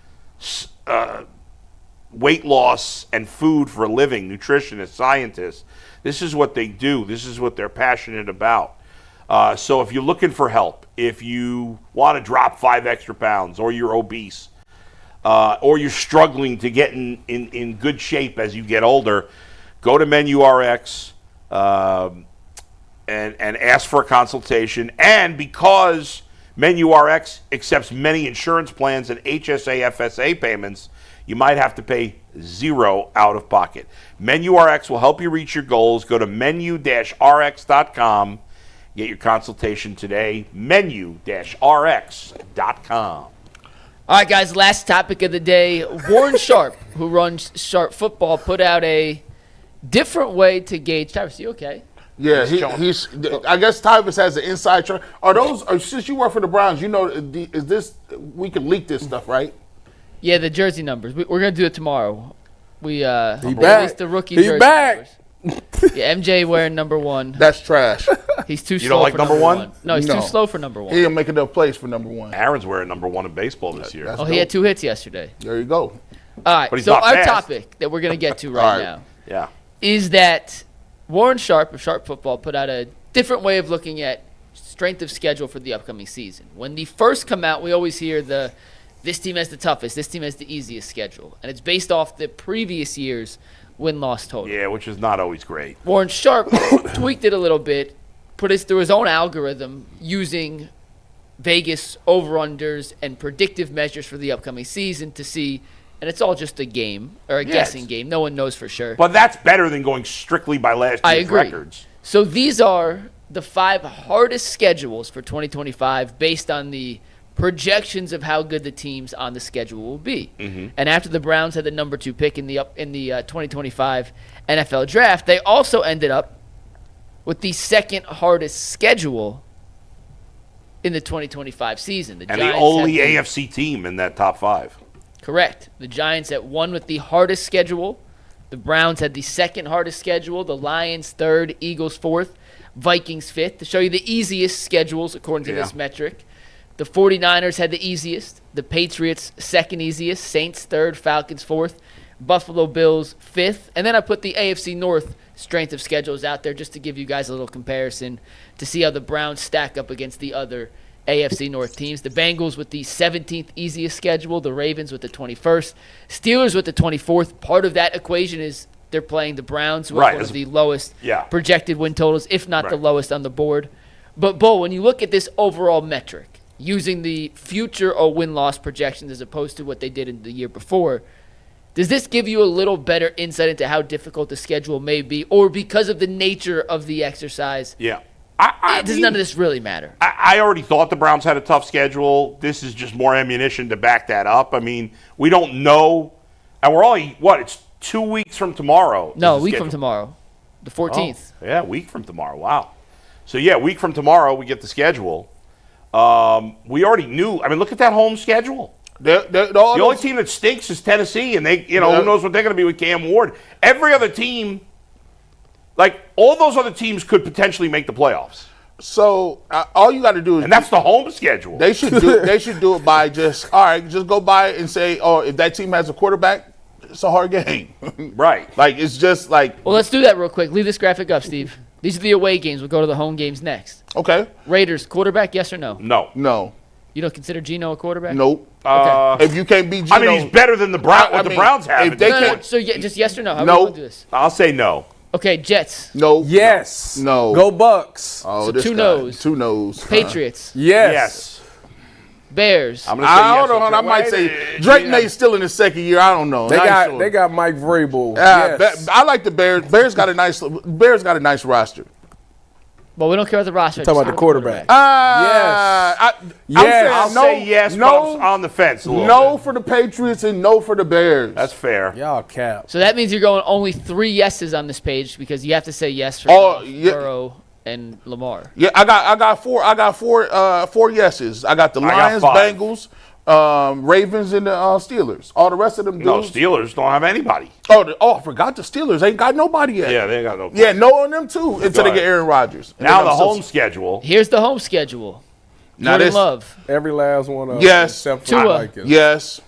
weight loss and food for a living, nutritionists, scientists. This is what they do. This is what they're passionate about. So if you're looking for help, if you want to drop 5 extra pounds, or you're obese, or you're struggling to get in good shape as you get older, go to MenuRx and ask for a consultation. And because MenuRx accepts many insurance plans and HSA, FSA payments, you might have to pay 0 out of pocket. MenuRx will help you reach your goals. Go to menu-rx.com. Get your consultation today. Menu-rx.com. All right, guys, last topic of the day. Warren Sharp, who runs Sharp Football, put out a different way to gauge. Travis, you okay? Yeah, he's. I guess Tyvus has an inside track. Since you work for the Browns, you know, is this, we can leak this stuff, right? Yeah, the jersey numbers. We're going to do it tomorrow. We back. The rookie He's jersey back. numbers. Yeah, MJ wearing number 1. That's trash. He's too slow. You don't like for number 1? No, he's too slow for number 1. He didn't make enough plays for number 1. Aaron's wearing number 1 in baseball this year. He had 2 hits yesterday. There you go. All right, But he's so not our fast. topic that we're going to get to right now Yeah. is that Warren Sharp of Sharp Football put out a different way of looking at strength of schedule for the upcoming season. When the first come out, we always hear this team has the toughest, this team has the easiest schedule. And it's based off the previous year's win-loss total. Yeah, which is not always great. Warren Sharp tweaked it a little bit, put us through his own algorithm using Vegas over-unders and predictive measures for the upcoming season to see, and it's all just a game, or a guessing game. No one knows for sure. But that's better than going strictly by last I year's agree. records. So these are the 5 hardest schedules for 2025 based on the projections of how good the teams on the schedule will be. Mm-hmm. And after the Browns had the number 2 pick in the 2025 NFL draft, they also ended up with the 2nd hardest schedule in the 2025 season. And the only AFC team in that top 5. Correct. The Giants at 1 with the hardest schedule. The Browns had the 2nd hardest schedule. The Lions 3rd, Eagles 4th, Vikings 5th. To show you the easiest schedules according to this metric. The 49ers had the easiest. The Patriots 2nd easiest. Saints 3rd, Falcons 4th, Buffalo Bills 5th. And then I put the AFC North strength of schedules out there just to give you guys a little comparison to see how the Browns stack up against the other AFC North teams. The Bengals with the 17th easiest schedule. The Ravens with the 21st. Steelers with the 24th. Part of that equation is they're playing the Browns, who have one of the lowest projected win totals, if not the lowest on the board. But, Bo, when you look at this overall metric, using the future or win-loss projections as opposed to what they did in the year before, does this give you a little better insight into how difficult the schedule may be, or because of the nature of the exercise? Yeah. Does none of this really matter? I already thought the Browns had a tough schedule. This is just more ammunition to back that up. I mean, we don't know. And we're only, it's 2 weeks from tomorrow. No, a week from tomorrow. The 14th. Oh, yeah, a week from tomorrow. Wow. So, a week from tomorrow we get the schedule. We already knew. I mean, look at that home schedule. The only team that stinks is Tennessee, and they, who knows what they're going to be with Cam Ward. Every other team, all those other teams could potentially make the playoffs. So all you got to do is, and that's the home schedule. They should do it by just go by it and say, if that team has a quarterback, it's a hard game. Right. It's just Well, let's do that real quick. Leave this graphic up, Steve. These are the away games. We'll go to the home games next. Okay. Raiders, quarterback, yes or no? No. You don't consider Geno a quarterback? Nope. Okay. If you can't beat Geno, I mean, he's better than the Browns. The Browns have. If they can't, so just yes or no. How No. do you want to do this? I'll say no. Okay, Jets. No. Yes. No. Go Bucks. Oh, So this two guy. no's. 2 no's. Patriots. Yes. Bears. I'm going to say yes. Hold on. I might say Drake May's still in his 2nd year. I don't know. They got Mike Vrabel. I like the Bears. Bears got a nice roster. Well, we don't care about the roster. Talking about the quarterback. I'll say yes, but I'm on the fence a little No bit. for the Patriots and no for the Bears. That's fair. Y'all cap. So that means you're going only 3 yeses on this page because you have to say yes for Burrow and Lamar. Yeah, I got four yeses. I got the Lions, 5. Bengals, Ravens, and the Steelers. All the rest of them dudes. No, Steelers don't have anybody. I forgot the Steelers. Ain't got nobody yet. Yeah, they ain't got no. Yeah, no on them too until they get Aaron Rodgers. Now the home schedule. Here's the home schedule. Now Jordan this, Love. Every last one of them. Yes. Except for Tua. the Vikings. Yes.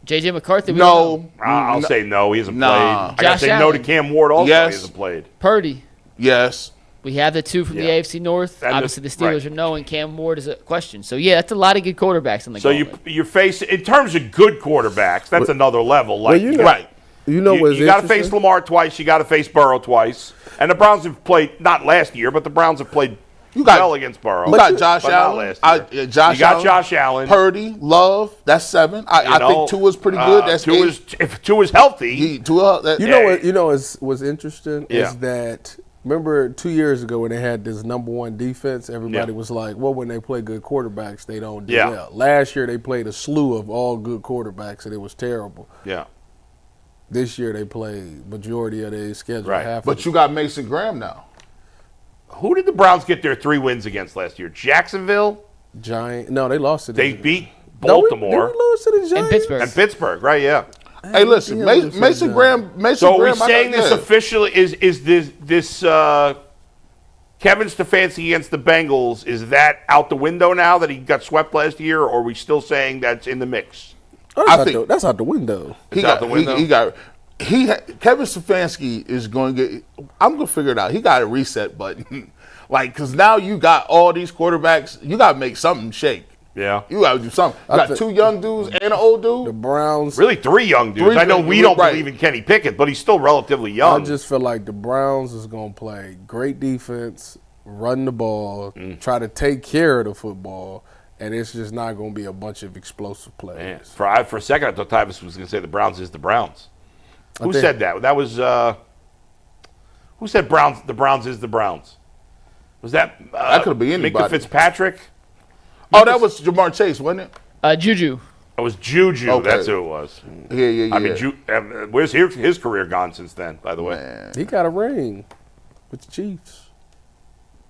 J.J. McCarthy. We don't know. No. I'll say no. He hasn't played. I got to Josh say no to Allen. Cam Ward also. Yes. He hasn't played. Purdy. Yes. We have the two from the AFC North. And Obviously, the right. Steelers are no, and Cam Ward is a question. So, yeah, that's a lot of good quarterbacks in the So gauntlet. you face in terms of good quarterbacks. That's another level. Like you know- right. You know what's You got to interesting? face Lamar twice. You got to face Burrow twice. And the Browns have played not last year, but the Browns have played well against Burrow. You got Josh but not Allen. last year. Josh you got Allen, Josh Allen. Purdy, Love. That's 7. I think Tua's pretty good. That's 8. If Tua's healthy. Tua. You know what's interesting is that remember 2 years ago when they had this number 1 defense, everybody was like, well, when they play good quarterbacks, they don't do well. Last year they played a slew of all good quarterbacks and it was terrible. Yeah. This year they played majority of their schedule. Right. But you got Mason Graham now. Who did the Browns get their 3 wins against last year? Jacksonville? Giant. No, they lost to They beat Baltimore. Did we lose to the Giants? And Pittsburgh. And Pittsburgh, right, yeah. Hey, listen, Mason Graham. So are we saying this officially is this Kevin Stefanski against the Bengals, is that out the window now that he got swept last year, or are we still saying that's in the mix? I think that's out the window. Out the window. Kevin Stefanski is going to get. I'm going to figure it out. He got a reset button, like because now you got all these quarterbacks. You got to make something shake. Yeah, you got to do something. You got 2 young dudes and an old dude. The Browns, really 3 young dudes. I know we don't believe in Kenny Pickett, but he's still relatively young. I just feel like the Browns is going to play great defense, run the ball, try to take care of the football. And it's just not going to be a bunch of explosive plays. Man. For a second, I thought Tyvus was going to say the Browns is the Browns. Who said that? That was who said Browns? The Browns is the Browns. Was that that could be anybody? Minka Fitzpatrick. Oh, that was Jamar Chase, wasn't it? Juju. It was Juju. Okay. That's who it was. Yeah. I mean, where's his career gone since then? By the way, Man. He got a ring with the Chiefs.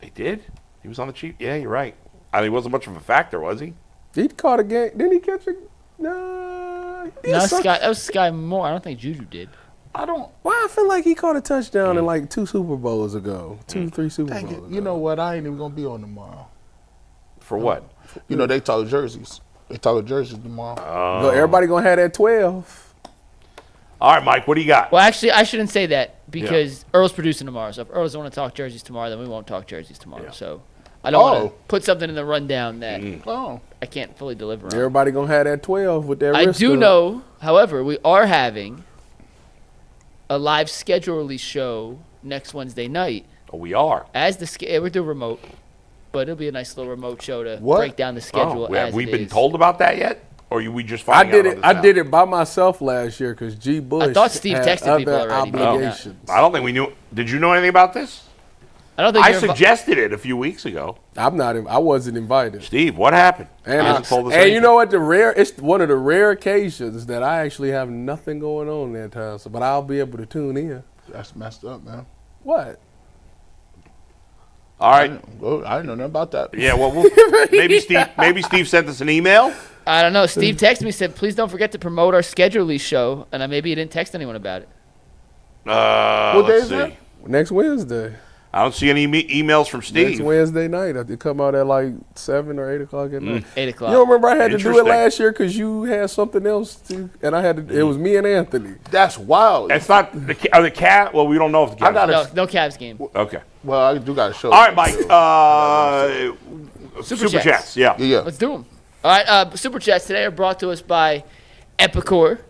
He did. He was on the Chiefs. Yeah, you're right. I mean, he wasn't much of a factor, was he? He caught a game. Didn't he catch a? No, that was Sky Moore. I don't think Juju did. I don't. Why I feel like he caught a touchdown in like 2 Super Bowls ago, 3 Super Bowls ago. You know what? I ain't even gonna be on tomorrow. For what? You know they talk jerseys. They talk jerseys tomorrow. Everybody gonna have that 12. All right, Mike. What do you got? Well, actually, I shouldn't say that because Earl's producing tomorrow. So if Earl doesn't want to talk jerseys tomorrow, then we won't talk jerseys tomorrow. Yeah. So I don't want to put something in the rundown that I can't fully deliver on. Everybody gonna have that 12 with their I wrist do up. know, however, we are having a live schedule release show next Wednesday night. Oh, we are. We're doing remote, but it'll be a nice little remote show to break down the schedule. Have we been told about that yet? Or we just finding I did out it. on this I did it by myself last year because G. Bush. I thought Steve had texted other people already. obligations. I don't think we knew. Did you know anything about this? I don't think I suggested it a few weeks ago. I wasn't invited. Steve, what happened? And you know what? It's one of the rare occasions that I actually have nothing going on that time. So, but I'll be able to tune in. That's messed up, man. What? All right. I didn't know nothing about that. Yeah, well, maybe Steve sent us an email. I don't know. Steve texted me, said, please don't forget to promote our schedule release show. And maybe he didn't text anyone about it. What day is that? Next Wednesday. I don't see any emails from Steve. Next Wednesday night. They come out at like 7 or 8 o'clock at night. 8 o'clock. You don't remember I had to do it last year because you had something else to, and I had to. It was me and Anthony. That's wild. It's not the Cavs. Well, we don't know if the Cavs. No Cavs game. Okay. Well, I do got to show. All right, Mike. Super chats. Yeah. Let's do them. All right. Super chats today are brought to us by Epicor.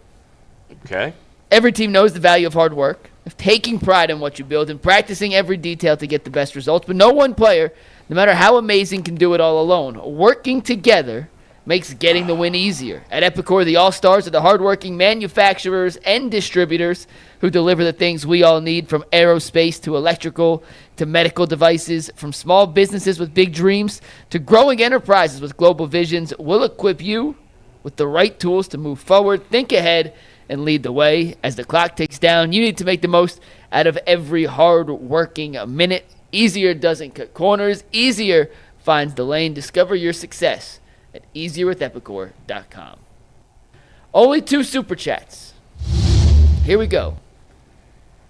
Okay. Every team knows the value of hard work, of taking pride in what you build, and practicing every detail to get the best results. But no one player, no matter how amazing, can do it all alone. Working together makes getting the win easier. At Epicor, the all-stars are the hardworking manufacturers and distributors who deliver the things we all need, from aerospace to electrical to medical devices, from small businesses with big dreams to growing enterprises with global visions. We'll equip you with the right tools to move forward, think ahead, and lead the way. As the clock ticks down, you need to make the most out of every hard-working minute. Easier doesn't cut corners. Easier finds the lane. Discover your success at easierwithepicor.com. Only 2 super chats. Here we go.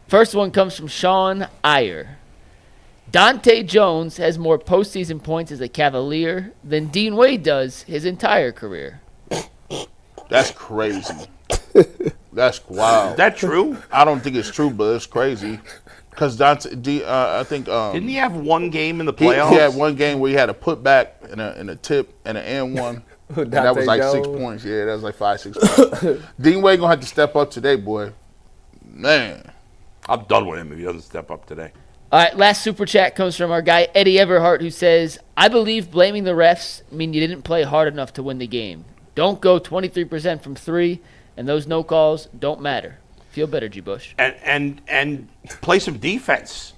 First one comes from Sean Iyer. Dante Jones has more postseason points as a Cavalier than Dean Wade does his entire career. That's crazy. That's wild. Is that true? I don't think it's true, but it's crazy. Because I think Didn't he have one game in the he playoffs? had one game where he had a putback and a tip and an and one. And that was like 6 points. Yeah, that was like 5-6 points. Dean Wade gonna have to step up today, boy. Man, I'm done with him if he doesn't step up today. All right, last super chat comes from our guy Eddie Everhart, who says, I believe blaming the refs mean you didn't play hard enough to win the game. Don't go 23% from 3, and those no calls don't matter. Feel better, G. Bush. And play some defense.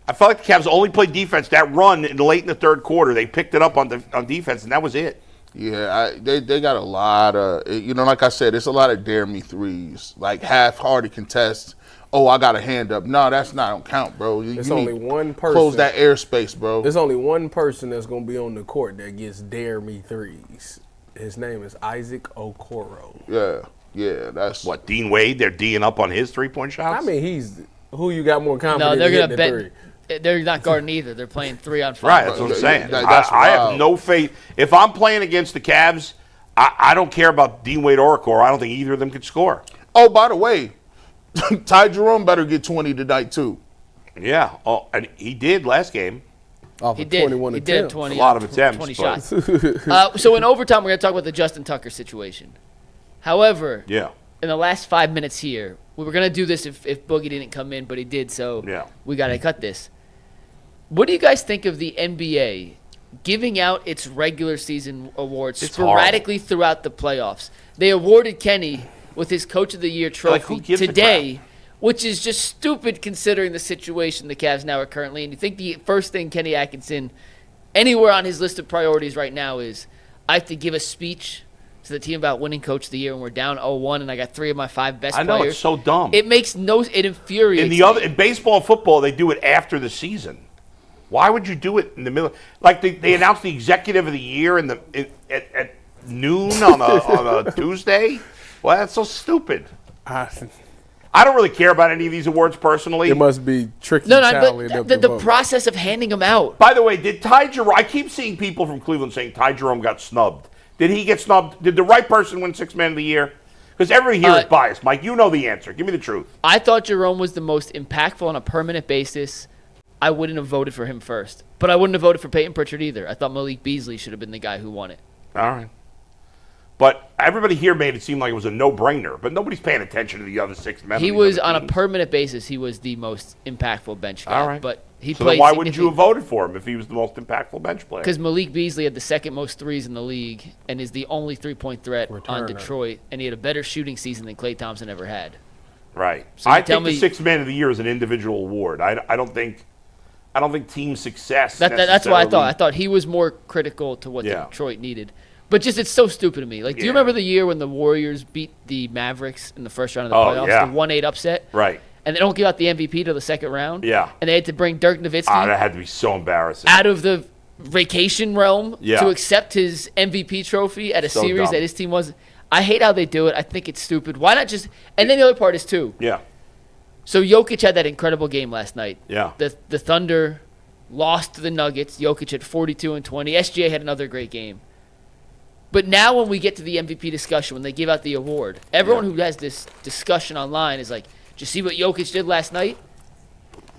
I felt like the Cavs only played defense. That run late in the third quarter, they picked it up on defense, and that was it. yeah, they got a lot of, like I said, it's a lot of dare me threes, like half-hearted contests. Oh, I got a hand up. No, that's not don't count, bro. There's You only need one person. Close that airspace, bro. There's only one person that's going to be on the court that gets dare me threes. His name is Isaac Okoro. Yeah, that's What, Dean Wade? They're D'ing up on his three-point shots? I mean, he's who you got more confident No, in they're hitting going the to three. bet. They're not guarding either. They're playing 3-on-5. Right, that's what I'm saying. That's I have wild. no faith. If I'm playing against the Cavs, I don't care about Dean Wade or Okoro. I don't think either of them could score. Oh, by the way, Ty Jerome better get 20 tonight, too. Yeah. Oh, and he did last game. Off He of did. 21 He did have attempts. 20. A lot of attempts, 20 but- shots. So in overtime, we're going to talk about the Justin Tucker situation. However, Yeah. in the last 5 minutes here, we were going to do this if Boogie didn't come in, but he did, so Yeah. we got to cut this. What do you guys think of the NBA giving out its regular season awards It's sporadically throughout the playoffs? They awarded Kenny with his Coach of the Year Like, who trophy gives a today, which is just stupid considering the situation the Cavs now are currently in. You think the first thing Kenny Atkinson, anywhere on his list of priorities right now, is I have to give a speech to the team about winning Coach of the Year, and we're down 0-1, and I got 3 of my 5 best I know, players. it's so dumb. It infuriates me. In baseball and football, they do it after the season. Why would you do it in the middle? Like they announced the executive of the year at noon on a Tuesday. Well, that's so stupid. I don't really care about any of these awards personally. It must be tricky. No, tallying up the vote. process of handing them out. By the way, did Ty Jerome? I keep seeing people from Cleveland saying Ty Jerome got snubbed. Did he get snubbed? Did the right person win Sixth Man of the Year? Because everybody here is biased. Mike, you know the answer. Give me the truth. I thought Jerome was the most impactful on a permanent basis. I wouldn't have voted for him first. But I wouldn't have voted for Peyton Pritchard either. I thought Malik Beasley should have been the guy who won it. All right. But everybody here made it seem like it was a no-brainer. But nobody's paying attention to the other 6 men. He was, on a permanent basis, he was the most impactful bench guy. All right. But he So played then why wouldn't you have voted for him if he was the most impactful bench player? Because Malik Beasley had the second most threes in the league and is the only three-point threat on Returner. Detroit. And he had a better shooting season than Klay Thompson ever had. Right. So you I tell think the me- 6th Man of the Year is an individual award. I don't think team success. That's what I necessarily- thought. I thought he was more critical to what Yeah. Detroit needed. But just, it's so stupid to me. Like, do you Yeah. remember the year when the Warriors beat the Mavericks in the first round of the Oh, playoffs? yeah. The 1-8 upset? Right. And they don't give out the MVP till the second round? Yeah. And they had to bring Dirk Nowitzki That had to be so embarrassing. out of the vacation realm Yeah. to accept his MVP trophy at a So series dumb. that his team was. I hate how they do it. I think it's stupid. Why not just – and then the other part is, too. Yeah. So Jokic had that incredible game last night. Yeah. The Thunder lost to the Nuggets. Jokic had 42 and 20. SGA had another great game. But now when we get to the MVP discussion, when they give out the award, everyone who has this discussion online is like, did you see what Jokic did last night?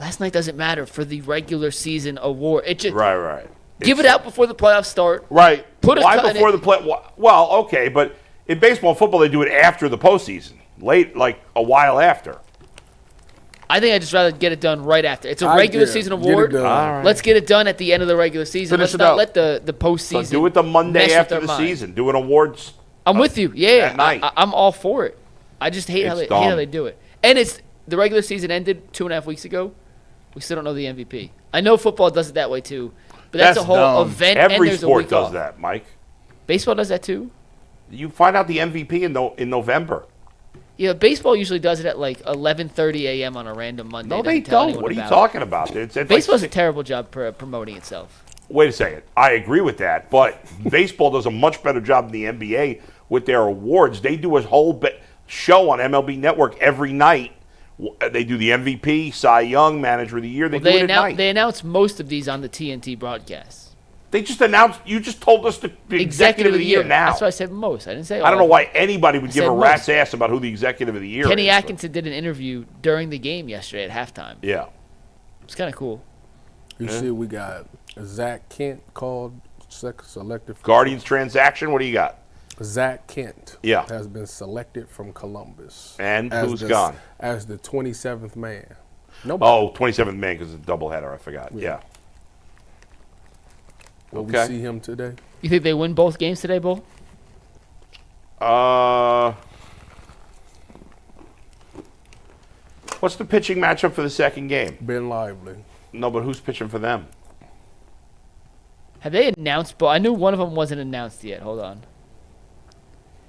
Last night doesn't matter for the regular season award. It just Right. give it out before the playoffs start. Right. Put a Why cut in before it. the play? Well, okay, but in baseball and football, they do it after the postseason, late, like a while after. I think I'd just rather get it done right after. It's a I regular get it. season Get it award. done. All right. Let's get it done at the end of the regular season. Finish Let's it not out. let the postseason. So do it the mess Monday with after their the mind. season. Do an awards. I'm with you. Yeah, At night. I'm all for it. I just hate how It's they hate how dumb. they do it. And it's the regular season ended 2.5 weeks ago. We still don't know the MVP. I know football does it that way too, but that's a whole dumb. event. and Every there's a sport week does off. that, Mike. Baseball does that too. You find out the MVP in November. Yeah, baseball usually does it at like 11:30 a.m. on a random Monday. No, Doesn't they tell don't. anyone What are you about talking about? It's it. like Baseball does a terrible job promoting itself. Wait a second. I agree with that, but baseball does a much better job than the NBA with their awards. They do a whole show on MLB Network every night. They do the MVP, Cy Young, Manager of the Year. They do it at night. They announce most of these on the TNT broadcasts. They just announced. You just told us the executive of the year now. That's why I said most. I didn't say all. I don't know why anybody would give a rat's most. ass about who the executive of the year Kenny is. Atkinson did an interview during the game yesterday at halftime. Yeah. It's kind of cool. You see, we got Zach Kent called selected. Guardians transaction. What do you got? Zach Kent has been selected from Columbus. And who's gone? As the 27th man. Nobody. Oh, 27th man because it's a doubleheader. I forgot. Yeah. Will we see him today? You think they win both games today, Bull? What's the pitching matchup for the second game? Ben Lively. No, but who's pitching for them? Have they announced? I knew one of them wasn't announced yet. Hold on.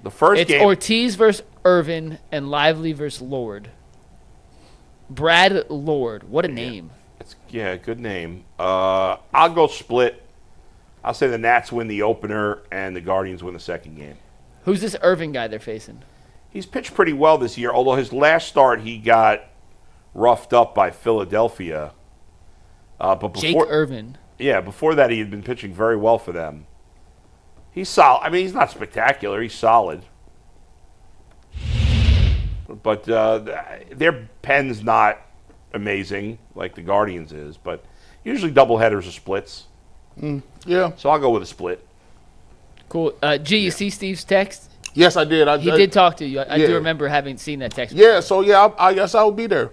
The first game. It's Ortiz versus Irvin and Lively versus Lord. Brad Lord. What a name. Good name. I'll go split. I'll say the Nats win the opener and the Guardians win the second game. Who's this Irvin guy they're facing? He's pitched pretty well this year, although his last start he got roughed up by Philadelphia. But before, Jake Irvin. Yeah, before that he had been pitching very well for them. He's solid. I mean, he's not spectacular. He's solid. But their pen's not amazing like the Guardians is, but usually doubleheaders or splits. Yeah. So I'll go with a split. Cool. G, you see Steve's text? Yes, I did. He did talk to you. I do remember having seen that text. Yeah, so I guess I will be there.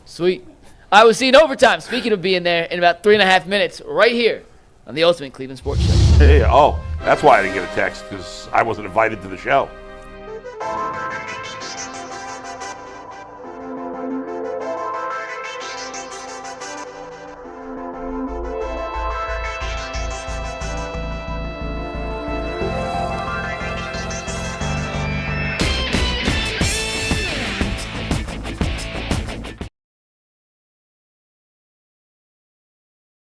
Sweet. I was seeing overtime. Speaking of being there, in about 3.5 minutes, right here on the Ultimate Cleveland Sports Show. Yeah. Oh, that's why I didn't get a text, because I wasn't invited to the show.